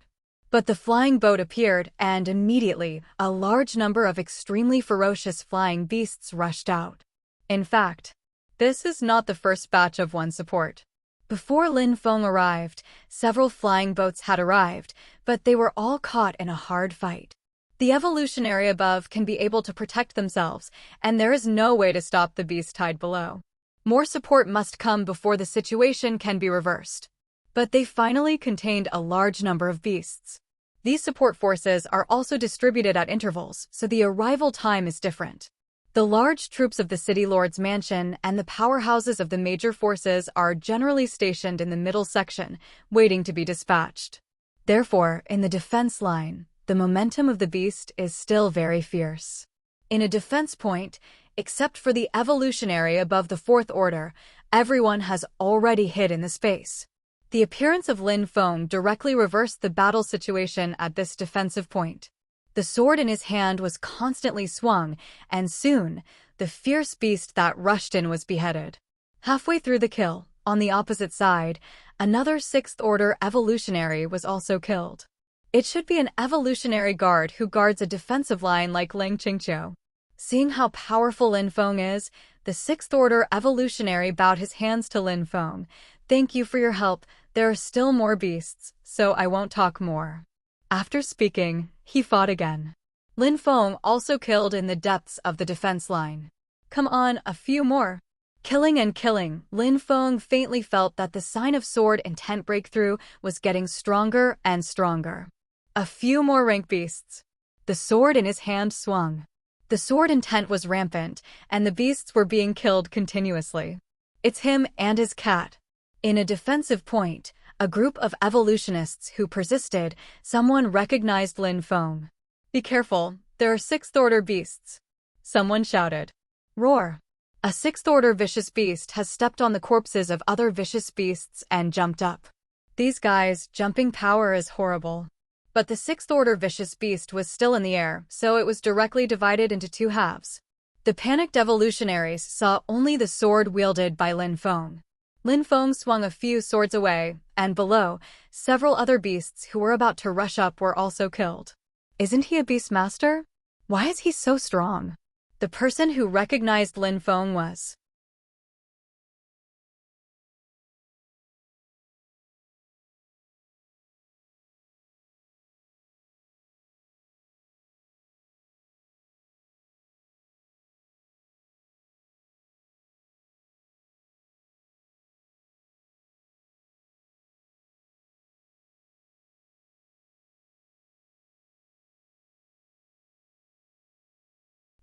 [SPEAKER 1] But the flying boat appeared, and immediately, a large number of extremely ferocious flying beasts rushed out. In fact, this is not the first batch of one support. Before Lin Feng arrived, several flying boats had arrived, but they were all caught in a hard fight. The evolutionary above can be able to protect themselves, and there is no way to stop the beast tide below. More support must come before the situation can be reversed. But they finally contained a large number of beasts. These support forces are also distributed at intervals, so the arrival time is different. The large troops of the City Lord's mansion and the powerhouses of the major forces are generally stationed in the middle section, waiting to be dispatched. Therefore, in the defense line, the momentum of the beast is still very fierce. In a defense point, except for the evolutionary above the 4th order, everyone has already hid in the space. The appearance of Lin Feng directly reversed the battle situation at this defensive point. The sword in his hand was constantly swung, and soon, the fierce beast that rushed in was beheaded. Halfway through the kill, on the opposite side, another 6th-order evolutionary was also killed. It should be an evolutionary guard who guards a defensive line like Ling Qingqiu. Seeing how powerful Lin Feng is, the 6th-order evolutionary bowed his hands to Lin Feng. "Thank you for your help. There are still more beasts, so I won't talk more. After speaking, he fought again. Lin Feng also killed in the depths of the defense line. Come on, a few more. Killing and killing, Lin Feng faintly felt that the sign of sword intent breakthrough was getting stronger and stronger. A few more rank beasts. The sword in his hand swung. The sword intent was rampant, and the beasts were being killed continuously. It's him and his cat. In a defensive point, a group of evolutionists who persisted, someone recognized Lin Feng. Be careful, there are sixth-order beasts. Someone shouted. Roar. A sixth-order vicious beast has stepped on the corpses of other vicious beasts and jumped up. These guys' jumping power is horrible. But the sixth-order vicious beast was still in the air, so it was directly divided into two halves. The panicked evolutionaries saw only the sword wielded by Lin Feng. Lin Feng swung a few swords away, and below, several other beasts who were about to rush up were also killed. Isn't he a beast master? Why is he so strong? The person who recognized Lin Feng was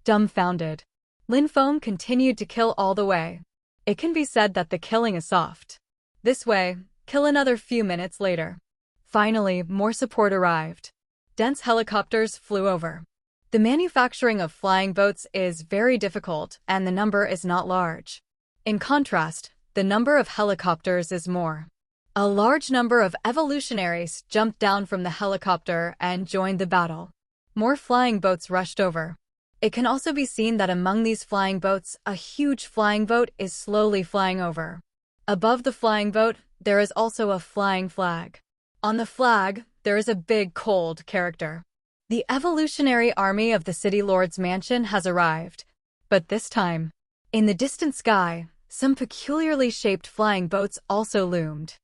[SPEAKER 1] dumbfounded. Lin Feng continued to kill all the way. It can be said that the killing is soft. This way, kill another few minutes later. Finally, more support arrived. Dense helicopters flew over. The manufacturing of flying boats is very difficult, and the number is not large. In contrast, the number of helicopters is more. A large number of evolutionaries jumped down from the helicopter and joined the battle. More flying boats rushed over. It can also be seen that among these flying boats, a huge flying boat is slowly flying over. Above the flying boat, there is also a flying flag. On the flag, there is a big cold character. The evolutionary army of the City Lord's mansion has arrived. But this time, in the distant sky, some peculiarly shaped flying boats also loomed.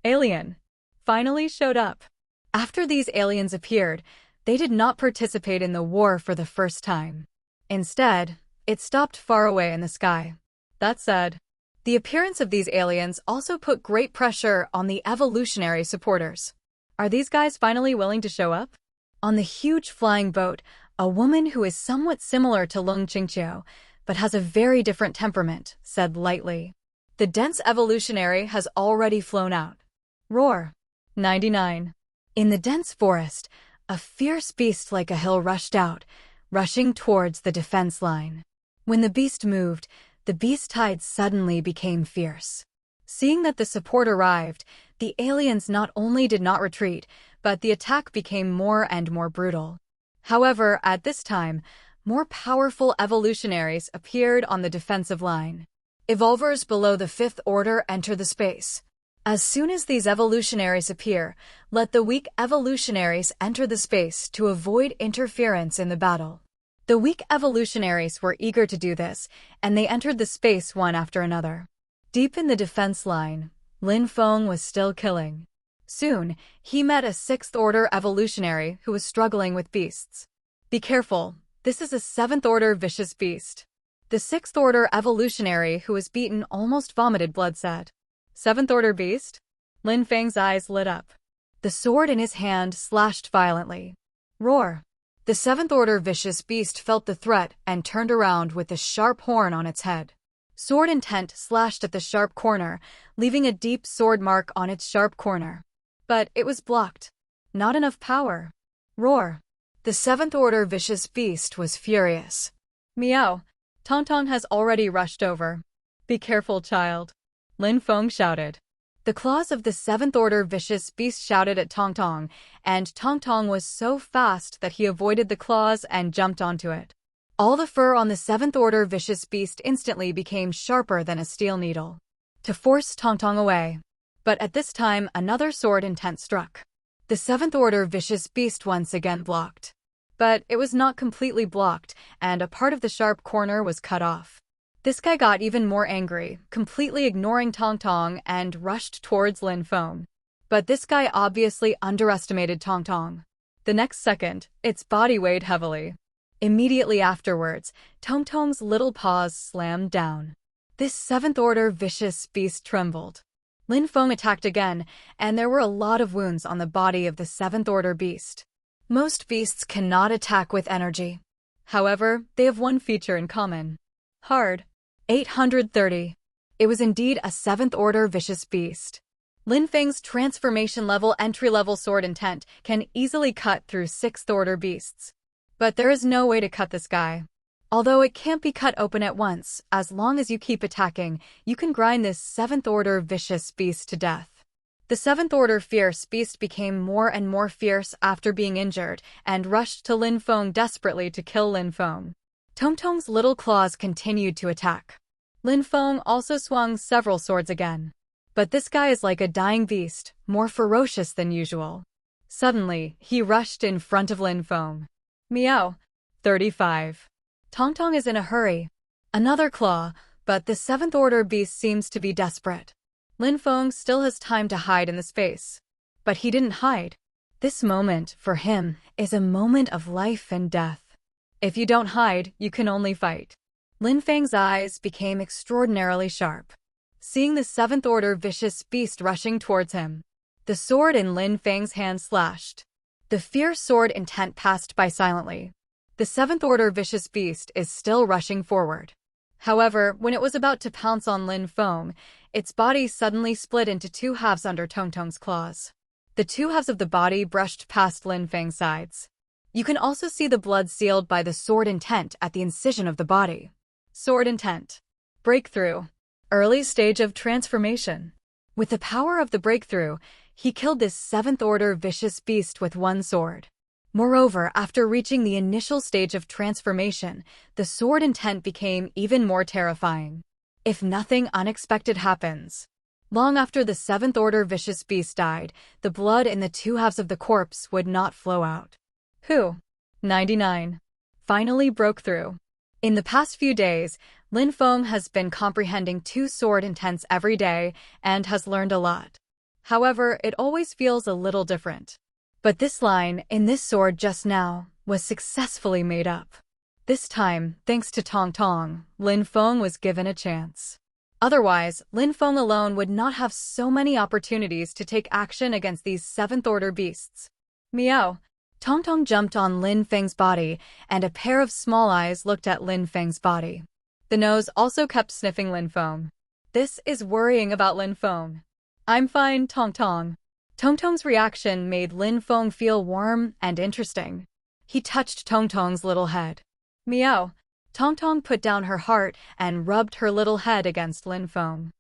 [SPEAKER 1] Alien finally showed up. After these aliens appeared, they did not participate in the war for the first time. Instead, it stopped far away in the sky. That said, the appearance of these aliens also put great pressure on the evolutionary supporters. Are these guys finally willing to show up? On the huge flying boat, a woman who is somewhat similar to Lung Qingqiu, but has a very different temperament, said lightly. The dense evolutionary has already flown out. Roar. 99. In the dense forest, a fierce beast like a hill rushed out, rushing towards the defense line. When the beast moved, the beast tide suddenly became fierce. Seeing that the support arrived, the aliens not only did not retreat, but the attack became more and more brutal. However, at this time, more powerful evolutionaries appeared on the defensive line. Evolvers below the fifth order enter the space. As soon as these evolutionaries appear, let the weak evolutionaries enter the space to avoid interference in the battle. The weak evolutionaries were eager to do this, and they entered the space one after another. Deep in the defense line, Lin Feng was still killing. Soon, he met a sixth-order evolutionary who was struggling with beasts. Be careful, this is a seventh-order vicious beast. The sixth-order evolutionary who was beaten almost vomited blood said. Seventh-order beast? Lin Feng's eyes lit up. The sword in his hand slashed violently. Roar. The seventh-order vicious beast felt the threat and turned around with the sharp horn on its head. Sword intent slashed at the sharp corner, leaving a deep sword mark on its sharp corner. But it was blocked. Not enough power. Roar. The seventh-order vicious beast was furious. Meow. Tong has already rushed over. Be careful, child. Lin Feng shouted. The claws of the seventh-order vicious beast shouted at Tong, and Tong was so fast that he avoided the claws and jumped onto it. All the fur on the seventh-order vicious beast instantly became sharper than a steel needle. To force Tong away. But at this time, another sword intent struck. The seventh-order vicious beast once again blocked. But it was not completely blocked, and a part of the sharp corner was cut off. This guy got even more angry, completely ignoring Tong and rushed towards Lin Feng. But this guy obviously underestimated Tong Tong. The next second, its body weighed heavily. Immediately afterwards, Tong Tong's little paws slammed down. This seventh-order vicious beast trembled. Lin Feng attacked again, and there were a lot of wounds on the body of the seventh-order beast. Most beasts cannot attack with energy. However, they have one feature in common. Hard. 830. It was indeed a seventh-order vicious beast. Lin Feng's transformation-level entry-level sword intent can easily cut through sixth-order beasts. But there is no way to cut this guy. Although it can't be cut open at once, as long as you keep attacking, you can grind this seventh-order vicious beast to death. The seventh-order fierce beast became more and more fierce after being injured and rushed to Lin Feng desperately to kill Lin Feng. Tong Tong's little claws continued to attack. Lin Feng also swung several swords again. But this guy is like a dying beast, more ferocious than usual. Suddenly, he rushed in front of Lin Feng. Meow. 35. Tong Tong is in a hurry. Another claw, but the seventh-order beast seems to be desperate. Lin Feng still has time to hide in the space. But he didn't hide. This moment, for him, is a moment of life and death. If you don't hide, you can only fight. Lin Feng's eyes became extraordinarily sharp. Seeing the seventh-order vicious beast rushing towards him, the sword in Lin Feng's hand slashed. The fierce sword intent passed by silently. The seventh-order vicious beast is still rushing forward. However, when it was about to pounce on Lin Feng, its body suddenly split into two halves under Tong Tong's claws. The two halves of the body brushed past Lin Feng's sides. You can also see the blood sealed by the sword intent at the incision of the body. Sword intent. Breakthrough. Early stage of transformation. With the power of the breakthrough, he killed this seventh-order vicious beast with one sword. Moreover, after reaching the initial stage of transformation, the sword intent became even more terrifying. If nothing unexpected happens. Long after the seventh-order vicious beast died, the blood in the two halves of the corpse would not flow out. 99. Finally broke through. In the past few days, Lin Feng has been comprehending two sword intents every day and has learned a lot. However, it always feels a little different. But this line in this sword just now was successfully made up. This time, thanks to Tong Tong, Lin Feng was given a chance. Otherwise, Lin Feng alone would not have so many opportunities to take action against these seventh-order beasts. Meow. Tong Tong jumped on Lin Feng's body, and a pair of small eyes looked at Lin Feng's body. The nose also kept sniffing Lin Feng. This is worrying about Lin Feng. I'm fine, Tong Tong. Tong Tong's reaction made Lin Feng feel warm and interesting. He touched Tong Tong's little head. Meow. Tong Tong put down her heart and rubbed her little head against Lin Feng.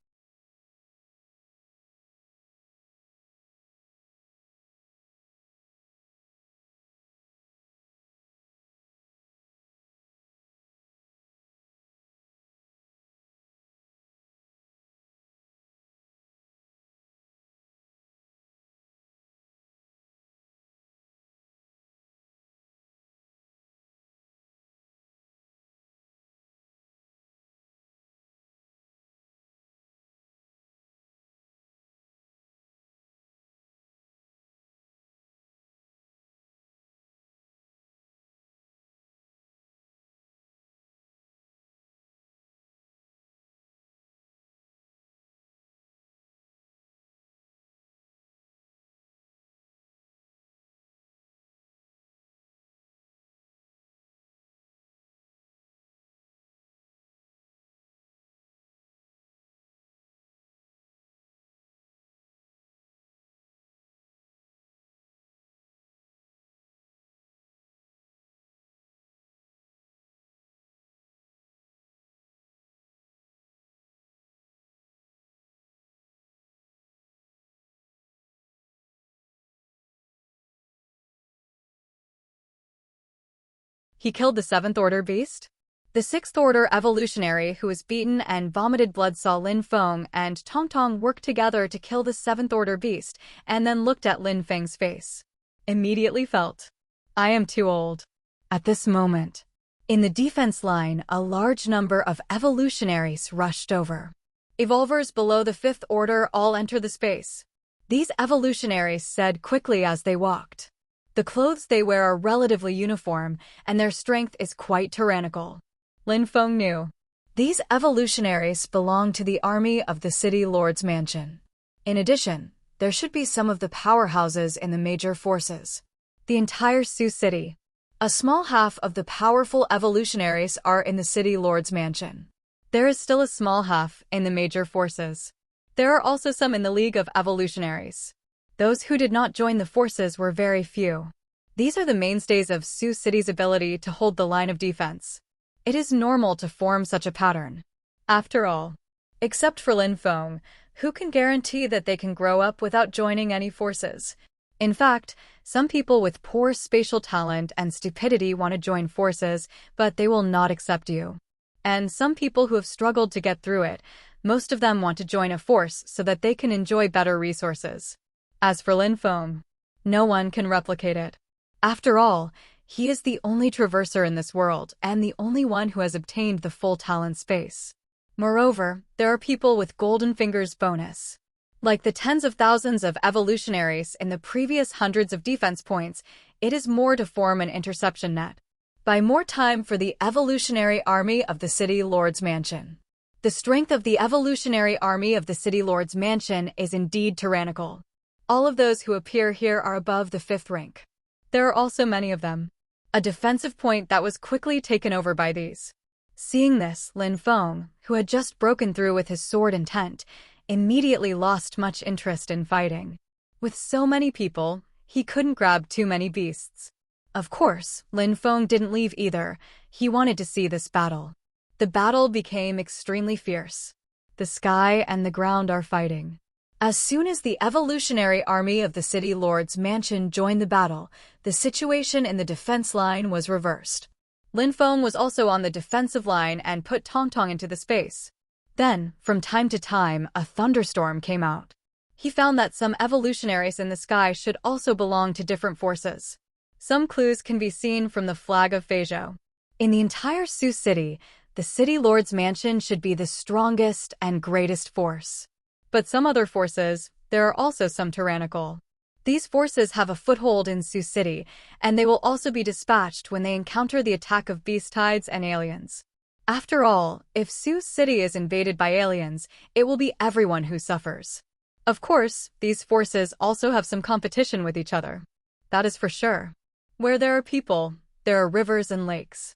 [SPEAKER 1] He killed the seventh-order beast? The sixth-order evolutionary who was beaten and vomited blood saw Lin Feng and Tong Tong work together to kill the seventh-order beast and then looked at Lin Feng's face. Immediately felt, I am too old. At this moment, in the defense line, a large number of evolutionaries rushed over. Evolvers below the fifth order all enter the space. These evolutionaries said quickly as they walked. The clothes they wear are relatively uniform, and their strength is quite tyrannical. Lin Feng knew. These evolutionaries belong to the army of the city lord's mansion. In addition, there should be some of the powerhouses in the major forces. The entire Sioux City. A small half of the powerful evolutionaries are in the city lord's mansion. There is still a small half in the major forces. There are also some in the League of Evolutionaries. Those who did not join the forces were very few. These are the mainstays of Sioux City's ability to hold the line of defense. It is normal to form such a pattern. After all, except for Lin Feng, who can guarantee that they can grow up without joining any forces? In fact, some people with poor spatial talent and stupidity want to join forces, but they will not accept you. And some people who have struggled to get through it, most of them want to join a force so that they can enjoy better resources. As for Lin Feng, no one can replicate it. After all, he is the only traverser in this world and the only one who has obtained the full talent space. Moreover, there are people with golden fingers bonus. Like the tens of thousands of evolutionaries in the previous hundreds of defense points, it is more to form an interception net. Buy more time for the evolutionary army of the City Lord's Mansion. The strength of the evolutionary army of the City Lord's Mansion is indeed tyrannical. All of those who appear here are above the 5th rank. There are also many of them. A defensive point that was quickly taken over by these. Seeing this, Lin Feng, who had just broken through with his sword intent, immediately lost much interest in fighting. With so many people, he couldn't grab too many beasts. Of course, Lin Feng didn't leave either. He wanted to see this battle. The battle became extremely fierce. The sky and the ground are fighting. As soon as the evolutionary army of the City Lord's Mansion joined the battle, the situation in the defense line was reversed. Lin Feng was also on the defensive line and put Tong Tong into the space. Then, from time to time, a thunderstorm came out. He found that some evolutionaries in the sky should also belong to different forces. Some clues can be seen from the flag of Feizhou. In the entire Sioux City, the City Lord's Mansion should be the strongest and greatest force. But some other forces, there are also some tyrannical. These forces have a foothold in Sioux City, and they will also be dispatched when they encounter the attack of beast-tides and aliens. After all, if Sioux City is invaded by aliens, it will be everyone who suffers. Of course, these forces also have some competition with each other. That is for sure. Where there are people, there are rivers and lakes.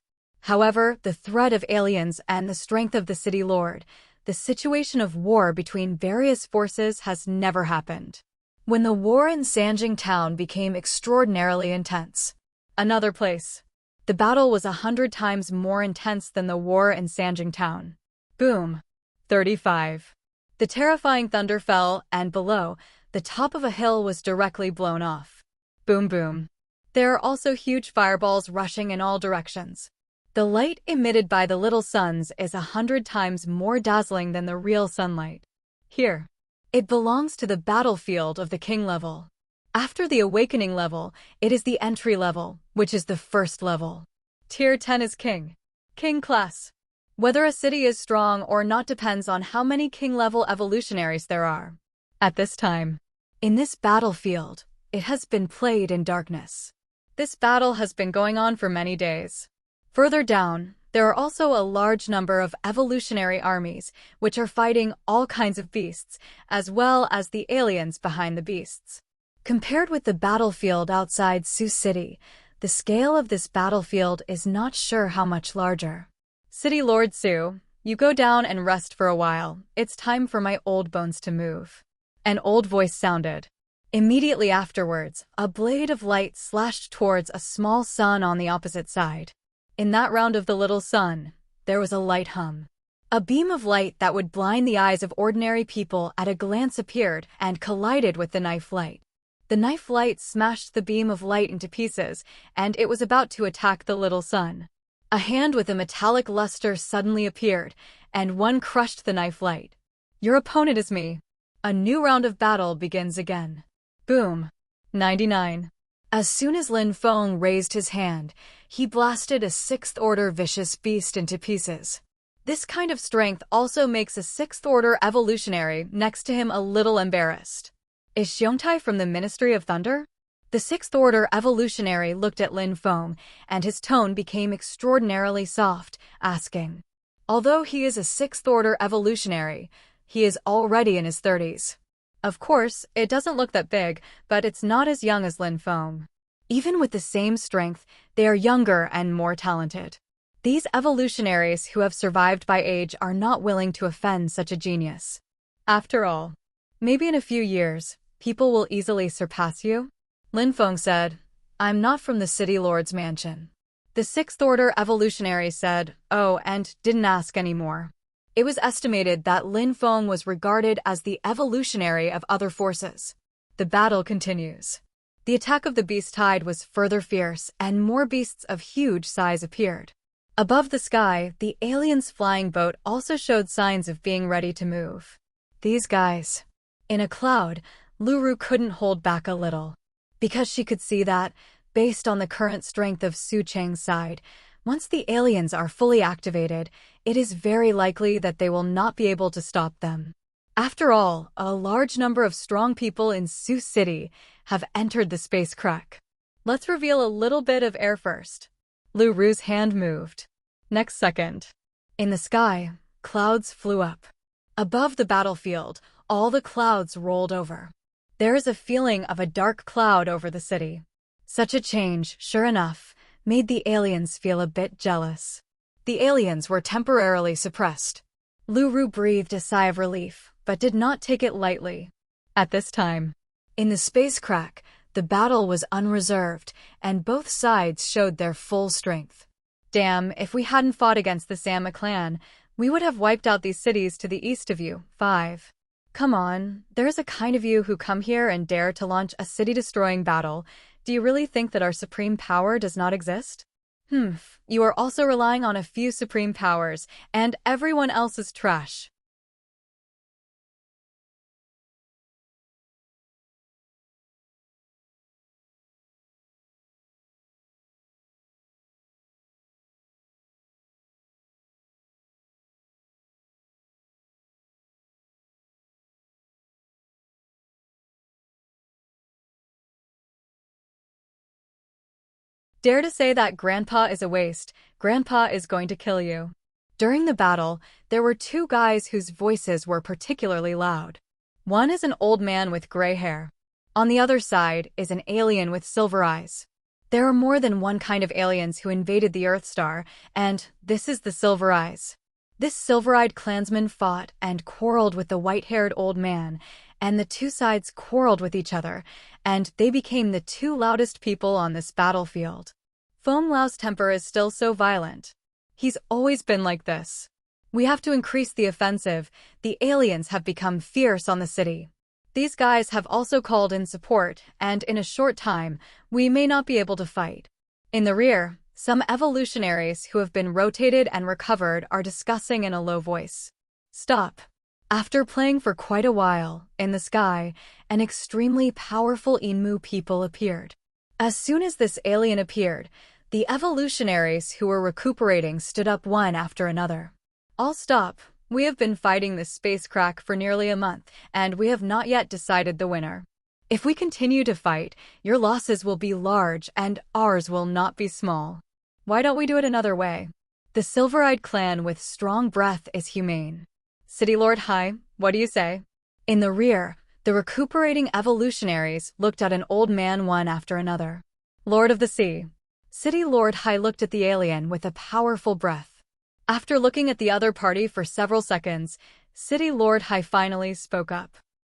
[SPEAKER 1] However, the threat of aliens and the strength of the City Lord, the situation of war between various forces has never happened. When the war in Sanjing Town became extraordinarily intense. Another place. The battle was 100 times more intense than the war in Sanjing Town. Boom. 35. The terrifying thunder fell, and below, the top of a hill was directly blown off. Boom boom. There are also huge fireballs rushing in all directions. The light emitted by the little suns is 100 times more dazzling than the real sunlight. Here. It belongs to the battlefield of the king level. After the awakening level, it is the entry level, which is the first level. Tier 10 is king. King class. Whether a city is strong or not depends on how many king-level evolutionaries there are. At this time, in this battlefield, it has been played in darkness. This battle has been going on for many days. Further down, there are also a large number of evolutionary armies, which are fighting all kinds of beasts, as well as the aliens behind the beasts. Compared with the battlefield outside Sioux City, the scale of this battlefield is not sure how much larger. City Lord Sioux, you go down and rest for a while. It's time for my old bones to move. An old voice sounded. Immediately afterwards, a blade of light slashed towards a small sun on the opposite side. In that round of the little sun, there was a light hum. A beam of light that would blind the eyes of ordinary people at a glance appeared and collided with the knife light. The knife light smashed the beam of light into pieces, and it was about to attack the little sun. A hand with a metallic luster suddenly appeared, and one crushed the knife light. Your opponent is me. A new round of battle begins again. Boom. 99. As soon as Lin Feng raised his hand, he blasted a 6th-order vicious beast into pieces. This kind of strength also makes a 6th-order evolutionary next to him a little embarrassed. Is Xiongtai from the Ministry of Thunder? The Sixth Order evolutionary looked at Lin Feng, and his tone became extraordinarily soft, asking. Although he is a Sixth Order evolutionary, he is already in his 30s. Of course, it doesn't look that big, but it's not as young as Lin Feng. Even with the same strength, they are younger and more talented. These evolutionaries who have survived by age are not willing to offend such a genius. After all, maybe in a few years, people will easily surpass you? Lin Feng said, I'm not from the City Lord's mansion. The Sixth Order evolutionary said, oh, and didn't ask any more. It was estimated that Lin Feng was regarded as the evolutionary of other forces. The battle continues. The attack of the beast tide was further fierce, and more beasts of huge size appeared. Above the sky, the aliens' flying boat also showed signs of being ready to move. These guys. In a cloud, Luru couldn't hold back a little. Because she could see that, based on the current strength of Su Cheng's side, once the aliens are fully activated, it is very likely that they will not be able to stop them. After all, a large number of strong people in Sioux City have entered the space crack. Let's reveal a little bit of air first. Lu Ru's hand moved. Next second. In the sky, clouds flew up. Above the battlefield, all the clouds rolled over. There is a feeling of a dark cloud over the city. Such a change, sure enough, made the aliens feel a bit jealous. The aliens were temporarily suppressed. Lu Ru breathed a sigh of relief, but did not take it lightly. At this time, in the space crack, the battle was unreserved, and both sides showed their full strength. Damn, if we hadn't fought against the Sama clan, we would have wiped out these cities to the east of you. 5. Come on, there is a kind of you who come here and dare to launch a city-destroying battle. Do you really think that our supreme power does not exist? You are also relying on a few supreme powers, and everyone else is trash. Dare to say that Grandpa is a waste. Grandpa is going to kill you. During the battle, there were two guys whose voices were particularly loud. One is an old man with gray hair. On the other side is an alien with silver eyes. There are more than one kind of aliens who invaded the Earth Star, and this is the Silver Eyes. This silver-eyed clansman fought and quarreled with the white-haired old man, and the two sides quarreled with each other, and they became the two loudest people on this battlefield. Feng Lao's temper is still so violent. He's always been like this. We have to increase the offensive. The aliens have become fierce on the city. These guys have also called in support, and in a short time, we may not be able to fight. In the rear, some evolutionaries who have been rotated and recovered are discussing in a low voice. Stop. After playing for quite a while, in the sky, an extremely powerful Inmu people appeared. As soon as this alien appeared, the evolutionaries who were recuperating stood up one after another. I'll stop. We have been fighting this space crack for nearly a month, and we have not yet decided the winner. If we continue to fight, your losses will be large and ours will not be small. Why don't we do it another way? The silver-eyed clan with strong breath is humane. City Lord Hai, what do you say? In the rear, the recuperating evolutionaries looked at an old man one after another. Lord of the Sea. City Lord Hai looked at the alien with a powerful breath. After looking at the other party for several seconds, City Lord Hai finally spoke up.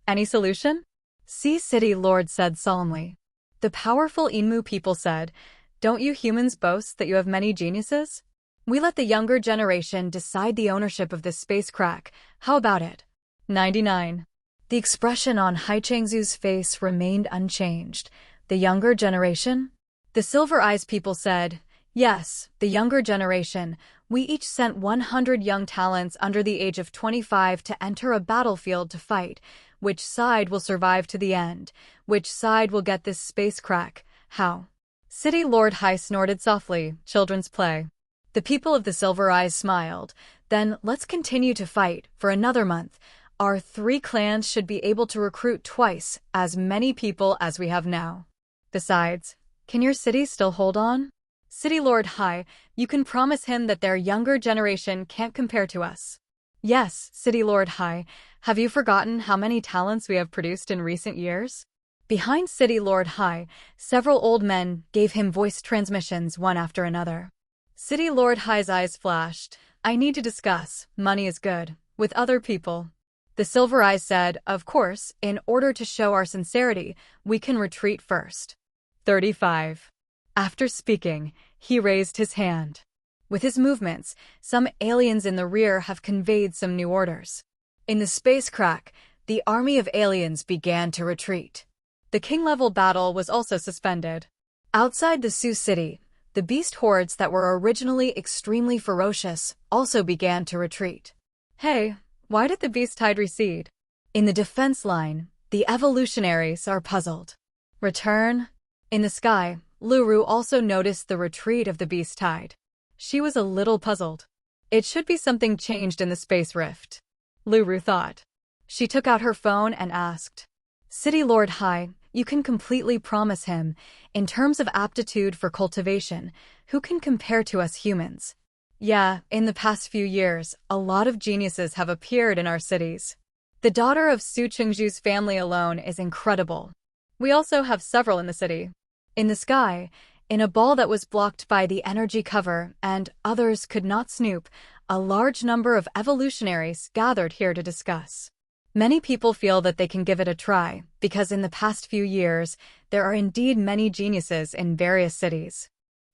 [SPEAKER 1] Any solution? City Lord said solemnly. The powerful Inmu people said, don't you humans boast that you have many geniuses? We let the younger generation decide the ownership of this space crack. How about it? 99. The expression on Hai Chengzu's face remained unchanged. The younger generation? The Silver Eyes people said, yes, the younger generation. We each sent 100 young talents under the age of 25 to enter a battlefield to fight. Which side will survive to the end? Which side will get this space crack? How? City Lord Hai snorted softly. Children's play. The people of the Silver Eyes smiled. Then let's continue to fight for another month. Our 3 clans should be able to recruit twice as many people as we have now. Besides, can your city still hold on? City Lord Hai, you can promise him that their younger generation can't compare to us. Yes, City Lord Hai, have you forgotten how many talents we have produced in recent years? Behind City Lord Hai, several old men gave him voice transmissions one after another. City Lord Hai's eyes flashed. I need to discuss, money is good, with other people. The Silver Eyes said, of course, in order to show our sincerity, we can retreat first. 35. After speaking, he raised his hand. With his movements, some aliens in the rear have conveyed some new orders. In the space crack, the army of aliens began to retreat. The king-level battle was also suspended. Outside the Sioux City, the beast hordes that were originally extremely ferocious also began to retreat. Hey, why did the beast tide recede? In the defense line, the evolutionaries are puzzled. Return? In the sky, Luru also noticed the retreat of the beast tide. She was a little puzzled. It should be something changed in the space rift, Luru thought. She took out her phone and asked, City Lord Hai, you can completely promise him, in terms of aptitude for cultivation, who can compare to us humans? Yeah, in the past few years, a lot of geniuses have appeared in our cities. The daughter of Su Chengju's family alone is incredible. We also have several in the city. In the sky, in a ball that was blocked by the energy cover and others could not snoop, a large number of evolutionaries gathered here to discuss. Many people feel that they can give it a try, because in the past few years, there are indeed many geniuses in various cities.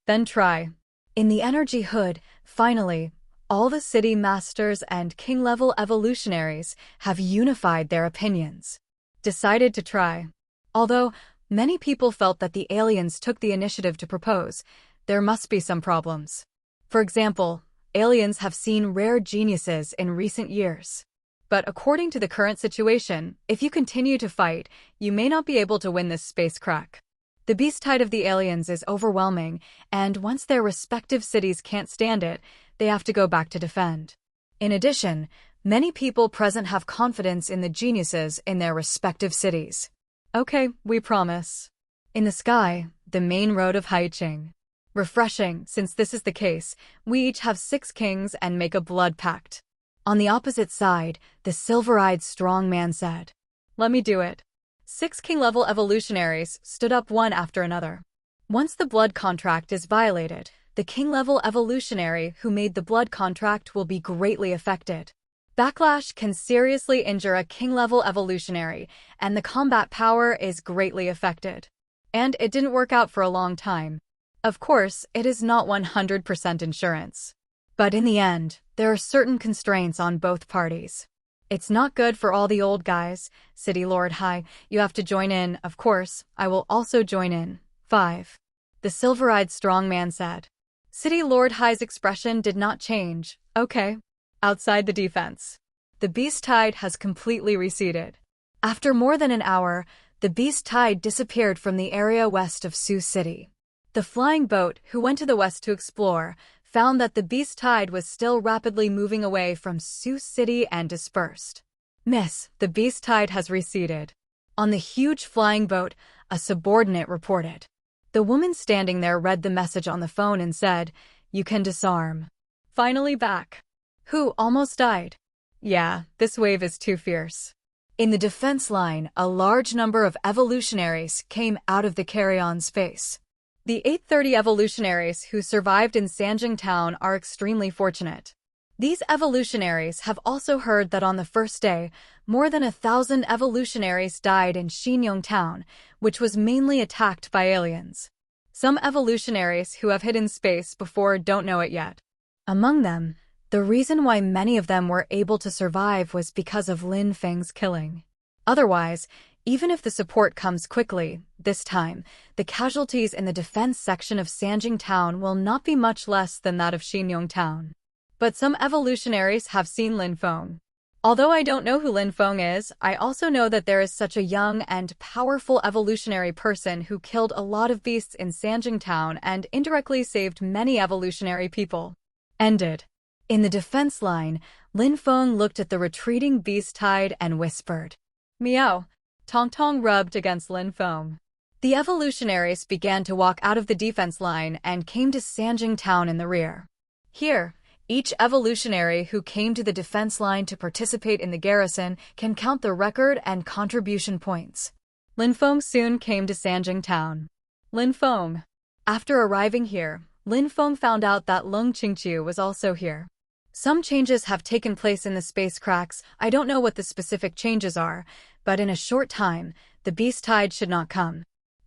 [SPEAKER 1] Then try. In the energy hood, finally, all the city masters and king-level evolutionaries have unified their opinions. Decided to try. Although many people felt that the aliens took the initiative to propose, there must be some problems. For example, aliens have seen rare geniuses in recent years. But according to the current situation, if you continue to fight, you may not be able to win this space crack. The beast tide of the aliens is overwhelming, and once their respective cities can't stand it, they have to go back to defend. In addition, many people present have confidence in the geniuses in their respective cities. Okay, we promise. In the sky, the main road of Haiqing. Refreshing, since this is the case, we each have 6 kings and make a blood pact. On the opposite side, the silver-eyed strong man said, Let me do it. 6 king-level evolutionaries stood up one after another. Once the blood contract is violated, the king-level evolutionary who made the blood contract will be greatly affected. Backlash can seriously injure a king-level evolutionary, and the combat power is greatly affected. And it didn't work out for a long time. Of course, it is not 100% insurance. But in the end, there are certain constraints on both parties. It's not good for all the old guys. City Lord Hai, you have to join in, of course. I will also join in. 5. The silver-eyed strong man said. City Lord Hai's expression did not change. Okay. Outside the defense. The beast tide has completely receded. After more than an hour, the beast tide disappeared from the area west of Sioux City. The flying boat, who went to the west to explore, found that the beast tide was still rapidly moving away from Sioux City and dispersed. Miss, the beast tide has receded. On the huge flying boat, a subordinate reported. The woman standing there read the message on the phone and said, You can disarm. Finally back. Who almost died? Yeah, this wave is too fierce. In the defense line, a large number of evolutionaries came out of the carry-on space. The 830 evolutionaries who survived in Sanjing Town are extremely fortunate. These evolutionaries have also heard that on the first day, more than 1,000 evolutionaries died in Xinyong Town, which was mainly attacked by aliens. Some evolutionaries who have hidden space before don't know it yet. Among them, the reason why many of them were able to survive was because of Lin Feng's killing. Otherwise, even if the support comes quickly, this time, the casualties in the defense section of Sanjing Town will not be much less than that of Xinyong Town. But some evolutionaries have seen Lin Feng. Although I don't know who Lin Feng is, I also know that there is such a young and powerful evolutionary person who killed a lot of beasts in Sanjing Town and indirectly saved many evolutionary people. Ended. In the defense line, Lin Feng looked at the retreating beast tide and whispered, "Meow." Tong Tong rubbed against Lin Feng. The evolutionaries began to walk out of the defense line and came to Sanjing Town in the rear. Here, each evolutionary who came to the defense line to participate in the garrison can count the record and contribution points. Lin Feng soon came to Sanjing Town. Lin Feng. After arriving here, Lin Feng found out that Lung Qingqiu was also here. Some changes have taken place in the space cracks. I don't know what the specific changes are, but in a short time, the beast tide should not come.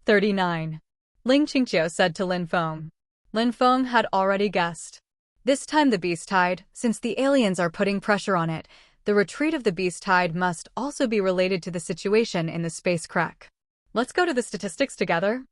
[SPEAKER 1] 39. Ling Qingqiu said to Lin Feng. Lin Feng had already guessed. This time the beast tide, since the aliens are putting pressure on it, the retreat of the beast tide must also be related to the situation in the space crack. Let's go to the statistics together.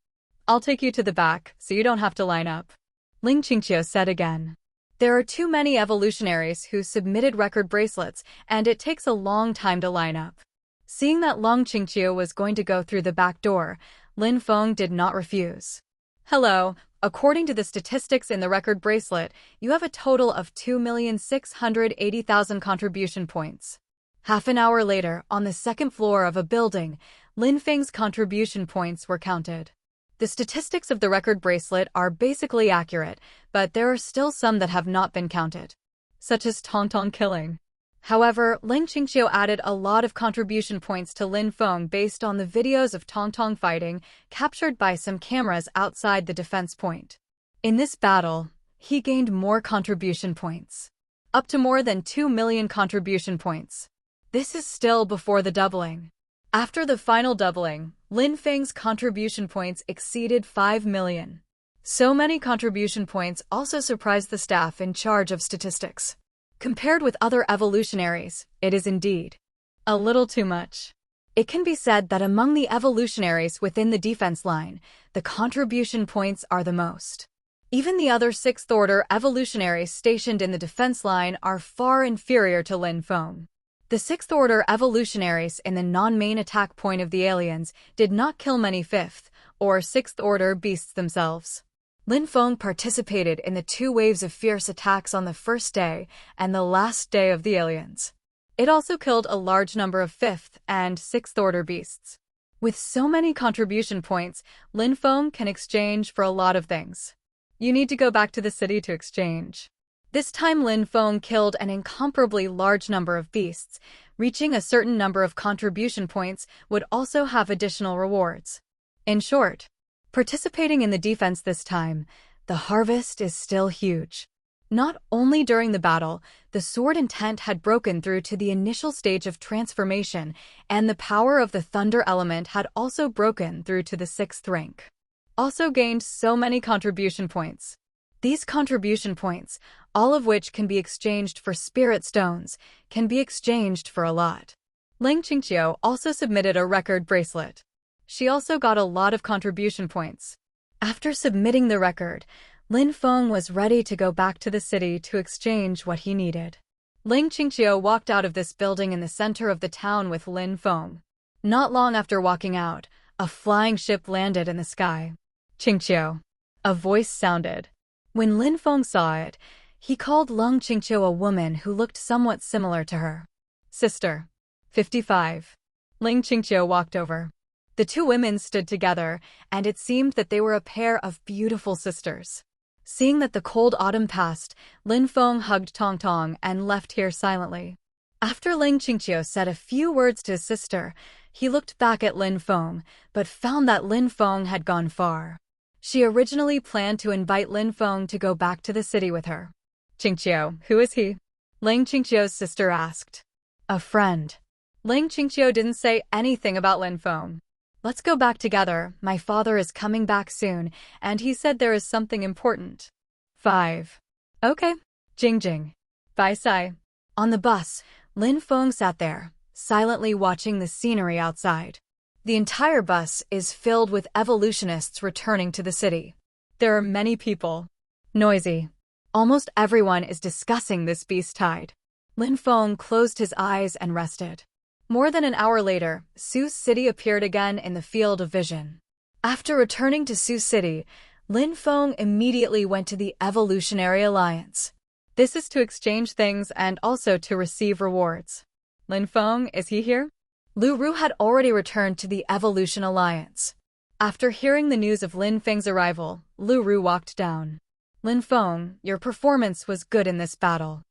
[SPEAKER 1] I'll take you to the back, so you don't have to line up. Ling Qingqiu said again. There are too many evolutionaries who submitted record bracelets, and it takes a long time to line up. Seeing that Lung Qingqiu was going to go through the back door, Lin Feng did not refuse. Hello, according to the statistics in the record bracelet, you have a total of 2,680,000 contribution points. Half an hour later, on the second floor of a building, Lin Feng's contribution points were counted. The statistics of the record bracelet are basically accurate, but there are still some that have not been counted, such as Tong Tong killing. However, Ling Qingqiu added a lot of contribution points to Lin Feng based on the videos of Tong Tong fighting captured by some cameras outside the defense point. In this battle, he gained more contribution points, up to more than 2 million contribution points. This is still before the doubling. After the final doubling, Lin Feng's contribution points exceeded 5 million. So many contribution points also surprised the staff in charge of statistics. Compared with other evolutionaries, it is indeed a little too much. It can be said that among the evolutionaries within the defense line, the contribution points are the most. Even the other sixth-order evolutionaries stationed in the defense line are far inferior to Lin Feng. The sixth-order evolutionaries in the non-main attack point of the aliens did not kill many fifth- or sixth-order beasts themselves. Lin Feng participated in the 2 waves of fierce attacks on the first day and the last day of the aliens. It also killed a large number of fifth- and sixth-order beasts. With so many contribution points, Lin Feng can exchange for a lot of things. You need to go back to the city to exchange. This time Lin Feng killed an incomparably large number of beasts. Reaching a certain number of contribution points would also have additional rewards. In short, participating in the defense this time, the harvest is still huge. Not only during the battle, the sword intent had broken through to the initial stage of transformation, and the power of the thunder element had also broken through to the 6th rank. Also gained so many contribution points. These contribution points, all of which can be exchanged for spirit stones, can be exchanged for a lot. Ling Qingqiu also submitted a record bracelet. She also got a lot of contribution points. After submitting the record, Lin Feng was ready to go back to the city to exchange what he needed. Ling Qingqiu walked out of this building in the center of the town with Lin Feng. Not long after walking out, a flying ship landed in the sky. Qingqiu. A voice sounded. When Lin Feng saw it, he called Lung Qingqiu a woman who looked somewhat similar to her. Sister. 55. Ling Qingqiu walked over. The 2 women stood together, and it seemed that they were a pair of beautiful sisters. Seeing that the cold autumn passed, Lin Feng hugged Tong Tong and left here silently. After Ling Qingqiu said a few words to his sister, he looked back at Lin Feng, but found that Lin Feng had gone far. She originally planned to invite Lin Feng to go back to the city with her. Qingqiu, who is he? Ling Qingqiu's sister asked. A friend. Ling Qingqiu didn't say anything about Lin Feng. Let's go back together. My father is coming back soon, and he said there is something important. 5. Okay. Jing Jing. Bye, Sai. On the bus, Lin Feng sat there, silently watching the scenery outside. The entire bus is filled with evolutionists returning to the city. There are many people. Noisy. Almost everyone is discussing this beast tide. Lin Feng closed his eyes and rested. More than an hour later, Sioux City appeared again in the field of vision. After returning to Sioux City, Lin Feng immediately went to the Evolutionary Alliance. This is to exchange things and also to receive rewards. Lin Feng, is he here? Lu Ru had already returned to the Evolution Alliance. After hearing the news of Lin Feng's arrival, Lu Ru walked down. Lin Feng, your performance was good in this battle.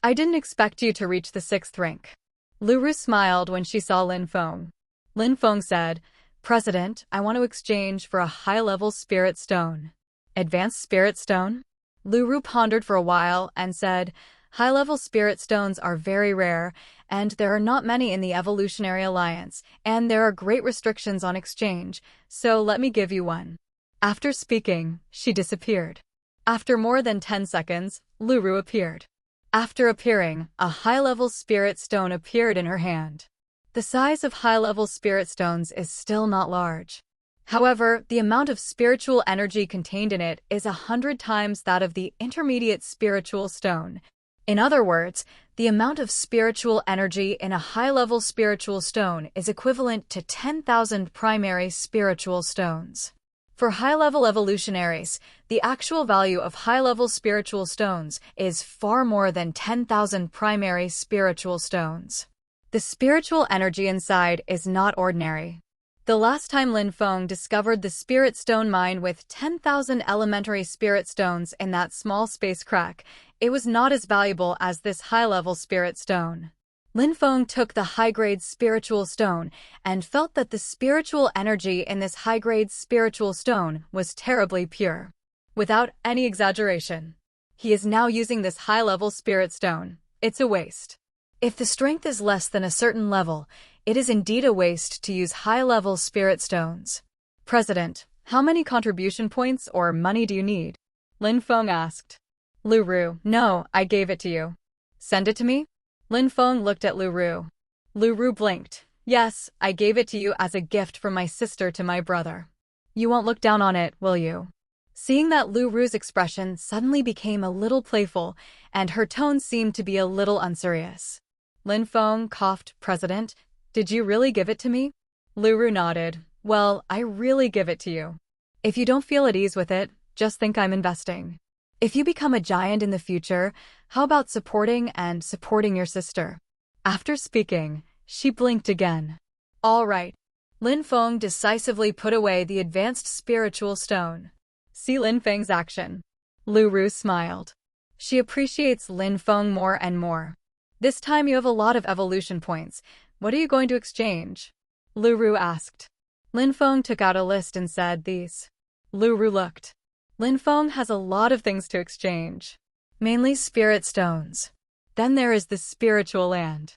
[SPEAKER 1] I didn't expect you to reach the 6th rank. Lu Ru smiled when she saw Lin Feng. Lin Feng said, President, I want to exchange for a high-level spirit stone. Advanced spirit stone? Lu Ru pondered for a while and said, high-level spirit stones are very rare, and there are not many in the Evolutionary Alliance, and there are great restrictions on exchange, so let me give you one. After speaking, she disappeared. After more than 10 seconds, Lu Ru appeared. After appearing, a high-level spirit stone appeared in her hand. The size of high-level spirit stones is still not large. However, the amount of spiritual energy contained in it is 100 times that of the intermediate spiritual stone. In other words, the amount of spiritual energy in a high-level spiritual stone is equivalent to 10,000 primary spiritual stones. For high-level evolutionaries, the actual value of high-level spiritual stones is far more than 10,000 primary spiritual stones. The spiritual energy inside is not ordinary. The last time Lin Feng discovered the spirit stone mine with 10,000 elementary spirit stones in that small space crack, it was not as valuable as this high-level spirit stone. Lin Feng took the high-grade spiritual stone and felt that the spiritual energy in this high-grade spiritual stone was terribly pure. Without any exaggeration, he is now using this high-level spirit stone. It's a waste. If the strength is less than a certain level, it is indeed a waste to use high-level spirit stones. President, how many contribution points or money do you need? Lin Feng asked. Lu Ru, no, I gave it to you. Send it to me? Lin Feng looked at Lu Ru. Lu Ru blinked. Yes, I gave it to you as a gift from my sister to my brother. You won't look down on it, will you? Seeing that Lu Ru's expression suddenly became a little playful, and her tone seemed to be a little unserious. Lin Feng coughed. President, did you really give it to me? Lu Ru nodded. Well, I really give it to you. If you don't feel at ease with it, just think I'm investing. If you become a giant in the future, how about supporting your sister? After speaking, she blinked again. All right. Lin Feng decisively put away the advanced spiritual stone. See Lin Feng's action. Lu Ru smiled. She appreciates Lin Feng more and more. This time you have a lot of evolution points. What are you going to exchange? Lu Ru asked. Lin Feng took out a list and said these. Lu Ru looked. Lin Feng has a lot of things to exchange. Mainly spirit stones. Then there is the spiritual land.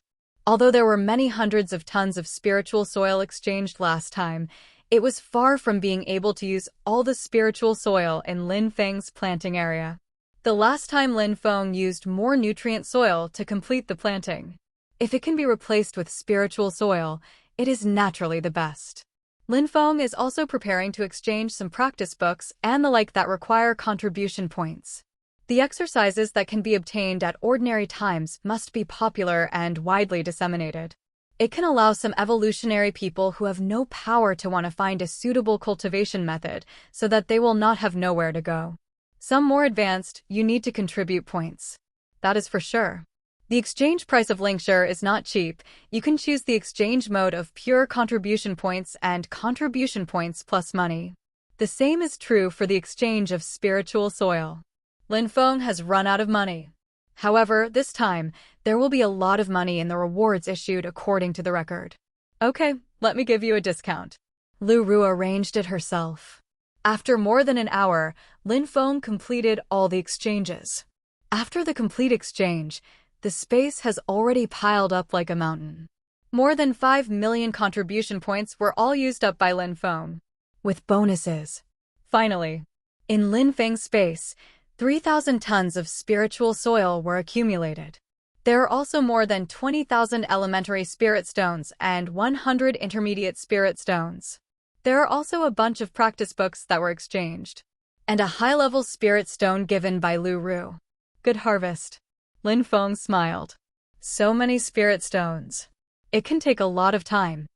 [SPEAKER 1] Although there were many hundreds of tons of spiritual soil exchanged last time, it was far from being able to use all the spiritual soil in Lin Feng's planting area. The last time Lin Feng used more nutrient soil to complete the planting. If it can be replaced with spiritual soil, it is naturally the best. Lin Feng is also preparing to exchange some practice books and the like that require contribution points. The exercises that can be obtained at ordinary times must be popular and widely disseminated. It can allow some evolutionary people who have no power to want to find a suitable cultivation method so that they will not have nowhere to go. Some more advanced, you need to contribute points. That is for sure. The exchange price of Linkshare is not cheap. You can choose the exchange mode of pure contribution points and contribution points plus money. The same is true for the exchange of spiritual soil. Lin Feng has run out of money. However, this time, there will be a lot of money in the rewards issued according to the record. Okay, let me give you a discount. Lu Ru arranged it herself. After more than an hour, Lin Feng completed all the exchanges. After the complete exchange, the space has already piled up like a mountain. More than 5 million contribution points were all used up by Lin Feng, with bonuses. Finally, in Lin Feng's space, 3,000 tons of spiritual soil were accumulated. There are also more than 20,000 elementary spirit stones and 100 intermediate spirit stones. There are also a bunch of practice books that were exchanged, and a high-level spirit stone given by Lu Ru. Good harvest. Lin Feng smiled. So many spirit stones. It can take a lot of time.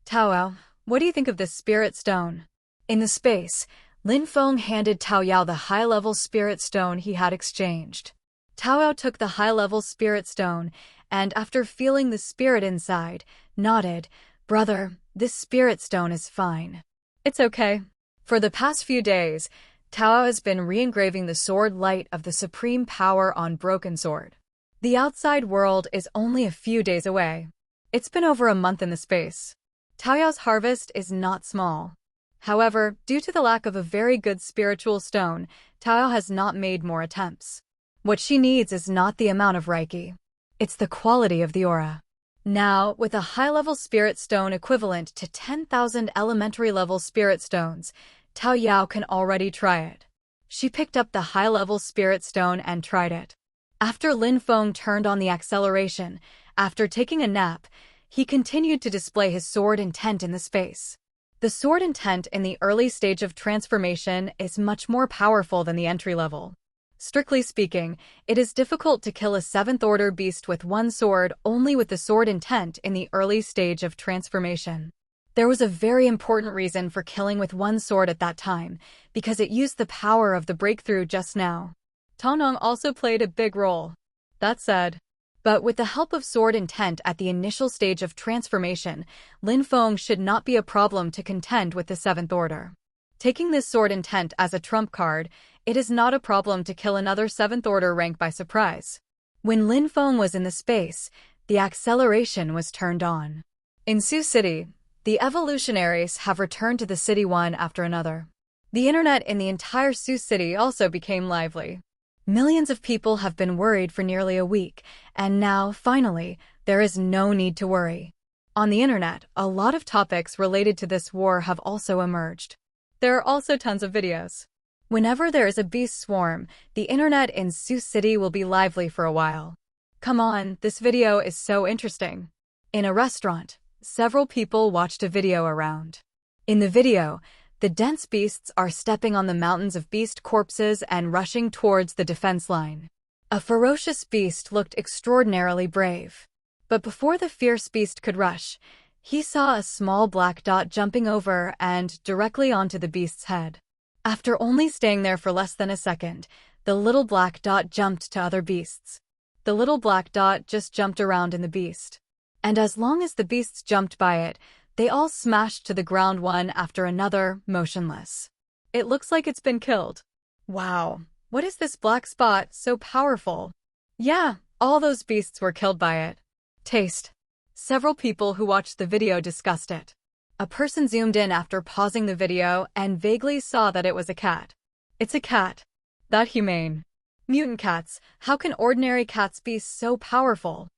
[SPEAKER 1] Tao, what do you think of this spirit stone? In the space, Lin Feng handed Tao Yao the high-level spirit stone he had exchanged. Tao Yao took the high-level spirit stone, and after feeling the spirit inside, nodded, "Brother, this spirit stone is fine." It's okay. For the past few days, Tao has been re-engraving the sword light of the supreme power on Broken Sword. The outside world is only a few days away. It's been over a month in the space. Tao Yao's harvest is not small. However, due to the lack of a very good spiritual stone, Tao Yao has not made more attempts. What she needs is not the amount of Reiki. It's the quality of the aura. Now, with a high-level spirit stone equivalent to 10,000 elementary-level spirit stones, Tao Yao can already try it. She picked up the high-level spirit stone and tried it. After Lin Feng turned on the acceleration, after taking a nap, he continued to display his sword intent in the space. The sword intent in the early stage of transformation is much more powerful than the entry level. Strictly speaking, it is difficult to kill a 7th-order beast with one sword only with the sword intent in the early stage of transformation. There was a very important reason for killing with one sword at that time, because it used the power of the breakthrough just now. Tongnong also played a big role. That said, but with the help of sword intent at the initial stage of transformation, Lin Feng should not be a problem to contend with the 7th order. Taking this sword intent as a trump card, it is not a problem to kill another 7th order rank by surprise. When Lin Feng was in the space, the acceleration was turned on. In Sioux City, the evolutionaries have returned to the city one after another. The internet in the entire Sioux City also became lively. Millions of people have been worried for nearly a week, and now, finally, there is no need to worry. On the internet, a lot of topics related to this war have also emerged. There are also tons of videos. Whenever there is a beast swarm, the internet in Sioux City will be lively for a while. Come on, this video is so interesting. In a restaurant, several people watched a video around. In the video, the dense beasts are stepping on the mountains of beast corpses and rushing towards the defense line. A ferocious beast looked extraordinarily brave. But before the fierce beast could rush, he saw a small black dot jumping over and directly onto the beast's head. After only staying there for less than a second, the little black dot jumped to other beasts. The little black dot just jumped around in the beast. And as long as the beasts jumped by it, they all smashed to the ground one after another, motionless. It looks like it's been killed. Wow, what is this black spot so powerful? Yeah, all those beasts were killed by it. Taste. Several people who watched the video discussed it. A person zoomed in after pausing the video and vaguely saw that it was a cat. It's a cat. That humane. Mutant cats, how can ordinary cats be so powerful?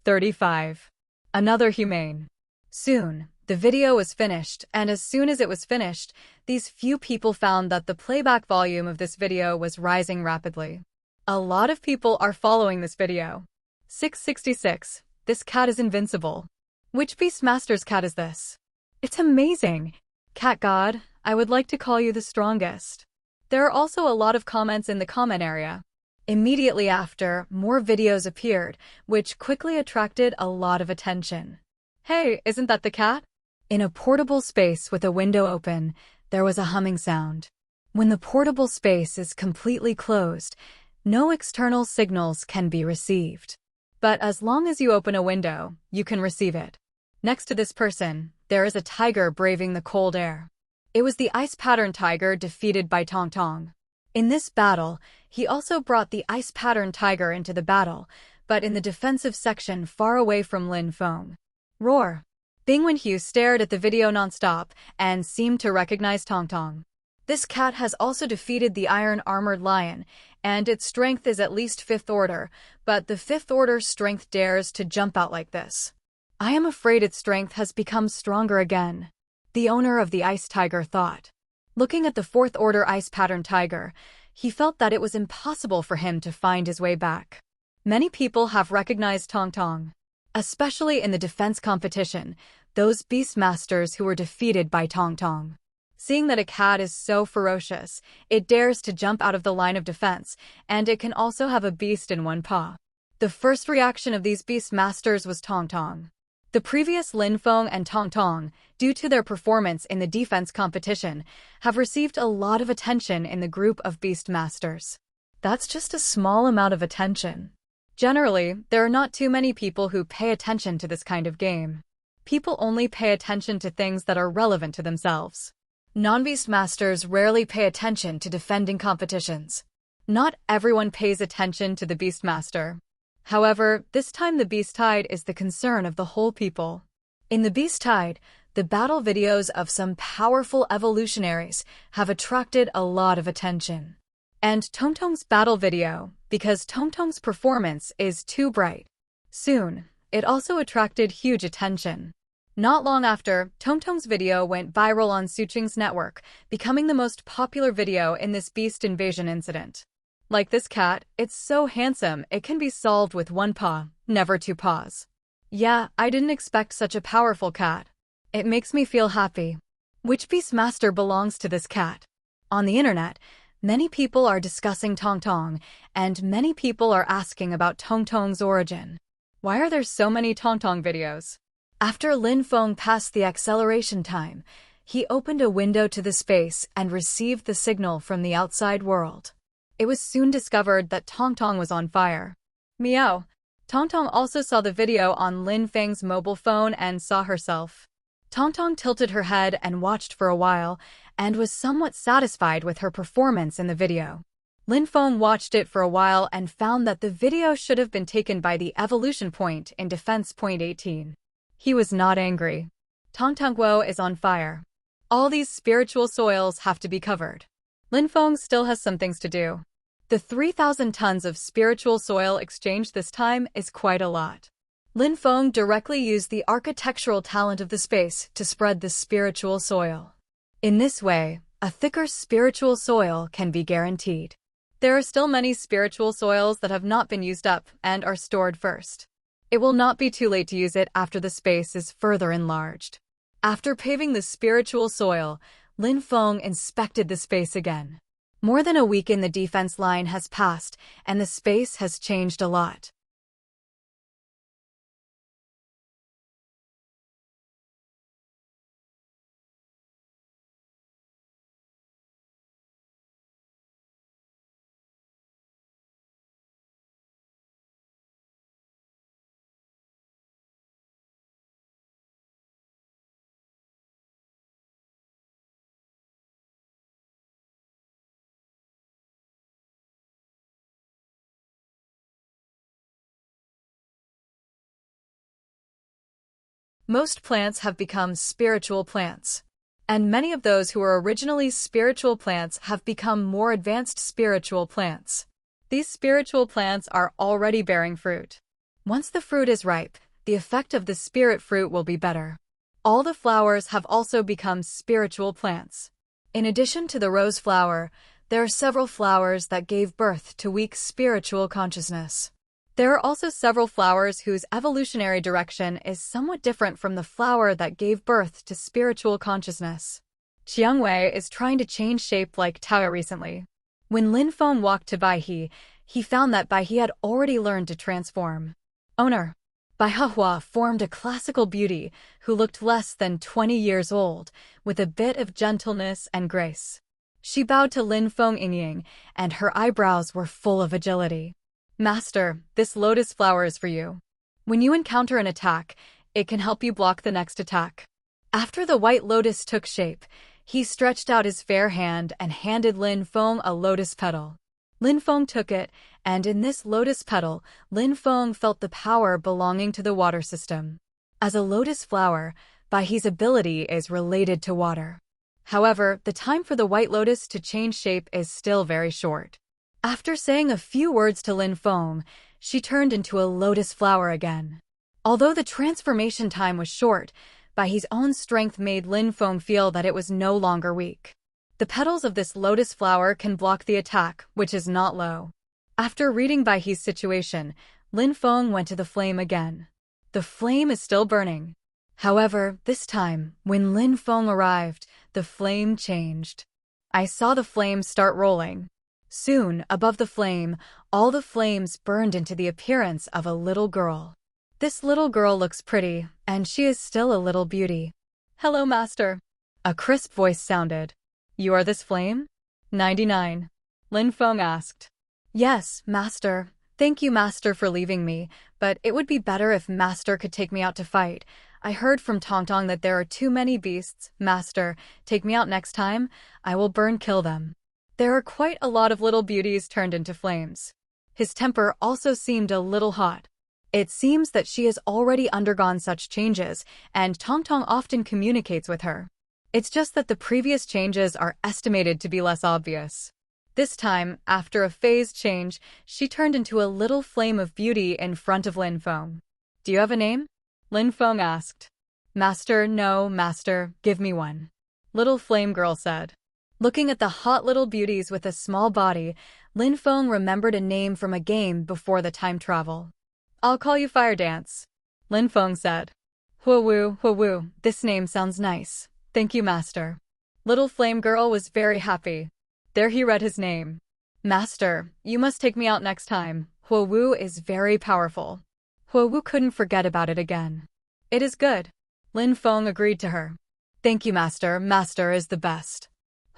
[SPEAKER 1] 35. Another humane. Soon, the video was finished, and as soon as it was finished, these few people found that the playback volume of this video was rising rapidly. A lot of people are following this video. 666. This cat is invincible. Which Beastmaster's cat is this? It's amazing. Cat God, I would like to call you the strongest. There are also a lot of comments in the comment area. Immediately after, more videos appeared, which quickly attracted a lot of attention. Hey, isn't that the cat? In a portable space with a window open, there was a humming sound. When the portable space is completely closed, no external signals can be received. But as long as you open a window, you can receive it. Next to this person, there is a tiger braving the cold air. It was the ice pattern tiger defeated by Tong Tong. In this battle, he also brought the ice pattern tiger into the battle, but in the defensive section far away from Lin Feng. Roar! Bing Wenhu stared at the video nonstop and seemed to recognize Tong Tong. This cat has also defeated the iron-armored lion, and its strength is at least 5th order, but the 5th order strength dares to jump out like this. I am afraid its strength has become stronger again, the owner of the ice tiger thought. Looking at the 4th order ice pattern tiger, he felt that it was impossible for him to find his way back. Many people have recognized Tong Tong, especially in the defense competition, those beastmasters who were defeated by Tong Tong. Seeing that a cat is so ferocious, it dares to jump out of the line of defense, and it can also have a beast in one paw. The first reaction of these beastmasters was Tong Tong. The previous Lin Feng and Tong Tong, due to their performance in the defense competition, have received a lot of attention in the group of Beast Masters. That's just a small amount of attention. Generally, there are not too many people who pay attention to this kind of game. People only pay attention to things that are relevant to themselves. Non-Beast Masters rarely pay attention to defending competitions. Not everyone pays attention to the Beast Master. However, this time the Beast Tide is the concern of the whole people. In the Beast Tide, the battle videos of some powerful evolutionaries have attracted a lot of attention. And Tongtong's battle video, because Tongtong's performance is too bright. Soon, it also attracted huge attention. Not long after, Tongtong's video went viral on Suching's network, becoming the most popular video in this beast invasion incident. Like this cat, it's so handsome it can be solved with one paw, never two paws. Yeah, I didn't expect such a powerful cat. It makes me feel happy. Which Beast Master belongs to this cat? On the internet, many people are discussing Tong Tong, and many people are asking about Tong Tong's origin. Why are there so many Tong Tong videos? After Lin Feng passed the acceleration time, he opened a window to the space and received the signal from the outside world. It was soon discovered that Tong Tong was on fire. Meow. Tong Tong also saw the video on Lin Feng's mobile phone and saw herself. Tong Tong tilted her head and watched for a while, and was somewhat satisfied with her performance in the video. Lin Feng watched it for a while and found that the video should have been taken by the evolution point in defense point 18. He was not angry. Tong Tongguo is on fire. All these spiritual soils have to be covered. Lin Feng still has some things to do. The 3,000 tons of spiritual soil exchanged this time is quite a lot. Lin Feng directly used the architectural talent of the space to spread the spiritual soil. In this way, a thicker spiritual soil can be guaranteed. There are still many spiritual soils that have not been used up and are stored first. It will not be too late to use it after the space is further enlarged. After paving the spiritual soil, Lin Feng inspected the space again. More than a week in the defense line has passed, and the space has changed a lot. Most plants have become spiritual plants. And many of those who were originally spiritual plants have become more advanced spiritual plants. These spiritual plants are already bearing fruit. Once the fruit is ripe, the effect of the spirit fruit will be better. All the flowers have also become spiritual plants. In addition to the rose flower, there are several flowers that gave birth to weak spiritual consciousness. There are also several flowers whose evolutionary direction is somewhat different from the flower that gave birth to spiritual consciousness. Qiangwei is trying to change shape like Tao recently. When Lin Feng walked to Baihe, he found that Baihe had already learned to transform. Owner. Baihehua formed a classical beauty who looked less than 20 years old, with a bit of gentleness and grace. She bowed to Lin Feng Yingying, and her eyebrows were full of agility. Master, this lotus flower is for you. When you encounter an attack, it can help you block the next attack. After the white lotus took shape, he stretched out his fair hand and handed Lin Feng a lotus petal. Lin Feng took it, and in this lotus petal, Lin Feng felt the power belonging to the water system. As a lotus flower, Baihe's ability is related to water. However, the time for the white lotus to change shape is still very short. After saying a few words to Lin Feng, she turned into a lotus flower again. Although the transformation time was short, Baihe's own strength made Lin Feng feel that it was no longer weak. The petals of this lotus flower can block the attack, which is not low. After reading Baihe's situation, Lin Feng went to the flame again. The flame is still burning. However, this time, when Lin Feng arrived, the flame changed. I saw the flame start rolling. Soon, above the flame, all the flames burned into the appearance of a little girl. This little girl looks pretty, and she is still a little beauty. Hello, Master. A crisp voice sounded. You are this flame? 99. Lin Feng asked. Yes, Master. Thank you, Master, for leaving me, but it would be better if Master could take me out to fight. I heard from Tong Tong that there are too many beasts. Master, take me out next time. I will kill them. There are quite a lot of little beauties turned into flames. His temper also seemed a little hot. It seems that she has already undergone such changes, and Tong Tong often communicates with her. It's just that the previous changes are estimated to be less obvious. This time, after a phase change, she turned into a little flame of beauty in front of Lin Feng. Do you have a name? Lin Feng asked. Master, no, Master, give me one. Little flame girl said. Looking at the hot little beauties with a small body, Lin Feng remembered a name from a game before the time travel. I'll call you Fire Dance. Lin Feng said. Huawu, this name sounds nice. Thank you, Master. Little flame girl was very happy. There he read his name. Master, you must take me out next time. Huawu is very powerful. Huawu couldn't forget about it again. It is good. Lin Feng agreed to her. Thank you, Master. Master is the best.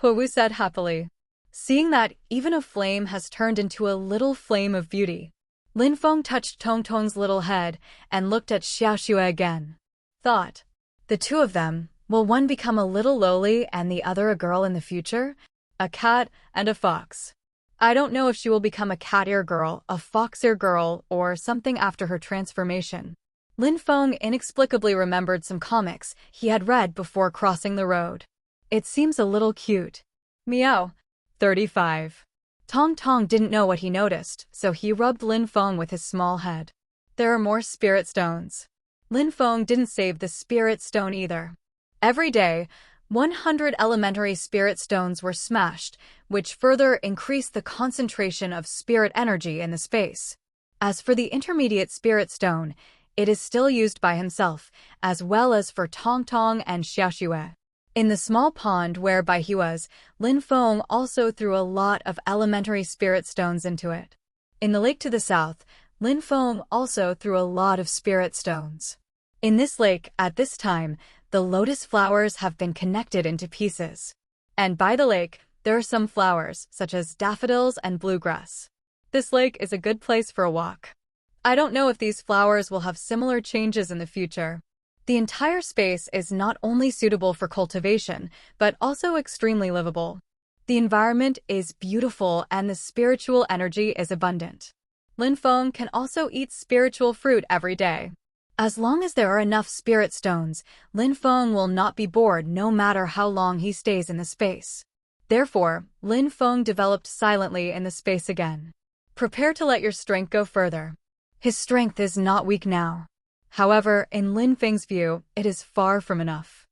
[SPEAKER 1] Huawu said happily. Seeing that even a flame has turned into a little flame of beauty, Lin Feng touched Tong Tong's little head and looked at Xiaoxue again. Thought, the two of them, will one become a little lowly and the other a girl in the future? A cat and a fox. I don't know if she will become a cat-ear girl, a fox-ear girl, or something after her transformation. Lin Feng inexplicably remembered some comics he had read before crossing the road. It seems a little cute. Meow. 35. Tong Tong didn't know what he noticed, so he rubbed Lin Feng with his small head. There are more spirit stones. Lin Feng didn't save the spirit stone either. Every day, 100 elementary spirit stones were smashed, which further increased the concentration of spirit energy in the space. As for the intermediate spirit stone, it is still used by himself, as well as for Tong Tong and Xiaoxue. In the small pond whereby he was, Lin Feng also threw a lot of elementary spirit stones into it. In the lake to the south, Lin Feng also threw a lot of spirit stones. In this lake, at this time, the lotus flowers have been connected into pieces. And by the lake, there are some flowers, such as daffodils and bluegrass. This lake is a good place for a walk. I don't know if these flowers will have similar changes in the future. The entire space is not only suitable for cultivation, but also extremely livable. The environment is beautiful and the spiritual energy is abundant. Lin Feng can also eat spiritual fruit every day. As long as there are enough spirit stones, Lin Feng will not be bored no matter how long he stays in the space. Therefore, Lin Feng developed silently in the space again. Prepare to let your strength go further. His strength is not weak now. However, in Lin Feng's view, it is far from enough.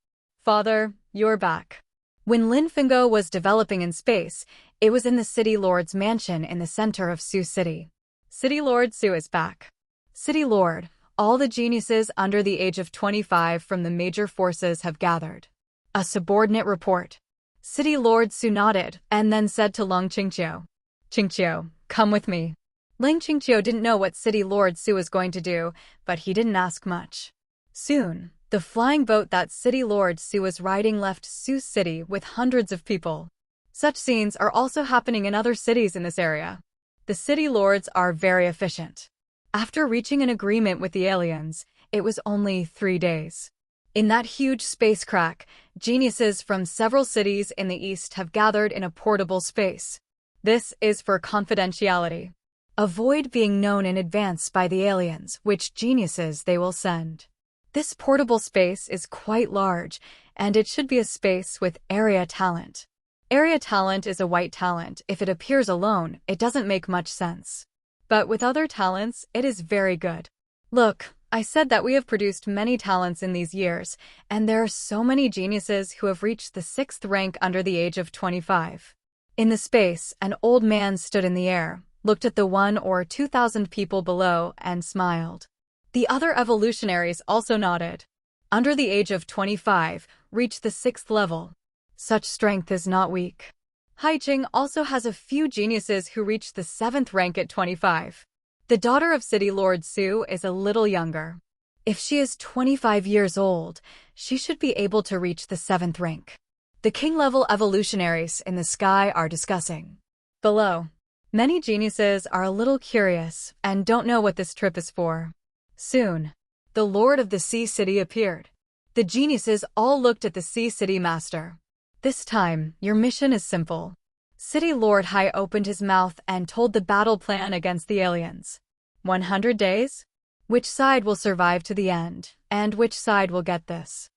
[SPEAKER 1] Father, you're back. When Lin Fenggo was developing in space, it was in the City Lord's mansion in the center of Su City. City Lord Su is back. City Lord, all the geniuses under the age of 25 from the major forces have gathered. A subordinate report. City Lord Su nodded and then said to Lung Qingqiu, Qingqiu, come with me. Ling Qingqiu didn't know what City Lord Su was going to do, but he didn't ask much. Soon, the flying boat that City Lord Su was riding left Su City with hundreds of people. Such scenes are also happening in other cities in this area. The city lords are very efficient. After reaching an agreement with the aliens, it was only 3 days. In that huge space crack, geniuses from several cities in the east have gathered in a portable space. This is for confidentiality. Avoid being known in advance by the aliens, which geniuses they will send. This portable space is quite large, and it should be a space with area talent. Area talent is a white talent. If it appears alone, it doesn't make much sense. But with other talents, it is very good. Look, I said that we have produced many talents in these years, and there are so many geniuses who have reached the 6th rank under the age of 25. In the space, an old man stood in the air, looked at the 1,000 or 2,000 people below, and smiled. The other evolutionaries also nodded. Under the age of 25, reached the 6th level. Such strength is not weak. Haiqing also has a few geniuses who reached the 7th rank at 25. The daughter of City Lord Su is a little younger. If she is 25 years old, she should be able to reach the 7th rank. The king-level evolutionaries in the sky are discussing. Below, many geniuses are a little curious and don't know what this trip is for. Soon, the Lord of the Sea City appeared. The geniuses all looked at the Sea City Master. This time, your mission is simple. City Lord Hai opened his mouth and told the battle plan against the aliens. 100 days? Which side will survive to the end, and which side will get this?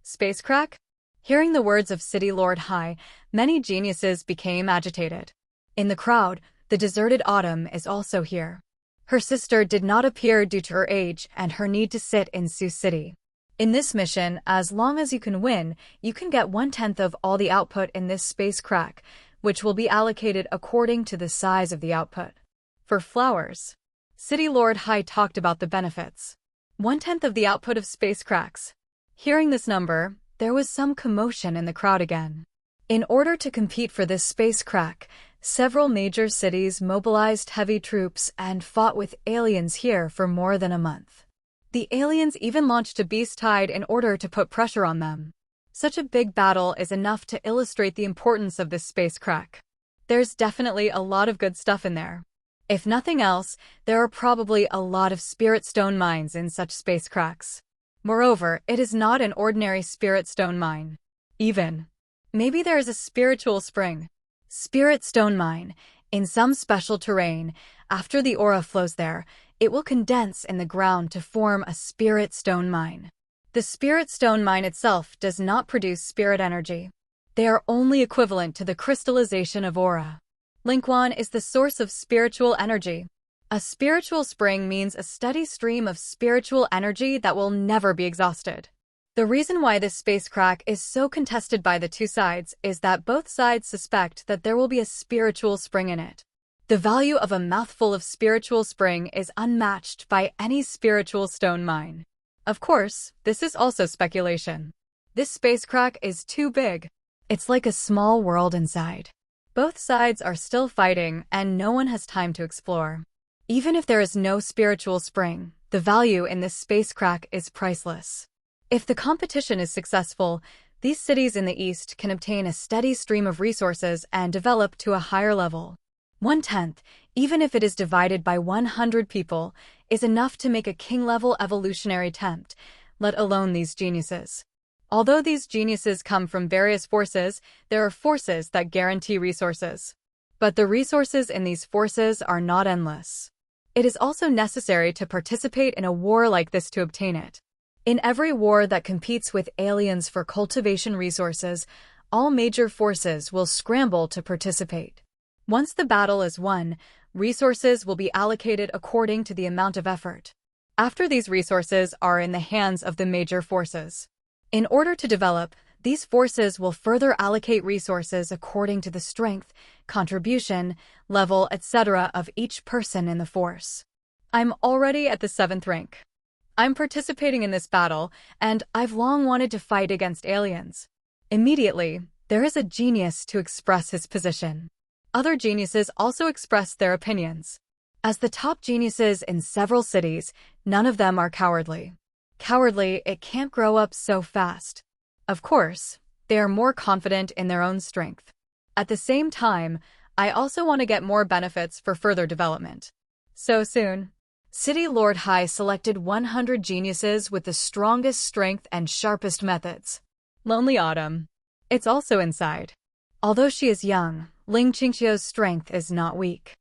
[SPEAKER 1] Space crack? Hearing the words of City Lord Hai, many geniuses became agitated. In the crowd, the deserted Autumn is also here. Her sister did not appear due to her age and her need to sit in Sioux City. In this mission, as long as you can win, you can get 1/10 of all the output in this space crack, which will be allocated according to the size of the output. For flowers, City Lord Hai talked about the benefits. 1/10 of the output of space cracks. Hearing this number, there was some commotion in the crowd again. In order to compete for this space crack, several major cities mobilized heavy troops and fought with aliens here for more than a month. The aliens even launched a beast tide in order to put pressure on them. Such a big battle is enough to illustrate the importance of this space crack. There's definitely a lot of good stuff in there. If nothing else, there are probably a lot of spirit stone mines in such space cracks. Moreover, it is not an ordinary spirit stone mine. Maybe there is a spiritual spring. Spirit stone mine. In some special terrain, after the aura flows there, it will condense in the ground to form a spirit stone mine. The spirit stone mine itself does not produce spirit energy. They are only equivalent to the crystallization of aura. Lingquan is the source of spiritual energy. A spiritual spring means a steady stream of spiritual energy that will never be exhausted. The reason why this space crack is so contested by the two sides is that both sides suspect that there will be a spiritual spring in it. The value of a mouthful of spiritual spring is unmatched by any spiritual stone mine. Of course, this is also speculation. This space crack is too big. It's like a small world inside. Both sides are still fighting and no one has time to explore. Even if there is no spiritual spring, the value in this space crack is priceless. If the competition is successful, these cities in the east can obtain a steady stream of resources and develop to a higher level. 1/10, even if it is divided by 100 people, is enough to make a king-level evolutionary attempt, let alone these geniuses. Although these geniuses come from various forces, there are forces that guarantee resources. But the resources in these forces are not endless. It is also necessary to participate in a war like this to obtain it. In every war that competes with aliens for cultivation resources, all major forces will scramble to participate. Once the battle is won, resources will be allocated according to the amount of effort. After these resources are in the hands of the major forces. In order to develop, these forces will further allocate resources according to the strength, contribution, level, etc. of each person in the force. I'm already at the 7th rank. I'm participating in this battle, and I've long wanted to fight against aliens. Immediately, there is a genius to express his position. Other geniuses also express their opinions. As the top geniuses in several cities, none of them are cowardly. Cowardly, it can't grow up so fast. Of course, they are more confident in their own strength. At the same time, I also want to get more benefits for further development. So soon, City Lord Hai selected 100 geniuses with the strongest strength and sharpest methods. Lonely Autumn. It's also inside. Although she is young, Ling Qingqiu's strength is not weak.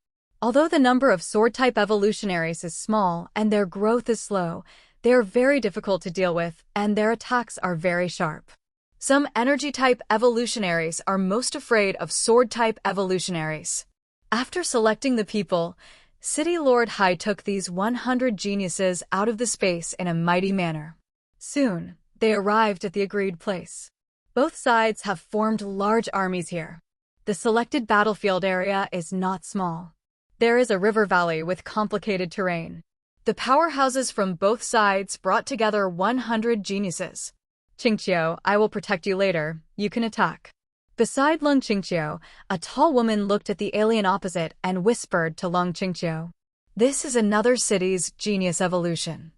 [SPEAKER 1] Although the number of sword-type evolutionaries is small and their growth is slow, they are very difficult to deal with, and their attacks are very sharp. Some energy-type evolutionaries are most afraid of sword-type evolutionaries. After selecting the people, City Lord Hai took these 100 geniuses out of the space in a mighty manner. Soon, they arrived at the agreed place. Both sides have formed large armies here. The selected battlefield area is not small. There is a river valley with complicated terrain. The powerhouses from both sides brought together 100 geniuses. Qingqiu, I will protect you later. You can attack. Beside Lung Qingqiu, a tall woman looked at the alien opposite and whispered to Lung Qingqiu. This is another city's genius evolution.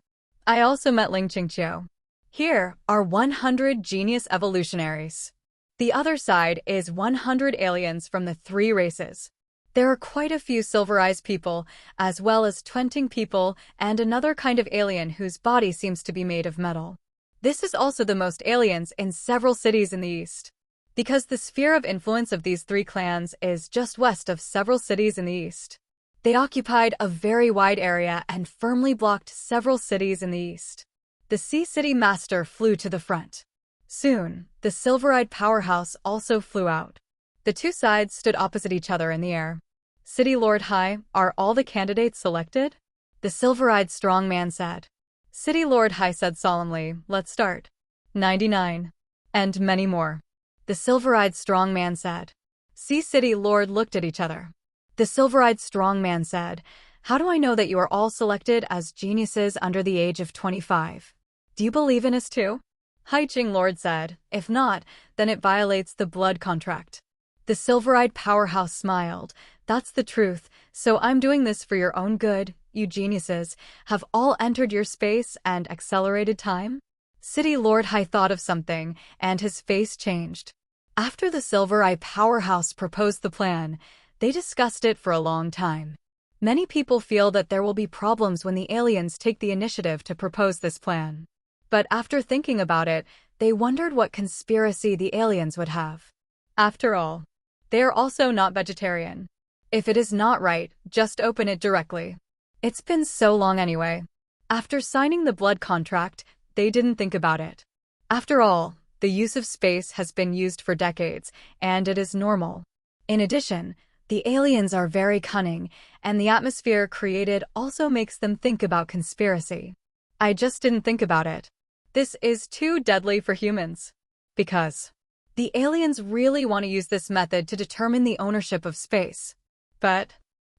[SPEAKER 1] I also met Lin Qingqiu. Here are 100 genius evolutionaries. The other side is 100 aliens from the 3 races. There are quite a few Silver Eyes people, as well as Twenting people and another kind of alien whose body seems to be made of metal. This is also the most aliens in several cities in the east. Because the sphere of influence of these 3 clans is just west of several cities in the east. They occupied a very wide area and firmly blocked several cities in the east. The Sea City Master flew to the front. Soon, the Silver-Eyed Powerhouse also flew out. The 2 sides stood opposite each other in the air. City Lord Hai, are all the candidates selected? The Silver-Eyed Strong Man said. City Lord Hai said solemnly, let's start. 99. And many more. The Silver-Eyed Strong Man said. Sea City Lord looked at each other. The Silver-Eyed Strong Man said, how do I know that you are all selected as geniuses under the age of 25? Do you believe in us too? Hai Ching Lord said, if not, then it violates the blood contract. The Silver-Eyed Powerhouse smiled. That's the truth, so I'm doing this for your own good. You geniuses have all entered your space and accelerated time? City Lord Hai thought of something, and his face changed. After the Silver-Eye Powerhouse proposed the plan, they discussed it for a long time. Many people feel that there will be problems when the aliens take the initiative to propose this plan. But after thinking about it, they wondered what conspiracy the aliens would have. After all, they are also not vegetarian. If it is not right, just open it directly. It's been so long anyway. After signing the blood contract, they didn't think about it. After all, the use of space has been used for decades, and it is normal. In addition, the aliens are very cunning, and the atmosphere created also makes them think about conspiracy. I just didn't think about it. This is too deadly for humans. Because the aliens really want to use this method to determine the ownership of space. But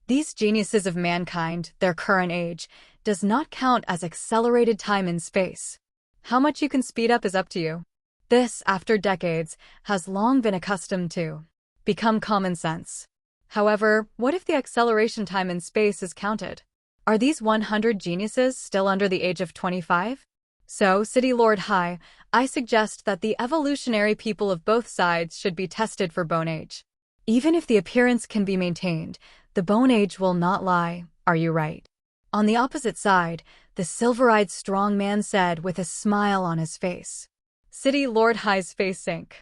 [SPEAKER 1] these geniuses of mankind, their current age, does not count as accelerated time in space. How much you can speed up is up to you. This, after decades, has long been accustomed to become common sense. However, what if the acceleration time in space is counted? Are these 100 geniuses still under the age of 25? So, City Lord Hai, I suggest that the evolutionary people of both sides should be tested for bone age. Even if the appearance can be maintained, the bone age will not lie, are you right? On the opposite side, the Silver-Eyed Strong Man said with a smile on his face. City Lord Hai's face sank.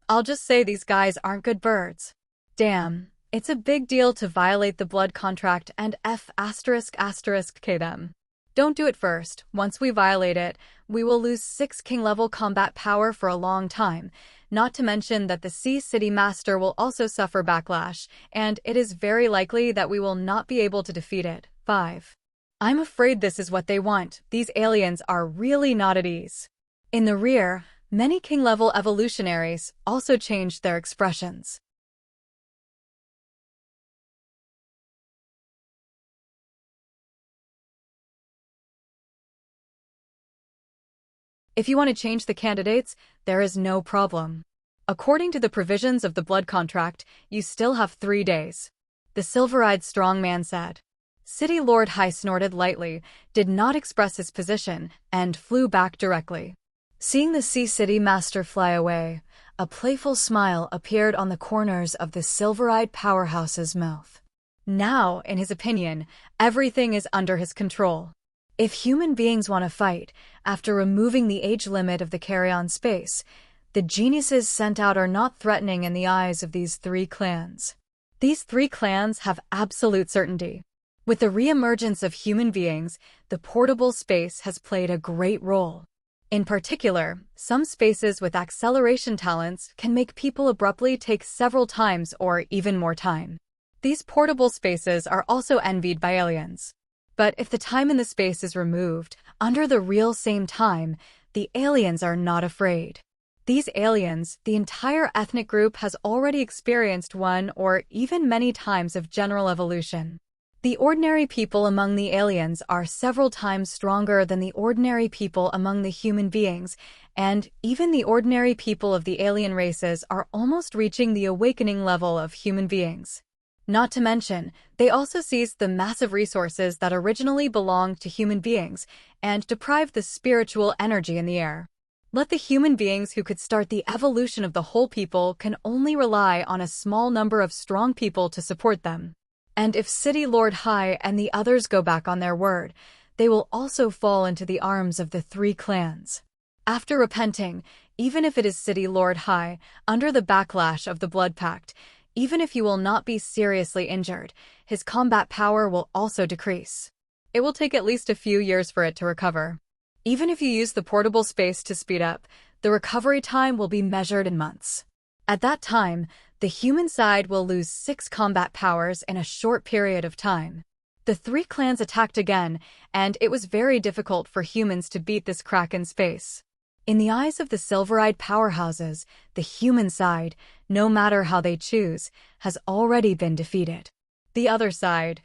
[SPEAKER 1] I'll just say these guys aren't good birds. Damn, it's a big deal to violate the blood contract and F***k them. Don't do it first. Once we violate it, we will lose 6 king-level combat power for a long time, not to mention that the Sea City Master will also suffer backlash, and it is very likely that we will not be able to defeat it. 5. I'm afraid this is what they want. These aliens are really not at ease. In the rear, many king-level evolutionaries also changed their expressions. If you want to change the candidates, there is no problem. According to the provisions of the blood contract, you still have 3 days. The Silver-Eyed Strong Man said. City Lord Hai snorted lightly, did not express his position, and flew back directly. Seeing the Sea City Master fly away, a playful smile appeared on the corners of the Silver-Eyed Powerhouse's mouth. Now, in his opinion, everything is under his control. If human beings want to fight, after removing the age limit of the carry-on space, the geniuses sent out are not threatening in the eyes of these 3 clans. These 3 clans have absolute certainty. With the re-emergence of human beings, the portable space has played a great role. In particular, some spaces with acceleration talents can make people abruptly take several times or even more time. These portable spaces are also envied by aliens. But if the time in the space is removed, under the real same time, the aliens are not afraid. These aliens, the entire ethnic group has already experienced one or even many times of general evolution. The ordinary people among the aliens are several times stronger than the ordinary people among the human beings, and even the ordinary people of the alien races are almost reaching the awakening level of human beings. Not to mention, they also seized the massive resources that originally belonged to human beings and deprived the spiritual energy in the air. Let the human beings who could start the evolution of the whole people can only rely on a small number of strong people to support them. And if City Lord Hai and the others go back on their word, they will also fall into the arms of the three clans. After repenting, even if it is City Lord Hai, under the backlash of the Blood Pact, even if he will not be seriously injured, his combat power will also decrease. It will take at least a few years for it to recover. Even if you use the portable space to speed up, the recovery time will be measured in months. At that time, the human side will lose 6 combat powers in a short period of time. The three clans attacked again, and it was very difficult for humans to beat this crack in space. In the eyes of the silver-eyed powerhouses, the human side, no matter how they choose, has already been defeated. The other side.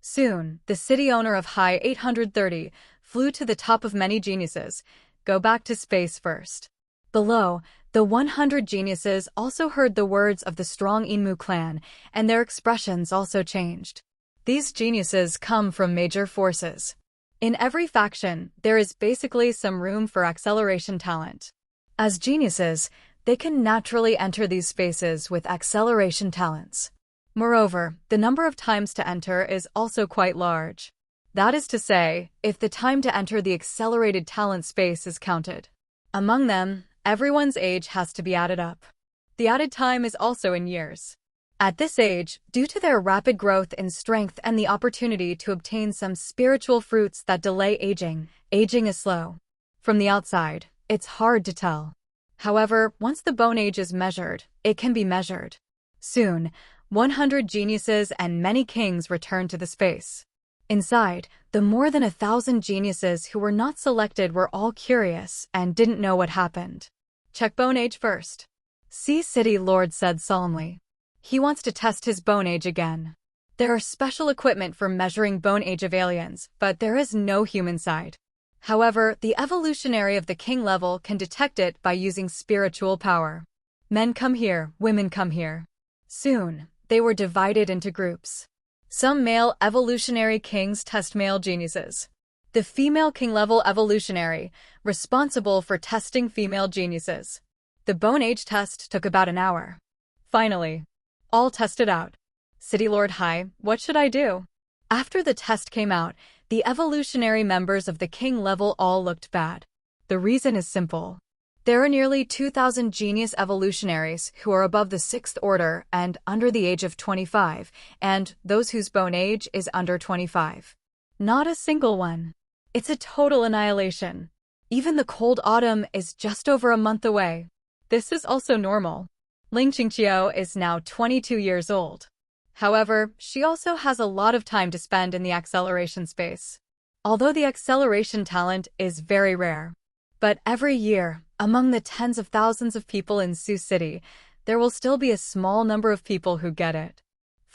[SPEAKER 1] Soon, the city owner of High 830 flew to the top of many geniuses. Go back to space first. Below, the 100 geniuses also heard the words of the strong Inmu clan, and their expressions also changed. These geniuses come from major forces. In every faction, there is basically some room for acceleration talent. As geniuses, they can naturally enter these spaces with acceleration talents. Moreover, the number of times to enter is also quite large. That is to say, if the time to enter the accelerated talent space is counted. Among them, everyone's age has to be added up. The added time is also in years. At this age, due to their rapid growth in strength and the opportunity to obtain some spiritual fruits that delay aging, aging is slow. From the outside, it's hard to tell. However, once the bone age is measured, it can be measured. Soon, 100 geniuses and many kings return to the space. Inside, the more than 1,000 geniuses who were not selected were all curious and didn't know what happened. Check bone age first. See, City Lord said solemnly. He wants to test his bone age again. There are special equipment for measuring bone age of aliens, but there is no human side. However, the evolutionary of the king level can detect it by using spiritual power. Men come here, women come here. Soon, they were divided into groups. Some male evolutionary kings test male geniuses. The female king-level evolutionary, responsible for testing female geniuses. The bone age test took about an hour. Finally, all tested out. City Lord Hai, what should I do? After the test came out, the evolutionary members of the king level all looked bad. The reason is simple. There are nearly 2,000 genius evolutionaries who are above the 6th order and under the age of 25, and those whose bone age is under 25. Not a single one. It's a total annihilation. Even the cold autumn is just over a month away. This is also normal. Ling Qingqiu is now 22 years old. However, she also has a lot of time to spend in the acceleration space. Although the acceleration talent is very rare. But every year, among the tens of thousands of people in Sioux City, there will still be a small number of people who get it.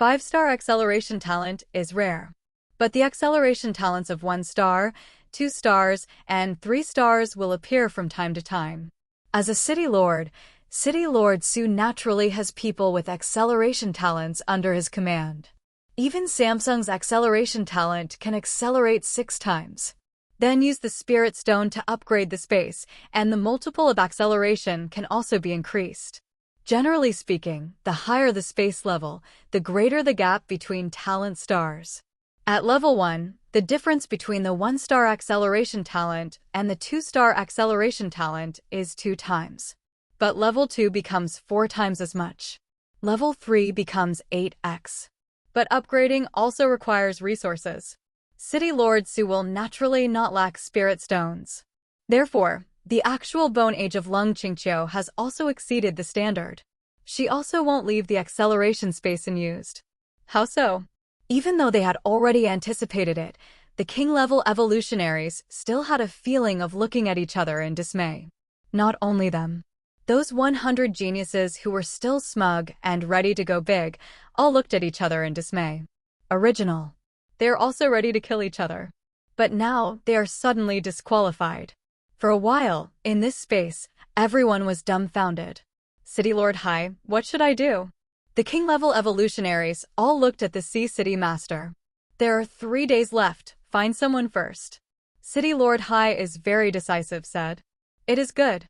[SPEAKER 1] 5-star acceleration talent is rare. But the acceleration talents of 1 star, 2 stars, and 3 stars will appear from time to time. As a City Lord Su naturally has people with acceleration talents under his command. Even Samsung's acceleration talent can accelerate 6 times. Then use the Spirit Stone to upgrade the space, and the multiple of acceleration can also be increased. Generally speaking, the higher the space level, the greater the gap between talent stars. At level 1, the difference between the 1-star acceleration talent and the 2-star acceleration talent is 2 times. But level 2 becomes 4 times as much. Level 3 becomes 8x. But upgrading also requires resources. City Lord Su will naturally not lack spirit stones. Therefore, the actual bone age of Lung Qingqiu has also exceeded the standard. She also won't leave the acceleration space unused. How so? Even though they had already anticipated it, the king-level evolutionaries still had a feeling of looking at each other in dismay. Not only them. Those 100 geniuses who were still smug and ready to go big all looked at each other in dismay. Original. They are also ready to kill each other. But now they are suddenly disqualified. For a while, in this space, everyone was dumbfounded. City Lord Hai, what should I do? The king-level evolutionaries all looked at the Sea City Master. There are 3 days left, find someone first. City Lord Hai is very decisive, said. It is good.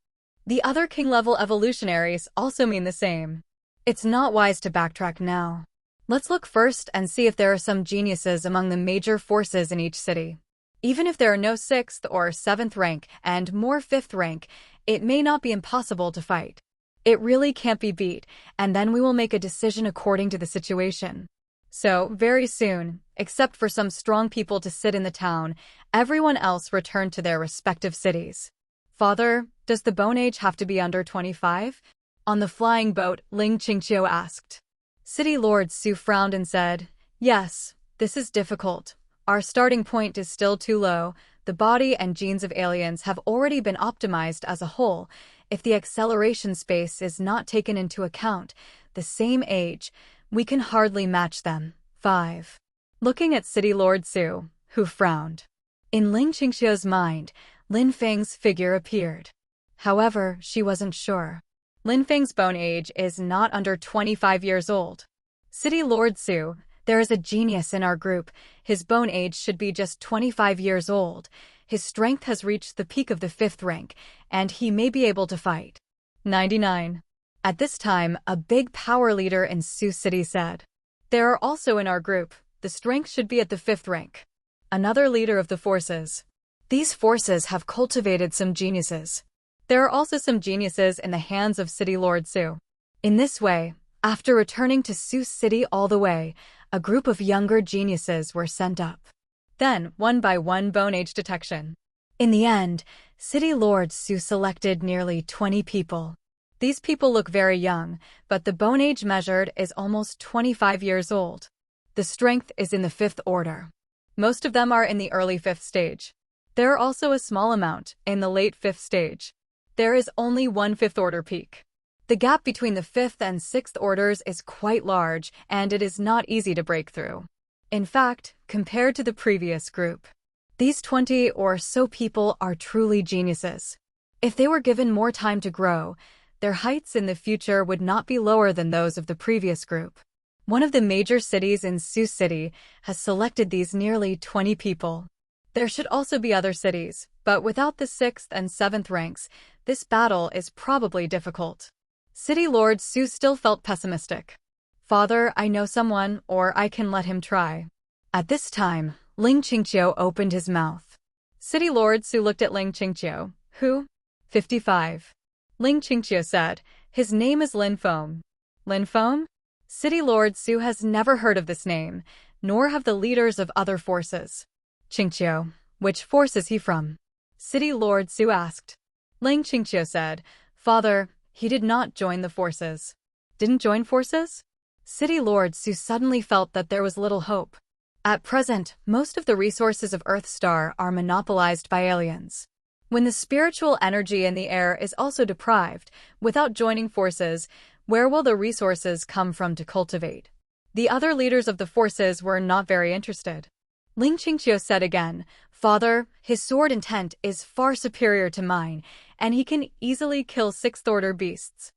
[SPEAKER 1] The other king-level evolutionaries also mean the same. It's not wise to backtrack now. Let's look first and see if there are some geniuses among the major forces in each city. Even if there are no 6th or 7th rank and more 5th rank, it may not be impossible to fight. It really can't be beat, and then we will make a decision according to the situation. So, very soon, except for some strong people to sit in the town, everyone else returned to their respective cities. Father, does the bone age have to be under 25? On the flying boat, Ling Qingqiu asked. City Lord Su frowned and said, Yes, this is difficult. Our starting point is still too low. The body and genes of aliens have already been optimized as a whole. If the acceleration space is not taken into account, the same age, we can hardly match them. 5. Looking at City Lord Su, who frowned. In Ling Qingqiu's mind, Lin Feng's figure appeared. However, she wasn't sure. Lin Feng's bone age is not under 25 years old. City Lord Su, there is a genius in our group. His bone age should be just 25 years old. His strength has reached the peak of the 5th rank, and he may be able to fight. 99. At this time, a big power leader in Sioux City said, There are also in our group, the strength should be at the 5th rank. Another leader of the forces. These forces have cultivated some geniuses. There are also some geniuses in the hands of City Lord Su. In this way, after returning to Sioux City all the way, a group of younger geniuses were sent up. Then, one by one, bone age detection. In the end, City Lord Su selected nearly 20 people. These people look very young, but the bone age measured is almost 25 years old. The strength is in the 5th order. Most of them are in the early 5th stage. There are also a small amount in the late 5th stage. There is only one 5th order peak. The gap between the 5th and 6th orders is quite large, and it is not easy to break through. In fact, compared to the previous group, these 20 or so people are truly geniuses. If they were given more time to grow, their heights in the future would not be lower than those of the previous group. One of the major cities in Sioux City has selected these nearly 20 people. There should also be other cities, but without the 6th and 7th ranks, this battle is probably difficult. City Lord Su still felt pessimistic. Father, I know someone, or I can let him try. At this time, Ling Qingqiu opened his mouth. City Lord Su looked at Ling Qingqiu. Who? 55. Ling Qingqiu said, His name is Lin Feng. Lin Feng? City Lord Su has never heard of this name, nor have the leaders of other forces. Qingqiu, which force is he from? City Lord Su asked. Ling Qingqiu said, Father, he did not join the forces. Didn't join forces? City Lord Su suddenly felt that there was little hope. At present, most of the resources of Earthstar are monopolized by aliens. When the spiritual energy in the air is also deprived, without joining forces, where will the resources come from to cultivate? The other leaders of the forces were not very interested. Ling Qingqiu said again, Father, his sword intent is far superior to mine, and he can easily kill 6th-order beasts.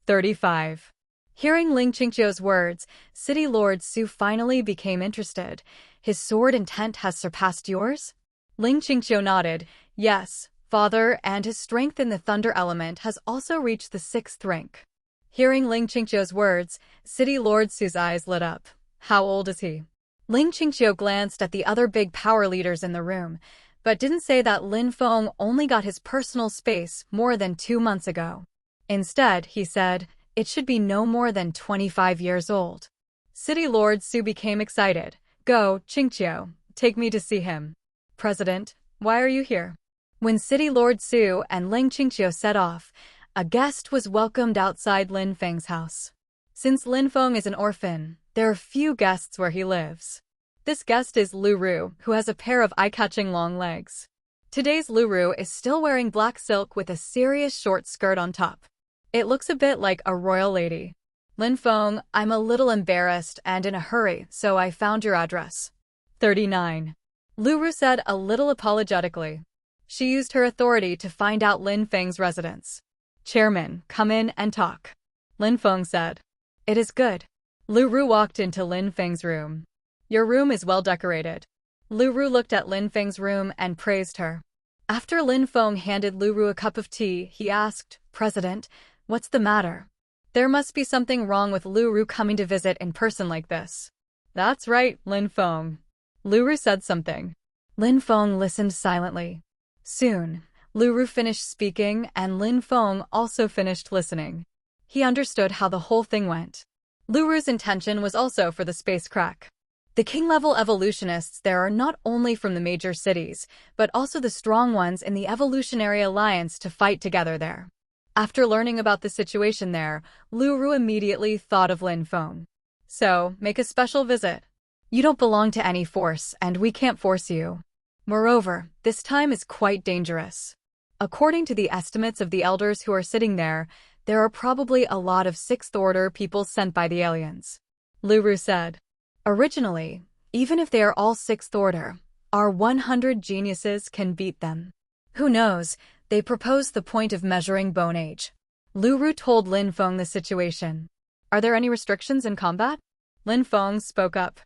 [SPEAKER 1] 35. Hearing Ling Qingqiu's words, City Lord Su finally became interested. His sword intent has surpassed yours? Ling Qingqiu nodded. Yes, Father, and his strength in the thunder element has also reached the 6th rank. Hearing Ling Qingqiu's words, City Lord Su's eyes lit up. How old is he? Ling Qingqiu glanced at the other big power leaders in the room, but didn't say that Lin Feng only got his personal space more than 2 months ago. Instead, he said, it should be no more than 25 years old. City Lord Su became excited. Go, Qingqiu, take me to see him. President, why are you here? When City Lord Su and Ling Qingqiu set off, a guest was welcomed outside Lin Feng's house. Since Lin Feng is an orphan, There are few guests where he lives. This guest is Lu Ru, who has a pair of eye-catching long legs. Today's Lu Ru is still wearing black silk with a serious short skirt on top. It looks a bit like a royal lady. Lin Feng, I'm a little embarrassed and in a hurry, so I found your address. 39. Lu Ru said a little apologetically. She used her authority to find out Lin Feng's residence. Chairman, come in and talk. Lin Feng said. It is good. Lu Ru walked into Lin Feng's room. Your room is well decorated. Lu Ru looked at Lin Feng's room and praised her. After Lin Feng handed Lu Ru a cup of tea, he asked, President, what's the matter? There must be something wrong with Lu Ru coming to visit in person like this. That's right, Lin Feng. Lu Ru said something. Lin Feng listened silently. Soon, Lu Ru finished speaking and Lin Feng also finished listening. He understood how the whole thing went. Lu Ru's intention was also for the space crack. The king-level evolutionists there are not only from the major cities, but also the strong ones in the Evolutionary Alliance to fight together there. After learning about the situation there, Lu Ru immediately thought of Lin Feng. So, make a special visit. You don't belong to any force, and we can't force you. Moreover, this time is quite dangerous. According to the estimates of the elders who are sitting there are probably a lot of sixth-order people sent by the aliens. Lu Ru said. Originally, even if they are all sixth order, our 100 geniuses can beat them. Who knows, they proposed the point of measuring bone age. Lu Ru told Lin Feng the situation. Are there any restrictions in combat? Lin Feng spoke up.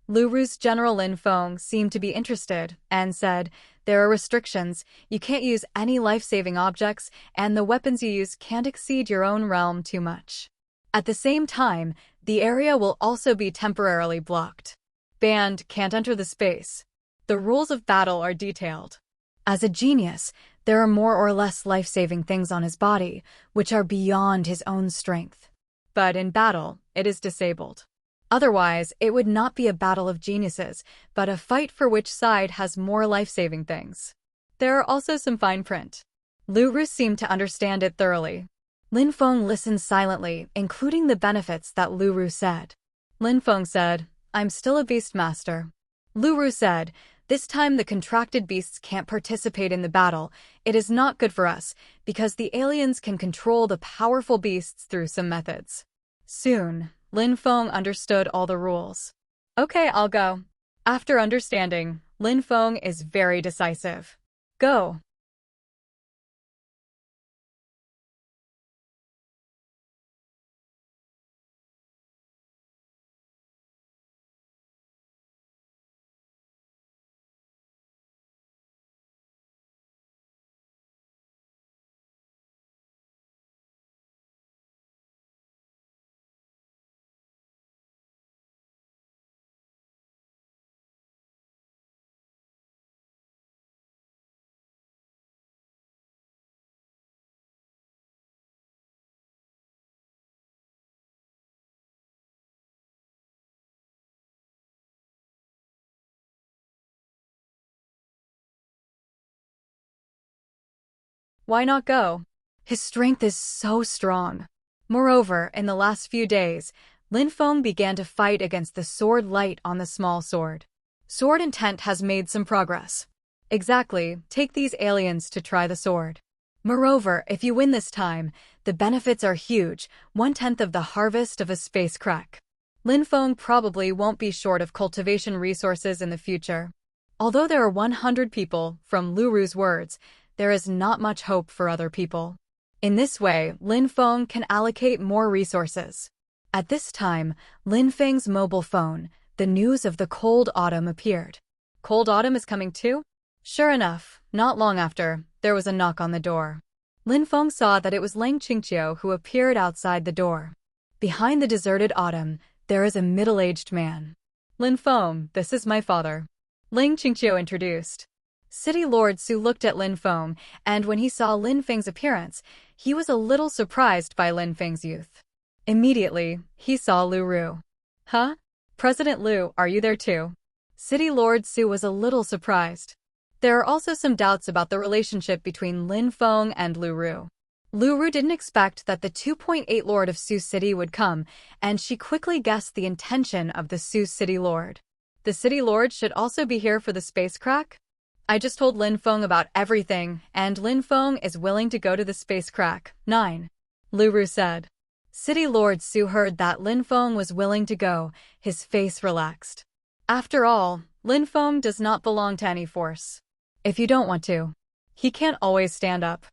[SPEAKER 1] Lu Ru's General Lin Feng seemed to be interested and said, there are restrictions, you can't use any life-saving objects, and the weapons you use can't exceed your own realm too much. At the same time, the area will also be temporarily blocked. Banned, can't enter the space. The rules of battle are detailed. As a genius, there are more or less life-saving things on his body, which are beyond his own strength. But in battle, it is disabled. Otherwise, it would not be a battle of geniuses, but a fight for which side has more life-saving things. There are also some fine print. Lu Ru seemed to understand it thoroughly. Lin Feng listened silently, including the benefits that Lu Ru said. Lin Feng said, I'm still a beast master. Lu Ru said, this time the contracted beasts can't participate in the battle. It is not good for us, because the aliens can control the powerful beasts through some methods. Soon, Lin Feng understood all the rules. Okay, I'll go. After understanding, Lin Feng is very decisive. Go. Why not go? His strength is so strong. Moreover, in the last few days, Lin Feng began to fight against the sword light on the small sword. Sword intent has made some progress. Exactly, take these aliens to try the sword. Moreover, if you win this time, the benefits are huge, 1/10 of the harvest of a space crack. Lin Feng probably won't be short of cultivation resources in the future. Although there are 100 people, from Lu Ru's words, there is not much hope for other people. In this way, Lin Feng can allocate more resources. At this time, Lin Feng's mobile phone, the news of the cold autumn appeared. Cold autumn is coming too? Sure enough, not long after, there was a knock on the door. Lin Feng saw that it was Lang Qingqiu who appeared outside the door. Behind the deserted autumn, there is a middle-aged man. Lin Feng, this is my father. Lang Qingqiu introduced. City Lord Su looked at Lin Feng, and when he saw Lin Feng's appearance, he was a little surprised by Lin Feng's youth. Immediately, he saw Lu Ru. Huh? President Lu, are you there too? City Lord Su was a little surprised. There are also some doubts about the relationship between Lin Feng and Lu Ru. Luru didn't expect that the 2.8 Lord of Sioux City would come, and she quickly guessed the intention of the Sioux City Lord. The City Lord should also be here for the space crack? I just told Lin Feng about everything, and Lin Feng is willing to go to the space crack. 9. Luru said. City Lord Sioux heard that Lin Feng was willing to go. His face relaxed. After all, Lin Feng does not belong to any force. If you don't want to, he can't always stand up.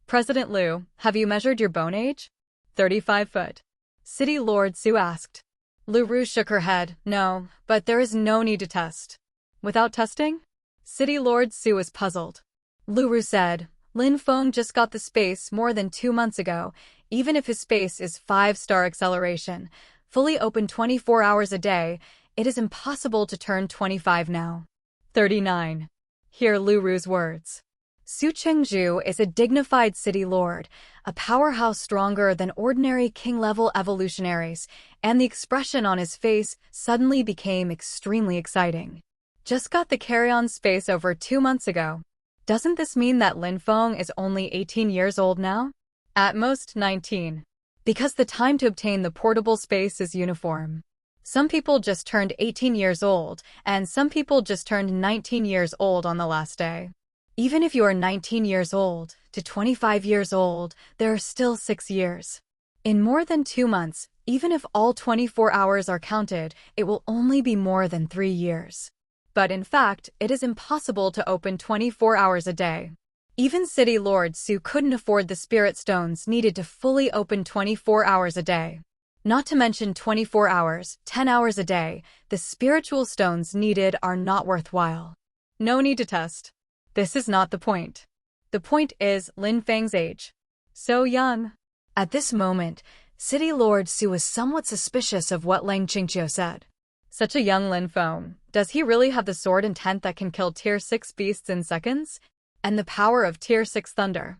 [SPEAKER 1] President Liu, have you measured your bone age? 35 foot. City Lord Sioux asked. Luru shook her head. No, but there is no need to test. Without testing? City Lord Sioux was puzzled. Luru said, Lin Feng just got the space more than 2 months ago. Even if his space is 5-star acceleration, fully open 24 hours a day, it is impossible to turn 25 now. 39. Hear Luru's words. Su Chengzhu is a dignified city lord, a powerhouse stronger than ordinary king-level evolutionaries, and the expression on his face suddenly became extremely exciting. Just got the carry-on space over 2 months ago. Doesn't this mean that Lin Feng is only 18 years old now? At most 19. Because the time to obtain the portable space is uniform. Some people just turned 18 years old, and some people just turned 19 years old on the last day. Even if you are 19 years old to 25 years old, there are still 6 years. In more than 2 months, even if all 24 hours are counted, it will only be more than 3 years. But in fact, it is impossible to open 24 hours a day. Even City Lord Sioux couldn't afford the spirit stones needed to fully open 24 hours a day. Not to mention 24 hours, 10 hours a day, the spiritual stones needed are not worthwhile. No need to test. This is not the point. The point is Lin Feng's age. So young. At this moment, City Lord Sioux was somewhat suspicious of what Lang Qingqiu said. Such a young Lin Feng, does he really have the sword intent that can kill Tier 6 beasts in seconds? And the power of Tier 6 thunder?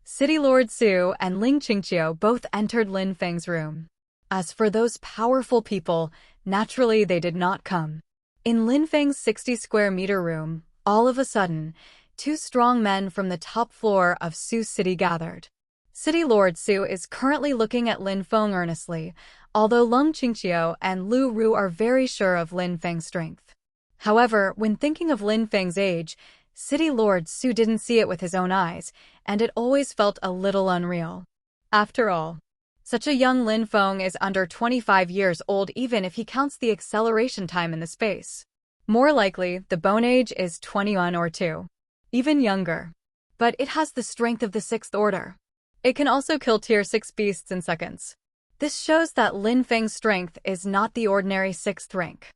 [SPEAKER 1] City Lord Sioux and Ling Qingqiu both entered Lin Feng's room. As for those powerful people, naturally they did not come. In Lin Feng's 60-square-meter room, all of a sudden, 2 strong men from the top floor of Sioux City gathered. City Lord Sioux is currently looking at Lin Feng earnestly, although Lung Qingqiu and Lu Ru are very sure of Lin Feng's strength. However, when thinking of Lin Feng's age, City Lord Sioux didn't see it with his own eyes, and it always felt a little unreal. After all, such a young Lin Feng is under 25 years old even if he counts the acceleration time in the space. More likely, the bone age is 21 or 2. Even younger. But it has the strength of the 6th order. It can also kill Tier 6 beasts in seconds. This shows that Lin Feng's strength is not the ordinary 6th rank.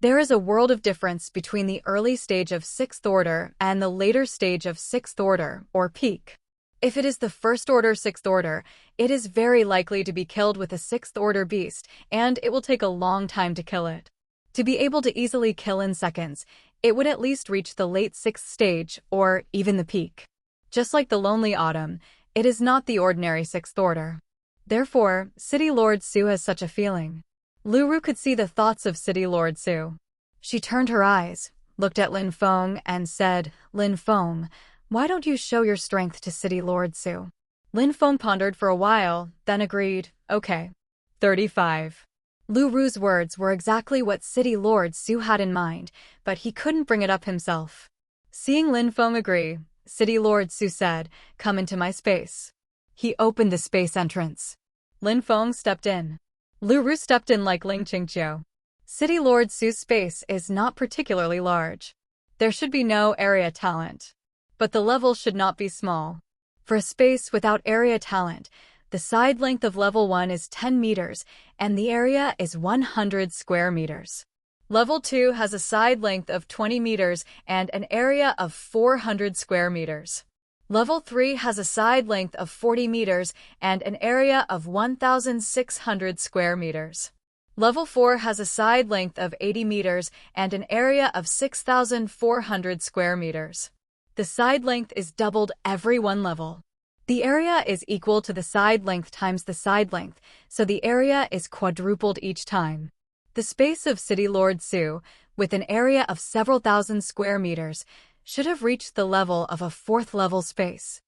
[SPEAKER 1] There is a world of difference between the early stage of 6th order and the later stage of 6th order, or peak. If it is the 1st order 6th order, it is very likely to be killed with a 6th order beast, and it will take a long time to kill it. To be able to easily kill in seconds, it would at least reach the late 6th stage, or even the peak. Just like the Lonely Autumn, it is not the ordinary 6th order. Therefore, City Lord Sioux has such a feeling. Luru could see the thoughts of City Lord Sioux. She turned her eyes, looked at Lin Feng, and said, Lin Feng, why don't you show your strength to City Lord Sioux? Lin Feng pondered for a while, then agreed, okay. 35. Lu Ru's words were exactly what City Lord Sioux had in mind, but he couldn't bring it up himself. Seeing Lin Feng agree, City Lord Sioux said, come into my space. He opened the space entrance. Lin Feng stepped in. Lu Ru stepped in like Ling Qingqiu. City Lord Siou's space is not particularly large. There should be no area talent. But the level should not be small. For a space without area talent, the side length of level 1 is 10 meters, and the area is 100 square meters. Level 2 has a side length of 20 meters and an area of 400 square meters. Level 3 has a side length of 40 meters and an area of 1,600 square meters. Level 4 has a side length of 80 meters and an area of 6,400 square meters. The side length is doubled every 1 level. The area is equal to the side length times the side length, so the area is quadrupled each time. The space of City Lord Sioux, with an area of several thousand square meters, should have reached the level of a 4th level space.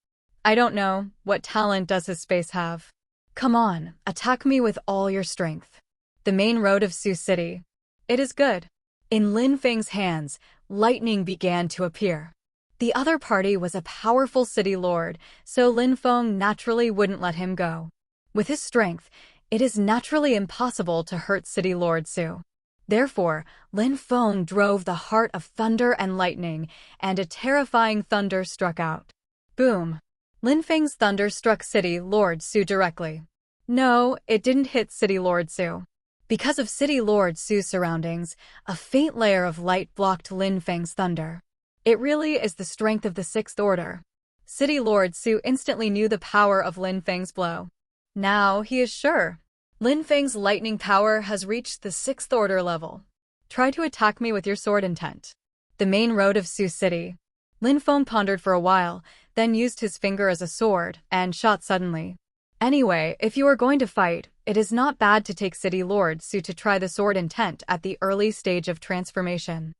[SPEAKER 1] I don't know, what talent does his space have? Come on, attack me with all your strength. The main road of Sioux City. It is good. In Lin Feng's hands, lightning began to appear. The other party was a powerful city lord, so Lin Feng naturally wouldn't let him go. With his strength, it is naturally impossible to hurt city lord Su. Therefore, Lin Feng drove the heart of thunder and lightning, and a terrifying thunder struck out. Boom! Lin Feng's thunder struck city lord Su directly. No, it didn't hit city lord Su. Because of city lord Su's surroundings, a faint layer of light blocked Lin Feng's thunder. It really is the strength of the Sixth Order. City Lord Su instantly knew the power of Lin Feng's blow. Now he is sure. Lin Feng's lightning power has reached the Sixth Order level. Try to attack me with your sword intent. The main road of Sioux City. Lin Feng pondered for a while, then used his finger as a sword, and shot suddenly. Anyway, if you are going to fight, it is not bad to take City Lord Su to try the sword intent at the early stage of transformation.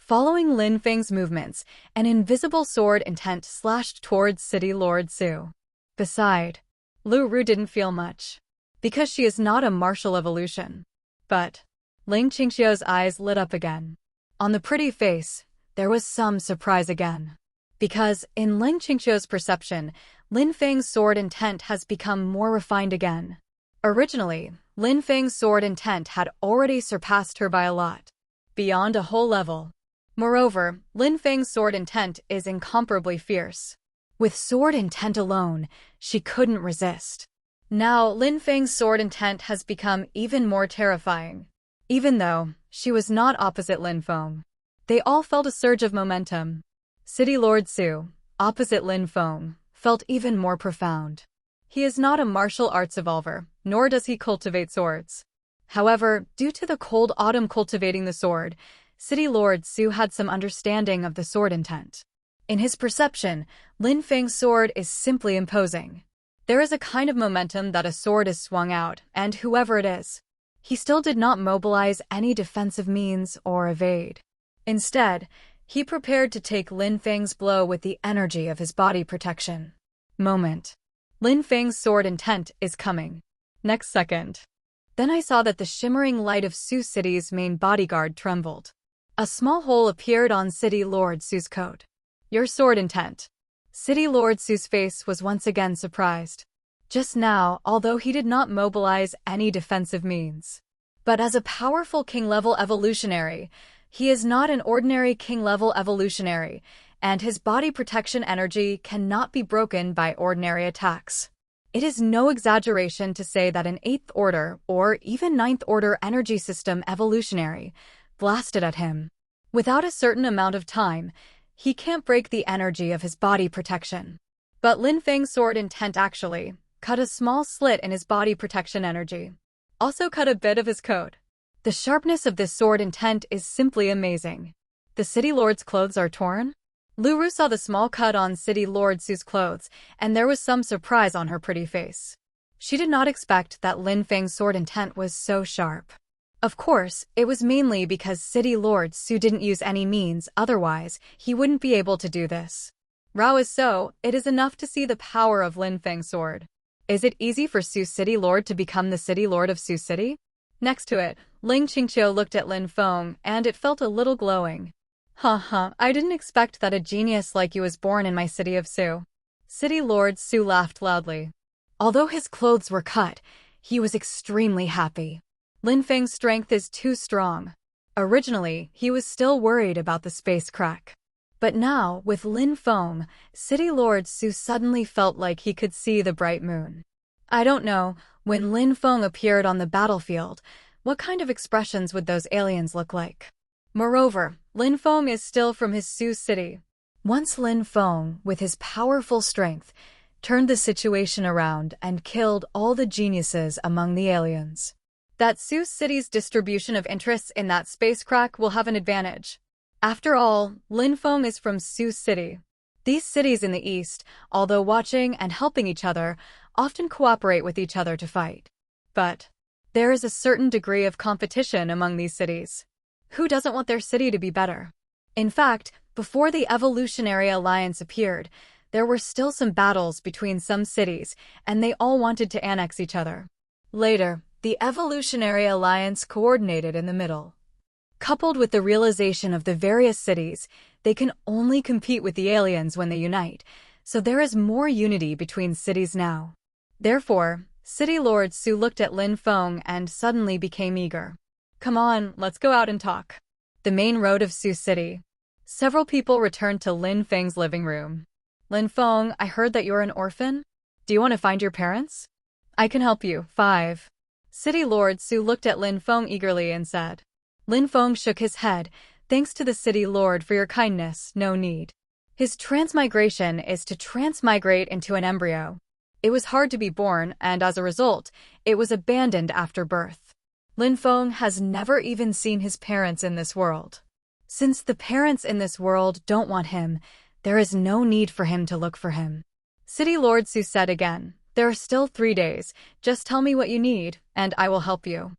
[SPEAKER 1] Following Lin Feng's movements, an invisible sword intent slashed towards City Lord Su. Beside, Lu Ru didn't feel much, because she is not a martial evolution. But Ling Qingxiu's eyes lit up again. On the pretty face, there was some surprise again. Because, in Ling Qingxiu's perception, Lin Feng's sword intent has become more refined again. Originally, Lin Feng's sword intent had already surpassed her by a lot. Beyond a whole level. Moreover, Lin Feng's sword intent is incomparably fierce. With sword intent alone, she couldn't resist. Now, Lin Feng's sword intent has become even more terrifying. Even though she was not opposite Lin Feng, they all felt a surge of momentum. City Lord Su, opposite Lin Feng, felt even more profound. He is not a martial arts evolver, nor does he cultivate swords. However, due to the cold autumn cultivating the sword, City Lord Su had some understanding of the sword intent. In his perception, Lin Feng's sword is simply imposing. There is a kind of momentum that a sword is swung out, and whoever it is, he still did not mobilize any defensive means or evade. Instead, he prepared to take Lin Feng's blow with the energy of his body protection. Moment. Lin Feng's sword intent is coming. Next second. Then I saw that the shimmering light of Sioux City's main bodyguard trembled. A small hole appeared on City Lord Su's coat. Your sword intent. City Lord Su's face was once again surprised. Just now, although he did not mobilize any defensive means. But as a powerful king-level evolutionary, he is not an ordinary king-level evolutionary, and his body protection energy cannot be broken by ordinary attacks. It is no exaggeration to say that an 8th order or even 9th order energy system evolutionary blasted at him. Without a certain amount of time, he can't break the energy of his body protection. But Lin Feng's sword intent actually cut a small slit in his body protection energy. Also cut a bit of his coat. The sharpness of this sword intent is simply amazing. The City Lord's clothes are torn? Lu Ru saw the small cut on City Lord Su's clothes, and there was some surprise on her pretty face. She did not expect that Lin Feng's sword intent was so sharp. Of course, it was mainly because City Lord Su didn't use any means, otherwise, he wouldn't be able to do this. Rao is so, it is enough to see the power of Lin Feng's sword. Is it easy for Sioux City Lord to become the City Lord of Sioux City? Next to it, Ling Qingqiu looked at Lin Feng, and it felt a little glowing. I didn't expect that a genius like you was born in my city of Su. City Lord Su laughed loudly. Although his clothes were cut, he was extremely happy. Lin Feng's strength is too strong. Originally, he was still worried about the space crack. But now, with Lin Feng, City Lord Su suddenly felt like he could see the bright moon. I don't know, when Lin Feng appeared on the battlefield, what kind of expressions would those aliens look like? Moreover, Lin Feng is still from his Sioux city. Once Lin Feng, with his powerful strength, turned the situation around and killed all the geniuses among the aliens. That Sioux City's distribution of interests in that space crack will have an advantage. After all, Lin Feng is from Sioux City. These cities in the east, although watching and helping each other, often cooperate with each other to fight. But there is a certain degree of competition among these cities. Who doesn't want their city to be better? In fact, before the Evolutionary Alliance appeared, There were still some battles between some cities, and they all wanted to annex each other. Later, the Evolutionary Alliance coordinated in the middle. Coupled with the realization of the various cities, they can only compete with the aliens when they unite, so there is more unity between cities now. Therefore, City Lord Su looked at Lin Feng and suddenly became eager. Come on, let's go out and talk. The main road of Su City. Several people returned to Lin Feng's living room. Lin Feng, I heard that you're an orphan. Do you want to find your parents? I can help you. 5. City Lord Su looked at Lin Feng eagerly and said. Lin Feng shook his head. Thanks to the City Lord for your kindness, no need. His transmigration is to transmigrate into an embryo. It was hard to be born, and as a result, it was abandoned after birth. Lin Feng has never even seen his parents in this world. Since the parents in this world don't want him, there is no need for him to look for him. City Lord Su said again, there are still 3 days, just tell me what you need, and I will help you.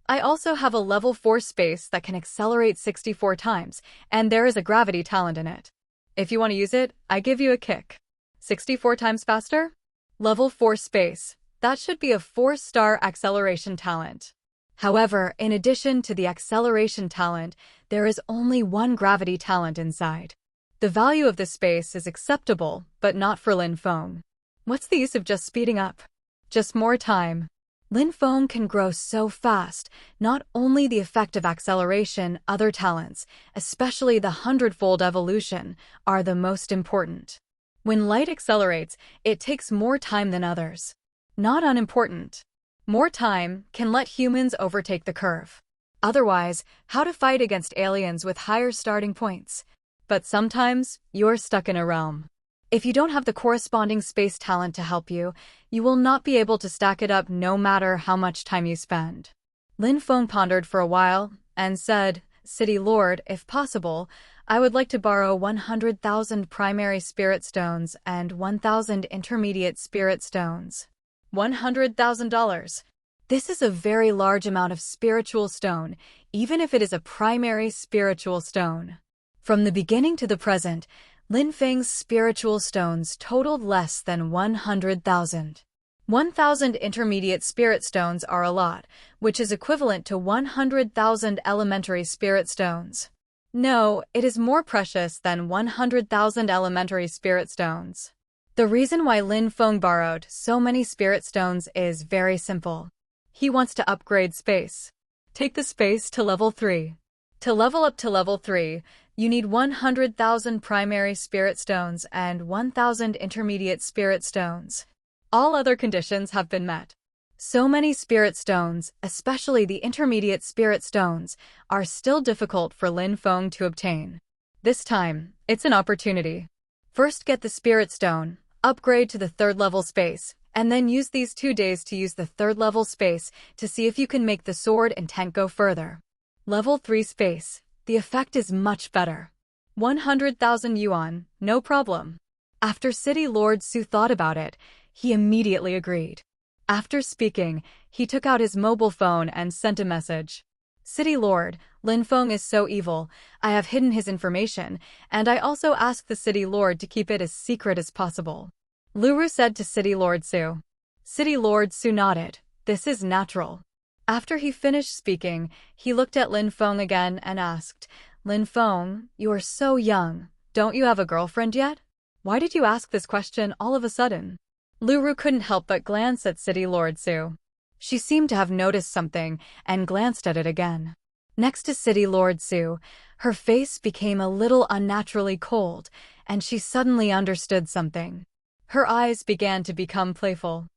[SPEAKER 1] I also have a level 4 space that can accelerate 64 times, and there is a gravity talent in it. If you want to use it, I give you a kick. 64 times faster? Level 4 space. That should be a 4-star acceleration talent. However, in addition to the acceleration talent, there is only one gravity talent inside. The value of this space is acceptable, but not for Lin Feng. What's the use of just speeding up? Just more time. Lin Feng can grow so fast, not only the effect of acceleration, other talents, especially the 100-fold evolution, are the most important. When light accelerates, it takes more time than others. Not unimportant. More time can let humans overtake the curve. Otherwise, how to fight against aliens with higher starting points? But sometimes, you're stuck in a realm. If you don't have the corresponding space talent to help you, you will not be able to stack it up no matter how much time you spend. Lin Feng pondered for a while and said, City Lord, if possible, I would like to borrow 100,000 primary spirit stones and 1,000 intermediate spirit stones. $100,000. This is a very large amount of spiritual stone, even if it is a primary spiritual stone. From the beginning to the present, Lin Feng's spiritual stones totaled less than 100,000. 1,000 intermediate spirit stones are a lot, which is equivalent to 100,000 elementary spirit stones. No, it is more precious than 100,000 elementary spirit stones. The reason why Lin Feng borrowed so many spirit stones is very simple. He wants to upgrade space. Take the space to level 3. To level up to level 3, you need 100,000 primary spirit stones and 1,000 intermediate spirit stones. All other conditions have been met. So many spirit stones, especially the intermediate spirit stones, are still difficult for Lin Feng to obtain. This time, it's an opportunity. First get the spirit stone, upgrade to the 3rd level space, and then use these 2 days to use the 3rd level space to see if you can make the sword and tent go further. Level 3 space. The effect is much better. 100,000 yuan, no problem. After City Lord Su thought about it, he immediately agreed. After speaking, he took out his mobile phone and sent a message. City Lord, Lin Feng is so evil, I have hidden his information, and I also asked the City Lord to keep it as secret as possible. Luru said to City Lord Su. City Lord Su nodded. This is natural. After he finished speaking, he looked at Lin Feng again and asked, Lin Feng, you are so young. Don't you have a girlfriend yet? Why did you ask this question all of a sudden? Luru couldn't help but glance at City Lord Su. She seemed to have noticed something and glanced at it again. Next to City Lord Su, her face became a little unnaturally cold, and she suddenly understood something. Her eyes began to become playful.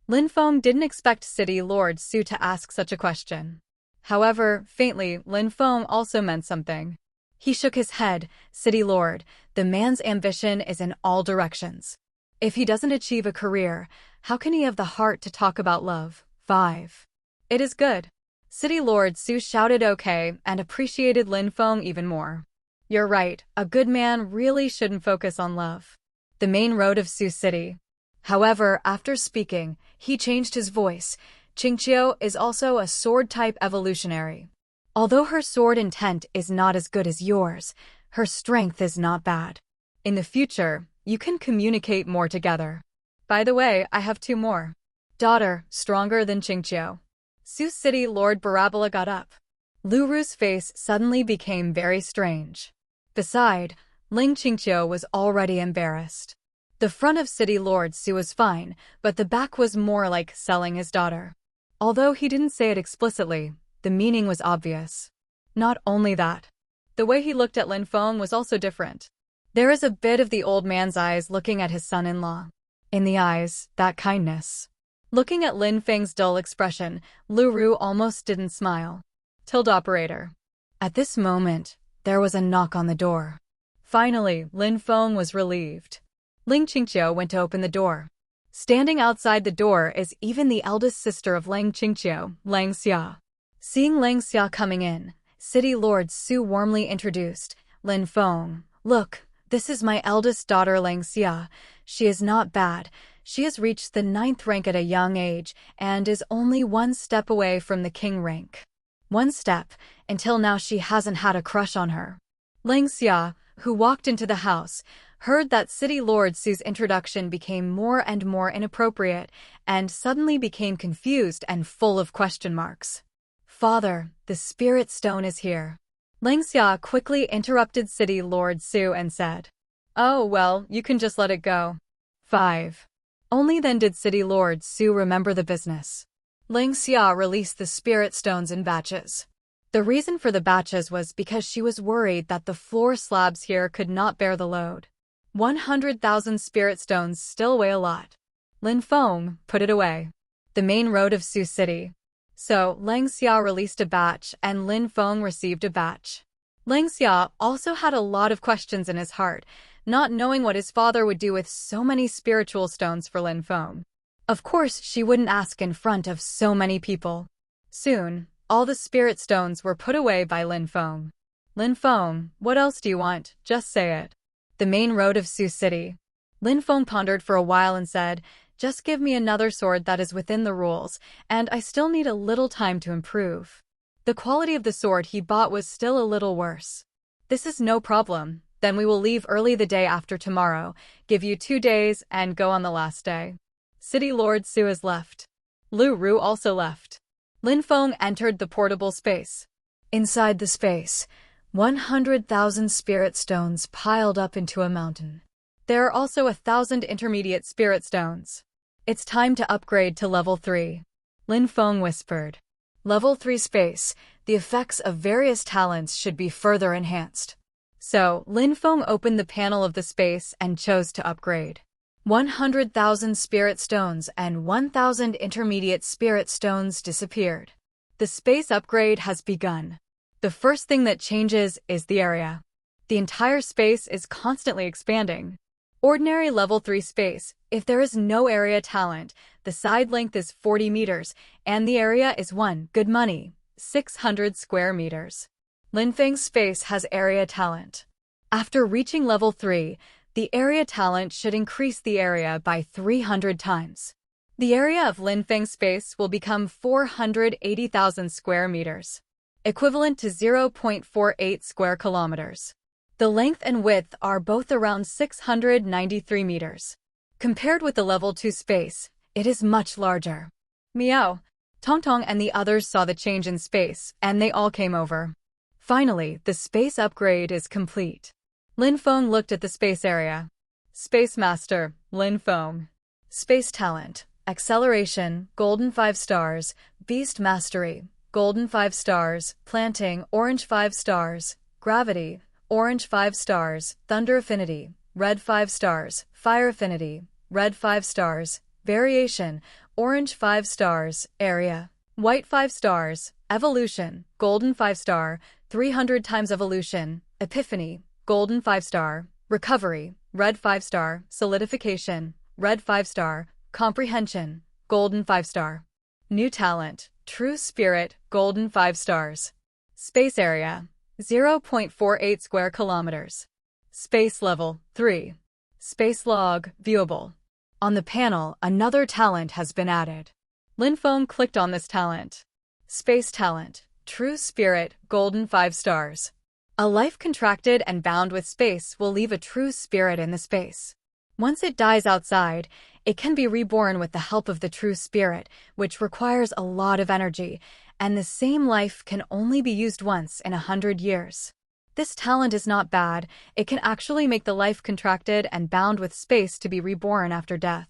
[SPEAKER 1] Lin Feng didn't expect City Lord Su to ask such a question. However, faintly, Lin Feng also meant something. He shook his head. City Lord, the man's ambition is in all directions. If he doesn't achieve a career, how can he have the heart to talk about love? 5. It is good. City Lord Su shouted okay and appreciated Lin Feng even more. You're right, a good man really shouldn't focus on love. The main road of Su City. However, after speaking, he changed his voice. Qingqiu is also a sword-type evolutionary. Although her sword intent is not as good as yours, her strength is not bad. In the future, You can communicate more together. By the way, I have 2 more. Daughter, stronger than Qingqiu. Sioux City Lord Barabola got up. Lu Ru's face suddenly became very strange. Beside, Ling Qingqiu was already embarrassed. The front of City Lord Su was fine, but the back was more like selling his daughter. Although he didn't say it explicitly, the meaning was obvious. Not only that, the way he looked at Lin Feng was also different. There is a bit of the old man's eyes looking at his son-in-law. In the eyes, that kindness. Looking at Lin Feng's dull expression, Lu Ru almost didn't smile. Tilde operator. At this moment, there was a knock on the door. Finally, Lin Feng was relieved. Ling Qingqiu went to open the door. Standing outside the door is even the eldest sister of Ling Qingqiu, Lang Xia. Seeing Lang Xia coming in, City Lord Su warmly introduced, Lin Feng, look, this is my eldest daughter Lang Xia. She is not bad. She has reached the 9th rank at a young age and is only 1 step away from the king rank. 1 step, until now she hasn't had a crush on her. Lang Xia, who walked into the house, heard that City Lord Su's introduction became more and more inappropriate and suddenly became confused and full of question marks. Father, the spirit stone is here. Lang Xia quickly interrupted City Lord Su and said, oh well, you can just let it go. 5. Only then did City Lord Su remember the business. Lang Xia released the spirit stones in batches. The reason for the batches was because she was worried that the floor slabs here could not bear the load. 100,000 spirit stones still weigh a lot. Lin Feng put it away. The main road of Sioux City. So, Lang Xia released a batch and Lin Feng received a batch. Lang Xia also had a lot of questions in his heart, not knowing what his father would do with so many spiritual stones for Lin Feng. Of course, she wouldn't ask in front of so many people. Soon, all the spirit stones were put away by Lin Feng. Lin Feng, what else do you want? Just say it. The main road of Sioux City. Lin Feng pondered for a while and said, just give me another sword that is within the rules, and I still need a little time to improve. The quality of the sword he bought was still a little worse. This is no problem. Then we will leave early the day after tomorrow, give you 2 days, and go on the last day. City Lord Su has left. Lu Ru also left. Lin Feng entered the portable space. Inside the space, 100,000 spirit stones piled up into a mountain. There are also 1,000 intermediate spirit stones. It's time to upgrade to level 3. Lin Feng whispered. Level 3 space, the effects of various talents should be further enhanced. So, Lin Feng opened the panel of the space and chose to upgrade. 100,000 spirit stones and 1,000 intermediate spirit stones disappeared. The space upgrade has begun. The first thing that changes is the area. The entire space is constantly expanding. Ordinary level 3 space, if there is no area talent, the side length is 40 meters, and the area is 1 good money, 600 square meters. Lin Feng's space has area talent. After reaching level 3, the area talent should increase the area by 300 times. The area of Lin Feng's space will become 480,000 square meters, equivalent to 0.48 square kilometers. The length and width are both around 693 meters. Compared with the level 2 space, it is much larger. Meow. Tong Tong and the others saw the change in space, and they all came over. Finally, the space upgrade is complete. Lin Feng looked at the space area. Space Master, Lin Feng. Space Talent, Acceleration, Golden 5 stars, Beast Mastery, Golden 5 stars, Planting, Orange 5 stars, Gravity, Orange 5 stars, Thunder Affinity, Red 5 stars, Fire Affinity, Red 5 stars, Variation, Orange 5 stars, Area, White 5 stars, Evolution, Golden 5 star, 300 times Evolution, Epiphany, Golden 5 star, Recovery, Red 5 star, Solidification, Red 5 star, Comprehension, Golden 5 star. New Talent, True Spirit, Golden 5 stars. Space Area, 0.48 square kilometers. Space Level, 3. Space Log, Viewable. On the panel, another talent has been added. Lin Feng clicked on this talent. Space Talent, True Spirit, Golden 5 stars. A life contracted and bound with space will leave a true spirit in the space. Once it dies outside, it can be reborn with the help of the true spirit, which requires a lot of energy, and the same life can only be used once in 100 years. This talent is not bad. It can actually make the life contracted and bound with space to be reborn after death.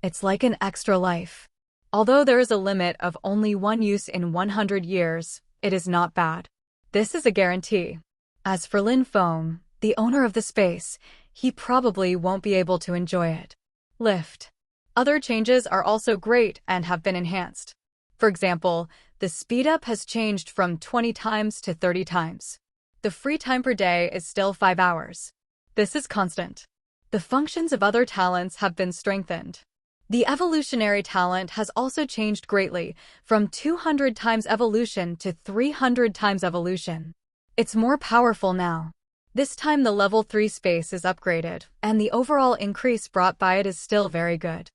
[SPEAKER 1] It's like an extra life. Although there is a limit of only one use in 100 years, it is not bad. This is a guarantee. As for Lin Feng, the owner of the space, he probably won't be able to enjoy it. Lift. Other changes are also great and have been enhanced. For example, the speed up has changed from 20 times to 30 times. The free time per day is still 5 hours. This is constant. The functions of other talents have been strengthened. The evolutionary talent has also changed greatly, from 200 times evolution to 300 times evolution. It's more powerful now. This time the level 3 space is upgraded, and the overall increase brought by it is still very good.